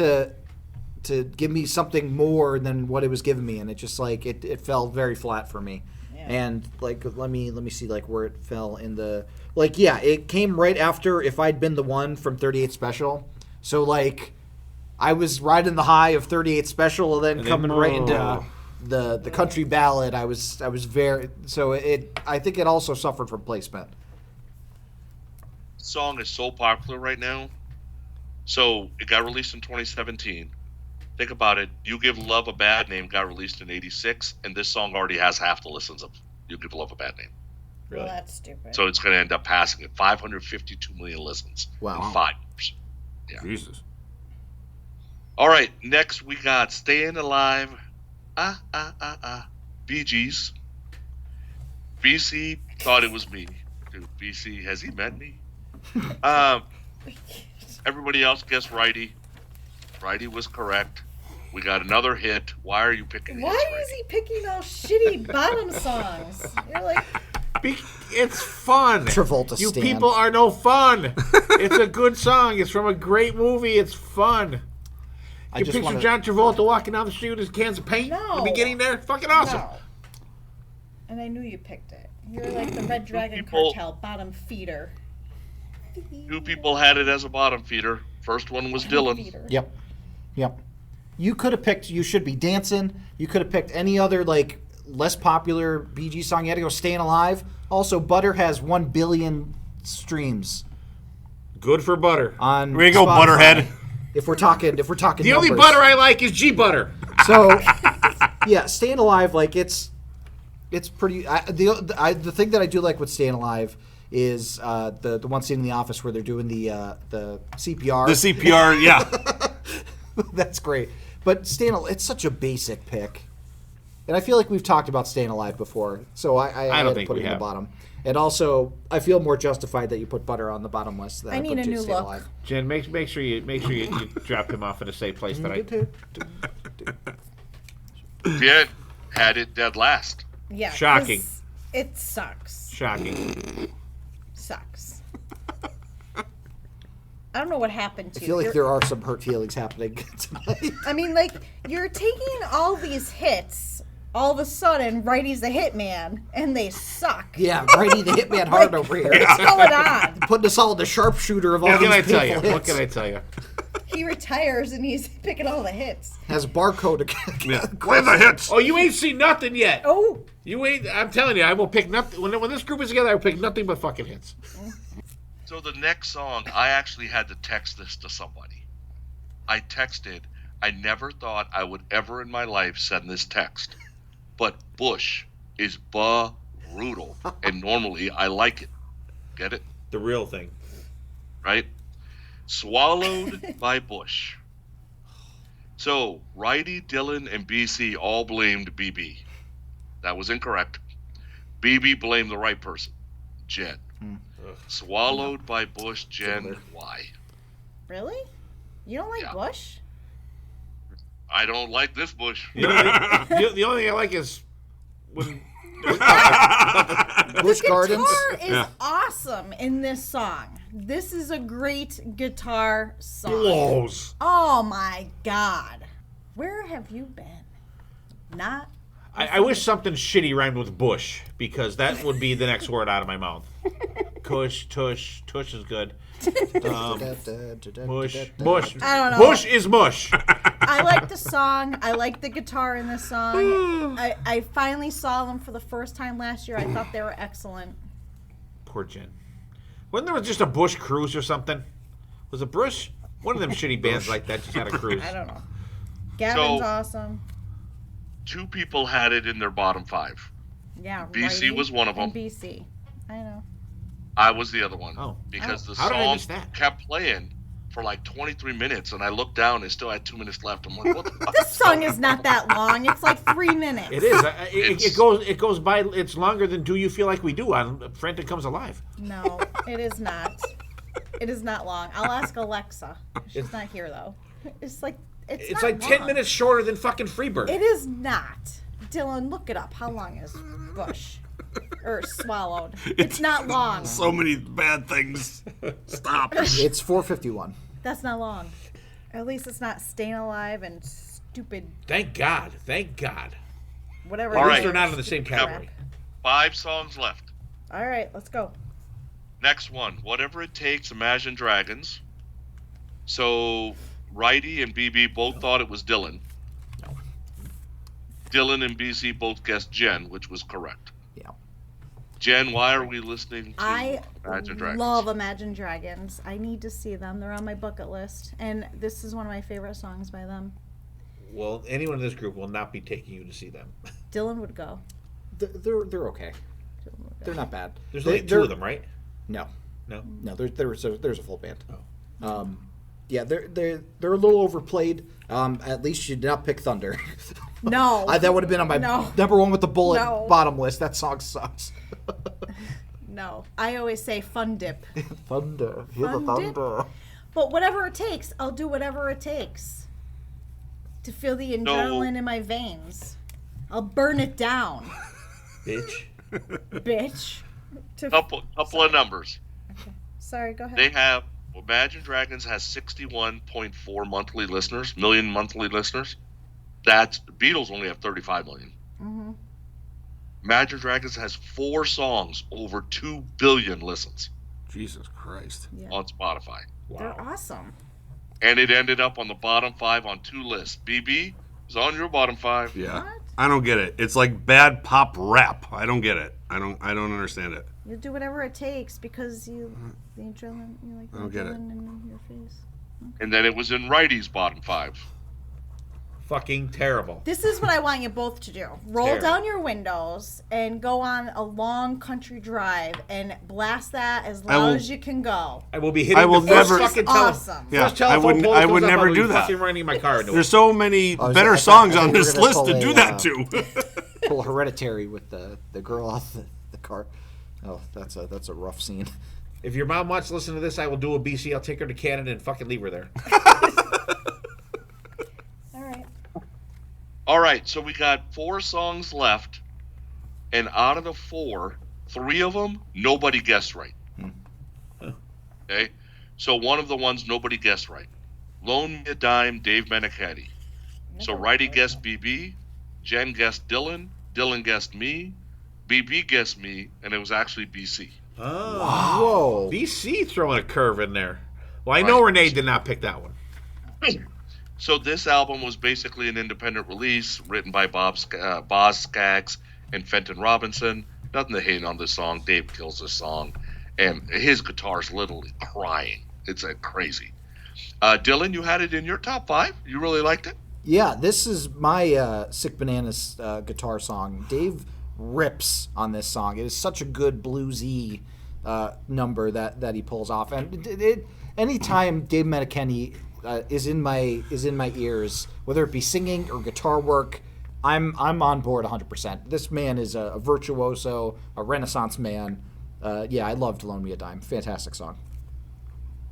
to give me something more than what it was giving me, and it just like it fell very flat for me. Yeah. And like let me see like where it fell in the like it came right after If I'd Been the One from 38 Special. So like I was riding the high of 38 Special and then coming right into the country ballad. I was very so I think it also suffered from placement. Song is so popular right now. So it got released in 2017. Think about it. You Give Love a Bad Name got released in 86, and this song already has half the listens of You Give Love a Bad Name. Well, that's stupid. So it's going to end up passing it. 552 million listens Wow. in 5 years. Jesus. All right, next we got Staying Alive. Bee Gees. BC thought it was me. Dude, BC, has he met me? Everybody else guessed Righty. Righty was correct. We got another hit. Why are you picking hits, Why is Righty? he picking all shitty bottom songs? You're like, It's fun. Travolta You stan. people are no fun. It's a good song. It's from a great movie. It's fun. I You just picture wanna- John Travolta walking down the street with his cans of paint No. in the beginning there? Fucking awesome. no. And I knew you picked it. You're like the Red Dragon people- Cartel bottom feeder. Two people had it as a bottom feeder. First one was Dylan. Feeder. Yep. You could have picked You Should Be Dancing. You could have picked any other like less popular Bee Gees song. You had to go Staying Alive. Also, Butter has 1 billion streams. Good for butter. on There you go, Spotify. Butterhead. If we're talking The only numbers. butter I like is G butter. So, yeah, Staying Alive, like it's pretty. The thing that I do like with Staying Alive is the one scene in The Office where they're doing the CPR. The CPR, yeah. That's great. But it's such a basic pick, and I feel like we've talked about Staying Alive before, so I don't had to think put we it in have. the bottom. And also, I feel more justified that you put Butter on the bottom list than I need put a new Staying look. Alive. Jen, make sure you drop him off in a safe place tonight. Jen had it dead last. Yeah. Shocking. 'cause It sucks. Shocking. Sucks. I don't know what happened to I feel like you. there are some hurt feelings happening tonight. I mean, like, you're taking all these hits, all of a sudden, Wrighty's the hitman, and they suck. Yeah, Brady the Hitman Hard over here. What's going on? Putting us all in the sharpshooter of all What these can I tell you? painful What hits. can I tell you? He retires and he's picking all the hits. Has barcode. Yeah. Play the hits. Oh, you ain't seen nothing yet. Oh, You ain't. I'm telling you, I will pick nothing. When this group is together, I will pick nothing but fucking hits. So the next song, I actually had to text this to somebody. I texted, I never thought I would ever in my life send this text. But Bush is brutal. And normally I like it. Get it? The real thing. Right? Swallowed by Bush. So, Righty, Dylan, and BC all blamed BB. That was incorrect. BB blamed the right person, Jen. Swallowed by Bush, Jen. Why? really? You don't like Yeah. Bush? I don't like this Bush. The only thing I like is when Busch Gardens. Guitar is awesome in this song. This is a great guitar song. blows. Oh my God. Where have you been? Not. I wish something shitty rhymed with Bush, because that would be the next word out of my mouth. Kush, tush is good. Bush. I don't know. Bush is mush. I like the song. I like the guitar in this song. I finally saw them for the first time last year. I thought they were excellent. Poor Jen. Wasn't there just a Bush cruise or something? Was it Bush? One of them shitty bands like that just had a cruise. I don't know. Gavin's So- awesome. Two people had it in their bottom five. Yeah. BC Righty was one of and them. BC. I know. I was the other one. Oh. Because the How did I song miss that? kept playing for like 23 minutes, and I looked down and still had 2 minutes left. I'm like, what the fuck? This song is not that long. It's like 3 minutes. It is. It goes by. It's longer than "Do You Feel Like We Do" on "Frantic Comes Alive." No, it is not. It is not long. I'll ask Alexa. She's not here though. It's like it's It's not like 10 long. minutes shorter than fucking Freebird. It is not. Dylan, look it up. How long is Bush? Or swallowed? It's not long. So many bad things. Stop. It's 4:51. That's not long. At least it's not Staying Alive and stupid Thank God. Thank God. whatever. All it right. is. They're not in the same category. 5 songs left. All right, let's go. Next one, Whatever It Takes, Imagine Dragons. So, Righty and BB both thought it was Dylan. Dylan and BC both guessed Jen, which was correct. Yeah. Jen, why are we listening to I Imagine Dragons? love Imagine Dragons. I need to see them. They're on my bucket list, and this is one of my favorite songs by them. Well, anyone in this group will not be taking you to see them. Dylan would go. They're okay. They're not bad. There's only 2 of them, right? No. No. No, there's a full band. Yeah, they're a little overplayed. At least you did not pick Thunder. No. That would have been on my No. number one with the bullet No. bottom list. That song sucks. No. I always say Fun Dip. Thunder, hear the Fun dip? thunder. But whatever it takes, I'll do whatever it takes to feel the adrenaline in my veins. I'll burn it down, Bitch. bitch. Couple of numbers. Sorry, go ahead. They have, Imagine Dragons has 61.4 monthly listeners, million monthly listeners. That's, Beatles only have 35 million. Mm-hmm. Imagine Dragons has 4 songs over 2 billion listens Jesus Christ. Yeah. on Spotify. They're awesome. And it ended up on the bottom 5 on 2 lists. BB is on your bottom 5. Yeah. What? I don't get it. It's like bad pop rap. I don't get it. I don't understand it. You'll do whatever it takes because the adrenaline, you like the I don't get it. adrenaline in your face. And then it was in Righty's bottom 5. Fucking terrible. This is what I want you both to do. Roll Terrible. down your windows and go on a long country drive and blast that as loud as you can go. I will be hitting I will the first never- fucking Awesome. Yeah, first telephone I would pole that would comes up, never I'll do be that. fucking running my car into it. There's so many I better thought- songs I on thought you were this gonna list to pull do a, that to. Pull Hereditary with the girl off the car. Oh, that's a rough scene. If your mom wants to listen to this, I will do a BC. I'll take her to Canada and fucking leave her there. All right. All right, so we got 4 songs left, and out of the 4, 3 of them nobody guessed right. Okay, so one of the ones nobody guessed right. Loan Me a Dime, Dave Meniketti. So Righty guessed BB, Jenn guessed Dylan, Dylan guessed me, BB guessed me, and it was actually BC. Oh, Whoa. BC throwing a curve in there. Well, I know Right. Renee did not pick that one. So this album was basically an independent release written by Boz Skaggs and Fenton Robinson. Nothing to hate on this song. Dave kills this song, and his guitar's literally crying. It's crazy. Dylan, you had it in your top 5. You really liked it? Yeah, this is my Sick Bananas guitar song. Dave rips on this song. It is such a good bluesy number that he pulls off. And anytime Dave Meniketti is in my ears, whether it be singing or guitar work, I'm on board 100%. This man is a virtuoso, a Renaissance man. Yeah, I loved "Loan Me a Dime." Fantastic song.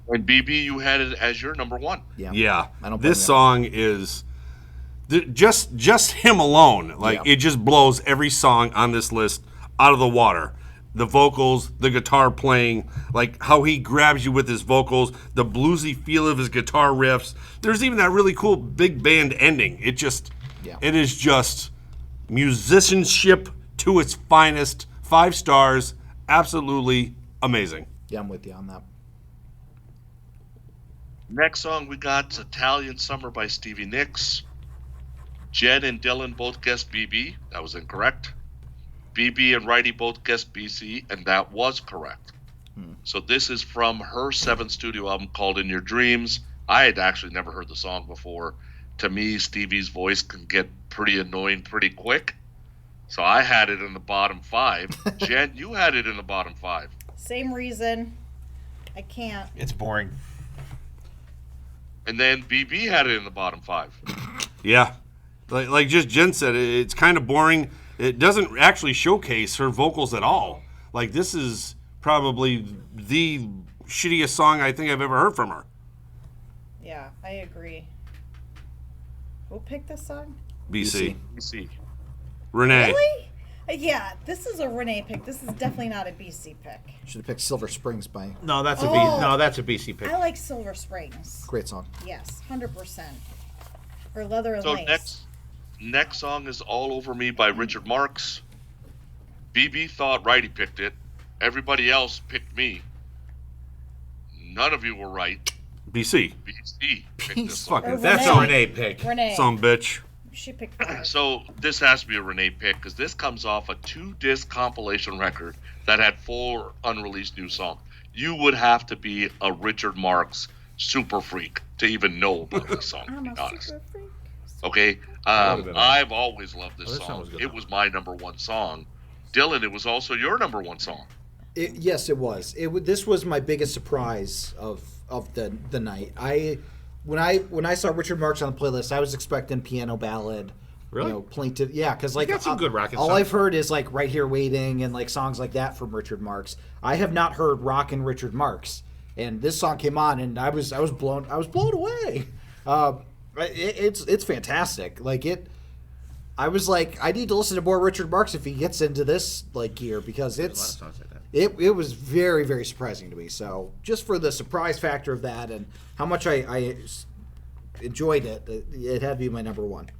And BB, you had it as your number 1. Yeah, I don't blame this you. song is just him alone. Like Yeah. it just blows every song on this list out of the water. The vocals, the guitar playing, like how he grabs you with his vocals, the bluesy feel of his guitar riffs. There's even that really cool big band ending. It is just musicianship to its finest. 5 stars, absolutely amazing. Yeah, I'm with you on that. Next song we got Italian Summer by Stevie Nicks. Jenn and Dylan both guessed BB. That was incorrect. BB and Righty both guessed BC, and that was correct. So this is from her 7th studio album called In Your Dreams. I had actually never heard the song before. To me, Stevie's voice can get pretty annoying pretty quick. So I had it in the bottom 5. Jen, you had it in the bottom 5. Same reason. I can't. It's boring. And then BB had it in the bottom 5. Yeah. Like just Jen said, it's kind of boring. It doesn't actually showcase her vocals at all. Like, this is probably the shittiest song I think I've ever heard from her. Yeah, I agree. Who picked this song? BC. BC. Renee. Really? Yeah, this is a Renee pick. This is definitely not a BC pick. Should have picked Silver Springs by No, that's Oh. that's a BC pick. I like Silver Springs. great song. Yes, 100%. Or Leather and So Lace. next song is All Over Me by Richard Marx. BB thought Righty picked it. Everybody else picked me. None of you were right. BC. BC picked Piece this song. Or That's a Renee. Renee pick. Renee. Some bitch. She picked 5. So this has to be a Renee pick because this comes off a 2-disc compilation record that had 4 unreleased new songs. You would have to be a Richard Marx super freak to even know about this song, to I'm be a honest. super freak. Okay, would've been nice. I've always loved this Oh, this song song. was good, It though. was my number 1 song. Dylan, it was also your number 1 song. Yes, it was. This was my biggest surprise of the night. When I saw Richard Marx on the playlist, I was expecting piano ballad. Really? You know, plaintive. Yeah, because like got some good rockin' all songs. I've heard is like Right Here Waiting and like songs like that from Richard Marx. I have not heard rockin' Richard Marx, and this song came on, and I was blown away. It's fantastic. Like it. I was like, I need to listen to more Richard Marx if he gets into this like gear because A lot of it's. songs like that. It was very, very surprising to me. So just for the surprise factor of that and how much I enjoyed it, it had to be my number 1.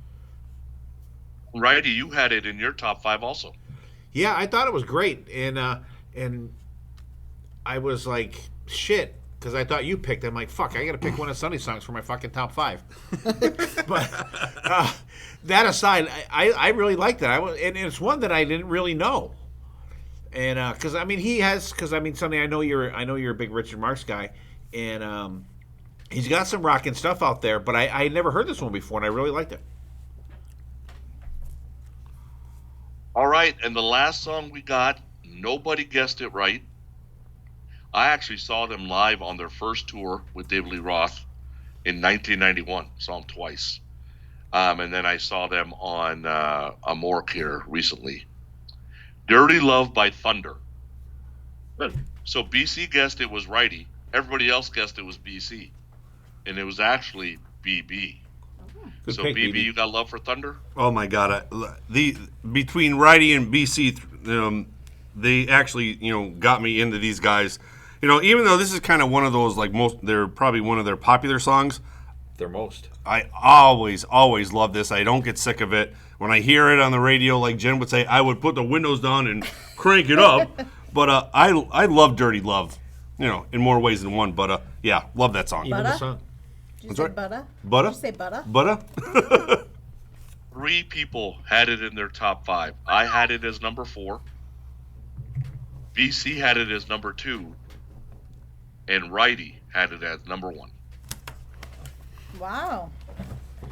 Righty, you had it in your top 5 also. Yeah, I thought it was great, and I was like, shit, because I thought you picked it. I'm like, fuck, I got to pick one of Sonny's songs for my fucking top 5. But that aside, I really liked it. And it's one that I didn't really know. And because I mean he has, because I mean Sonny, I know you're a big Richard Marx guy, and he's got some rockin' stuff out there. But I had never heard this one before, and I really liked it. All right, and the last song we got, nobody guessed it right. I actually saw them live on their first tour with David Lee Roth in 1991. Saw them twice. And then I saw them on a Mork here recently. Dirty Love by Thunder. So BC guessed it was Righty. Everybody else guessed it was BC. And it was actually BB. Good So pick, BB, BB. you got love for Thunder? Oh my God! Between Righty and BC, they actually got me into these guys. Even though this is kind of one of those they're probably one of their popular songs. Their most. I always love this. I don't get sick of it. When I hear it on the radio, like Jen would say, I would put the windows down and crank it up. But I love Dirty Love, in more ways than one. But yeah, love that song. Even the song. Did you That's say right. butter? Butter? Did you say butter? Butter? 3 people had it in their top 5. I had it as number 4. BC had it as number 2. And Righty had it as number 1. Wow.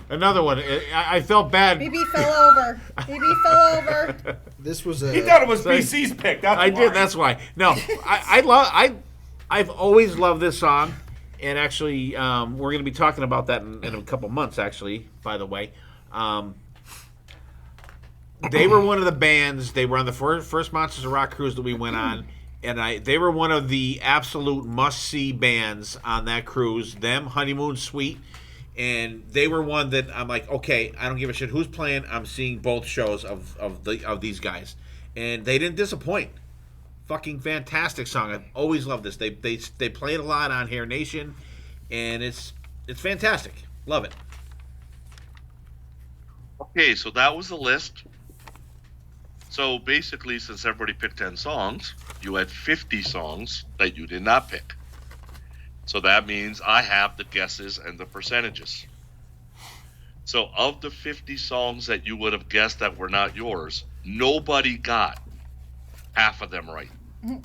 Another one. I felt bad. BB fell over. BB fell over. This was He thought it was BC's pick. That's I why. did. That's why. No, I've always loved this song, and actually, we're going to be talking about that in a couple months. Actually, by the way, they were one of the bands. They were on the first Monsters of Rock cruise that we went on, and they were one of the absolute must-see bands on that cruise. Them, Honeymoon Suite. And they were one that I'm like, okay, I don't give a shit who's playing. I'm seeing both shows of these guys, and they didn't disappoint. Fucking fantastic song. I've always loved this. They play it a lot on Hair Nation, and it's fantastic. Love it. Okay, so that was the list. So basically, since everybody picked 10 songs, you had 50 songs that you did not pick. So that means I have the guesses and the percentages. So of the 50 songs that you would have guessed that were not yours, nobody got half of them right. Yeah,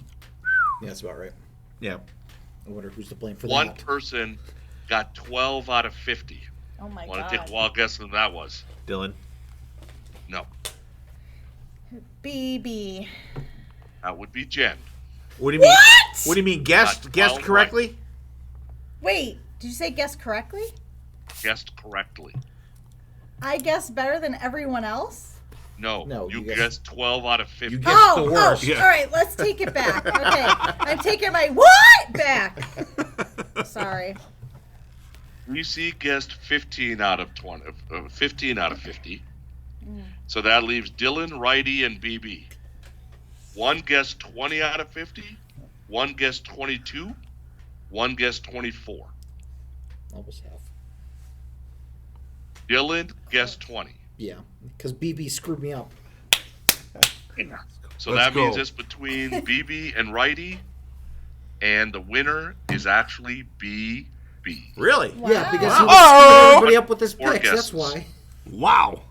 that's about right. Yeah. I wonder who's to blame for One that. person got 12 out of 50. Oh my Want god. to take a wild guess who that was? Dylan. No, BB. that would be Jen. What do you mean? What? What do you mean? Guessed 12 correctly? Wait, did you say guess correctly? Guessed correctly. I guessed better than everyone else? No, No, you you guessed- guessed 12 out of 50. You guessed the worst. All right, let's take it back. Okay, I'm taking my what back. Sorry. BC guessed 15 out of 20, 15 out of 50. So that leaves Dylan, Righty, and BB. One guessed 20 out of 50. One guessed 22. One guessed 24. Almost half. Dylan guessed 20. Yeah, because BB screwed me up. So Let's that means go. it's between BB and Righty, and the winner is actually BB. Really? Yeah, because he Wow. was screwing everybody up with his Four picks. That's guesses. why. Wow.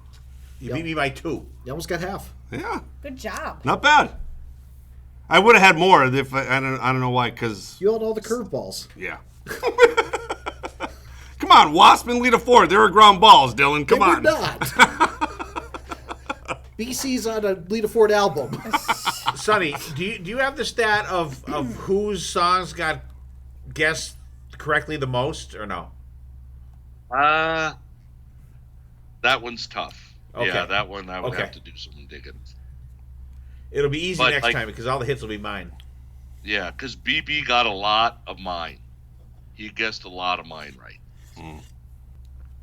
You beat me by 2. You almost got half. Yeah. Good job. Not bad. I would have had more if I don't know why, because You held all the curveballs. yeah. Come on, Wasp and Lita Ford. They were ground balls, Dylan. Come They on. were not. BC's on a Lita Ford album. Sonny, do you have the stat of whose songs got guessed correctly the most, or no? That one's tough. Okay. Yeah, that one I would Okay. have to do some digging. It'll be easy But, next like- time because all the hits will be mine. Yeah, because BB got a lot of mine. He guessed a lot of mine right.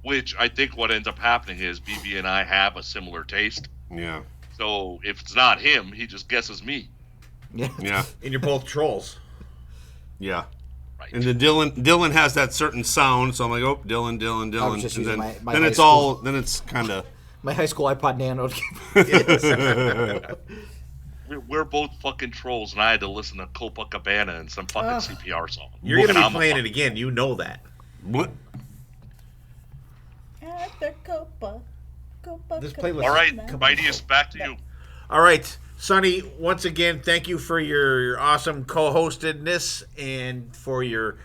Which I think what ends up happening is BB and I have a similar taste. Yeah. So if it's not him, he just guesses me. Yeah. Yeah. And you're both trolls. Yeah. Right. And then Dylan has that certain sound, so I'm like, oh, Dylan, just and using then, my then high it's school. all, then it's kind of, My high school iPod Nano. We're both fucking trolls, and I had to listen to Copacabana and some fucking CPR song. You're going to And be I'm a playing fuck- it again. You know that. what? At the Copa. This playlist All right, is- Mightiest, back to you. All right. Sonny, once again, thank you for your awesome co-hostedness and for your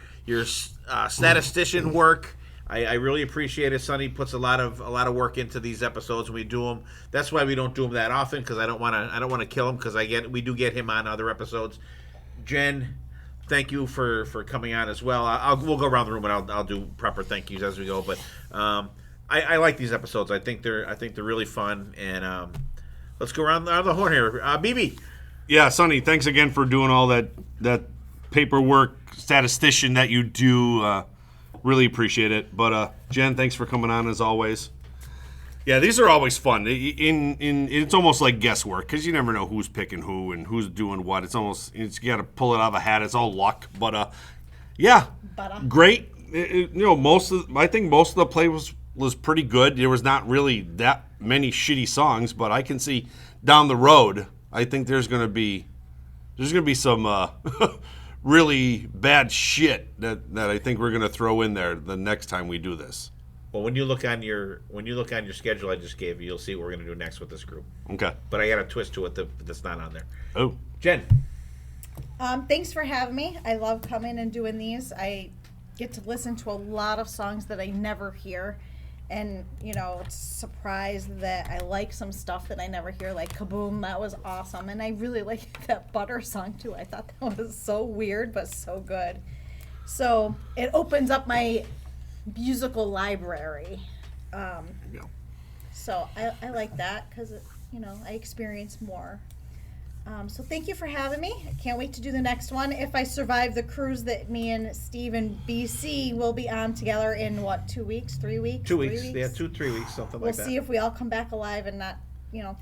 statistician work. I really appreciate it. Sonny puts a lot of work into these episodes when we do them. That's why we don't do them that often, because I don't want to kill him, because we do get him on other episodes. Jenn, thank you for coming on as well. We'll go around the room and I'll do proper thank yous as we go. But I like these episodes. I think they're really fun. And let's go around the horn here. BB. Yeah, Sonny, thanks again for doing all that paperwork, statistician that you do. Really appreciate it. But Jenn, thanks for coming on as always. Yeah, these are always fun. It's almost like guesswork, because you never know who's picking who and who's doing what. You got to pull it out of a hat. It's all luck. But yeah, great. I think most of the play was pretty good. There was not really that many shitty songs, but I can see down the road, I think there's gonna be some really bad shit that I think we're gonna throw in there the next time we do this. Well, when you look on your schedule I just gave you, you'll see what we're gonna do next with this group. Okay. But I got a twist to it that's not on there. Oh. Jenn. Thanks for having me. I love coming and doing these. I get to listen to a lot of songs that I never hear. And, surprised that I like some stuff that I never hear, like Kaboom. That was awesome. And I really like that Butter song, too. I thought that was so weird, but so good. So it opens up my musical library. So I like that because, I experience more. So thank you for having me. I can't wait to do the next one. If I survive the cruise that me and Steve and BC will be on together in 2 weeks, 3 weeks? 2 weeks. Yeah, 3 weeks, something like that. We'll see if we all come back alive and not,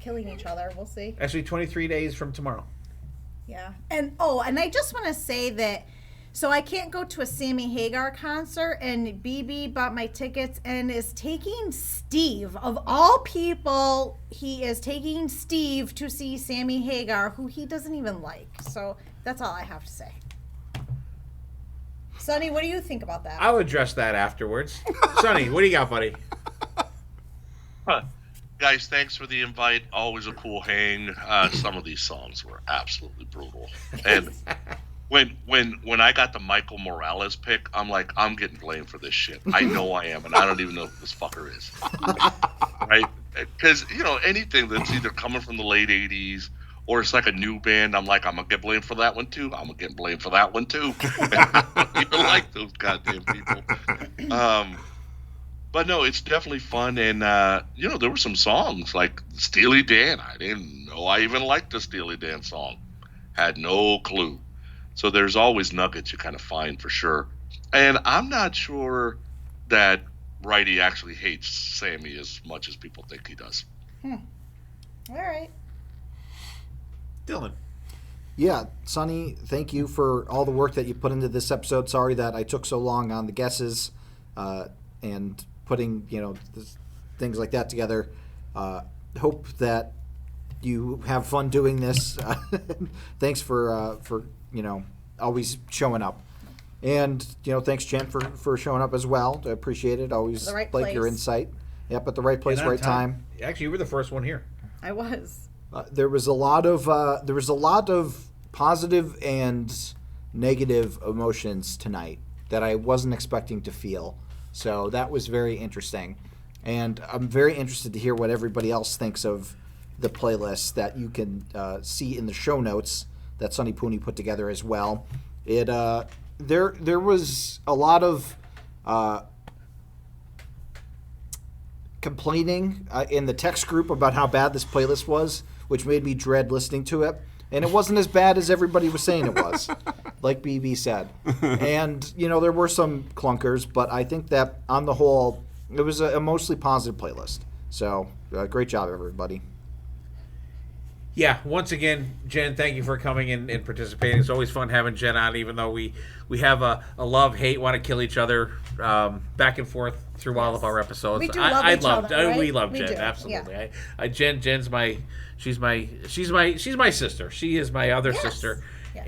killing each other. We'll see. Actually, 23 days from tomorrow. Yeah. And I just want to say that, so I can't go to a Sammy Hagar concert, and BB bought my tickets and is taking Steve. Of all people, he is taking Steve to see Sammy Hagar, who he doesn't even like. So that's all I have to say. Sonny, what do you think about that? I'll address that afterwards. Sonny, what do you got, buddy? Guys, thanks for the invite. Always a cool hang. Some of these songs were absolutely brutal. And when I got the Michael Morales pick, I'm like, I'm getting blamed for this shit. I know I am, and I don't even know who this fucker is. Right? Because, anything that's either coming from the late 80s or it's like a new band, I'm like, I'm going to get blamed for that one, too. I'm going to get blamed for that one, too. I don't even like those goddamn people. But no, it's definitely fun. And, there were some songs like Steely Dan. I didn't know I even liked the Steely Dan song. Had no clue. So there's always nuggets you kind of find for sure. And I'm not sure that Wrighty actually hates Sammy as much as people think he does. All right. Dylan. Yeah, Sonny, thank you for all the work that you put into this episode. Sorry that I took so long on the guesses and putting, things like that together. Hope that you have fun doing this. Thanks for always showing up. And, thanks, Jenn, for showing up as well. I appreciate it. Always right like your place. Insight. Yep, at the right place, right time. Actually, you were the first one here. I was. There was a lot of positive and negative emotions tonight that I wasn't expecting to feel. So that was very interesting. And I'm very interested to hear what everybody else thinks of the playlist that you can see in the show notes that Sonny Pooni put together as well. It there was a lot of complaining in the text group about how bad this playlist was, which made me dread listening to it. And it wasn't as bad as everybody was saying it was, like BB said. And, there were some clunkers, but I think that on the whole, it was a mostly positive playlist. So, great job, everybody. Yeah, once again, Jenn, thank you for coming and participating. It's always fun having Jenn on, even though we have a love-hate, want to kill each other back and forth through all of our episodes. We do love each other, right? We love We Jenn, do, absolutely. Yeah. Jen's she's my sister. She is my other sister, Yes.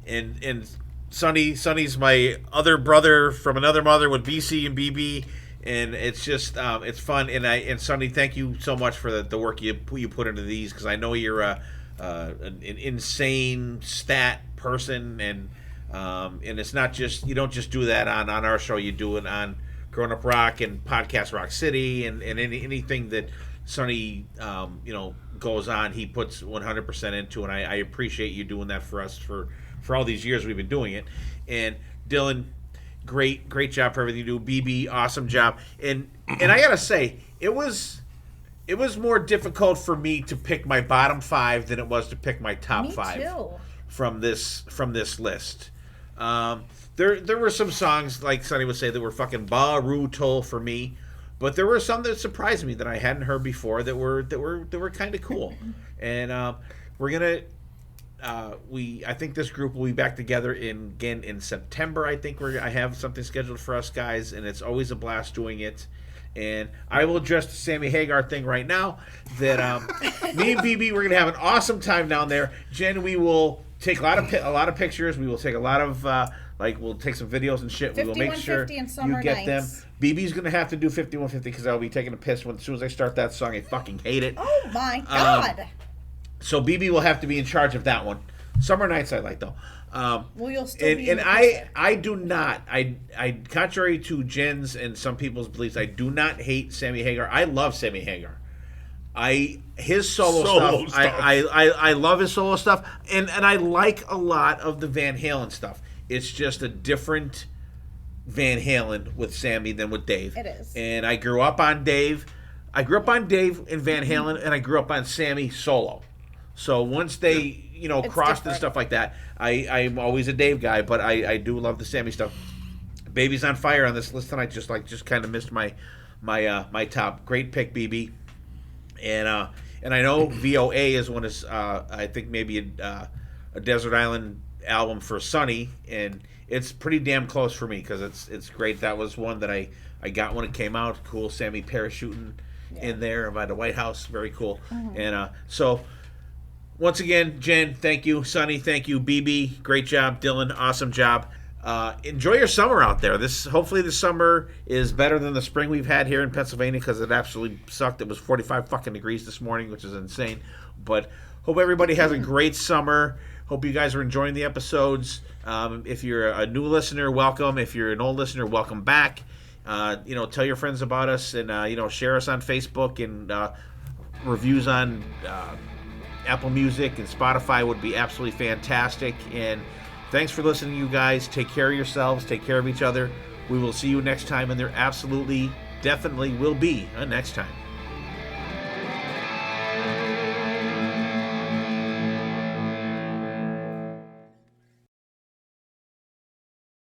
and Sonny's my other brother from another mother with BC and BB. and it's just it's fun. And Sonny, thank you so much for the work you put into these, because I know you're an insane stat person, and it's not just, you don't just do that on our show. You do it on Grown Up Rock and Podcast Rock City, and anything that Sonny goes on, he puts 100% into, and I appreciate you doing that for us for all these years we've been doing it. And Dylan, great job for everything you do. BB, awesome job. And I gotta say, it was more difficult for me to pick my bottom 5 than it was to pick my top 5 too. from this list. There were some songs, like Sonny would say, that were fucking brutal for me, but there were some that surprised me that I hadn't heard before that were kind of cool. And we're gonna. I think this group will be back together again in September. I think I have something scheduled for us guys, and it's always a blast doing it. And I will address the Sammy Hagar thing right now. That me and BB, we're gonna have an awesome time down there. Jen, we will take a lot of pictures. We will take a lot of we'll take some videos and shit. We will make sure you get them. BB's gonna have to do 5150 because I'll be taking a piss as soon as I start that song. I fucking hate it. Oh my god. So BB will have to be in charge of that one. Summer Nights I like though. Well, you'll still be. And I do not. I contrary to Jen's and some people's beliefs, I do not hate Sammy Hagar. I love Sammy Hagar. His solo stuff. I love his solo stuff, and I like a lot of the Van Halen stuff. It's just a different Van Halen with Sammy than with Dave. It is. And I grew up on Dave. I grew up on Dave and Van Halen, and I grew up on Sammy solo. So once they, crossed and stuff like that, I'm always a Dave guy, but I do love the Sammy stuff. Baby's on Fire on this list tonight. Just kind of missed my top. Great pick, BB. And I know VOA is one is I think maybe a Desert Island album for Sonny, and it's pretty damn close for me because it's great. That was one that I got when it came out. Cool, Sammy parachuting in there by the White House, very cool. Mm-hmm. And so. Once again, Jen, thank you. Sonny, thank you. BB, great job. Dylan, awesome job. Enjoy your summer out there. Hopefully this summer is better than the spring we've had here in Pennsylvania, because it absolutely sucked. It was 45 fucking degrees this morning, which is insane. But hope everybody has a great summer. Hope you guys are enjoying the episodes. If you're a new listener, welcome. If you're an old listener, welcome back. Tell your friends about us, and share us on Facebook, and reviews on Apple Music and Spotify would be absolutely fantastic. And thanks for listening, you guys. Take care of yourselves. Take care of each other. We will see you next time, and there absolutely, definitely will be a next time.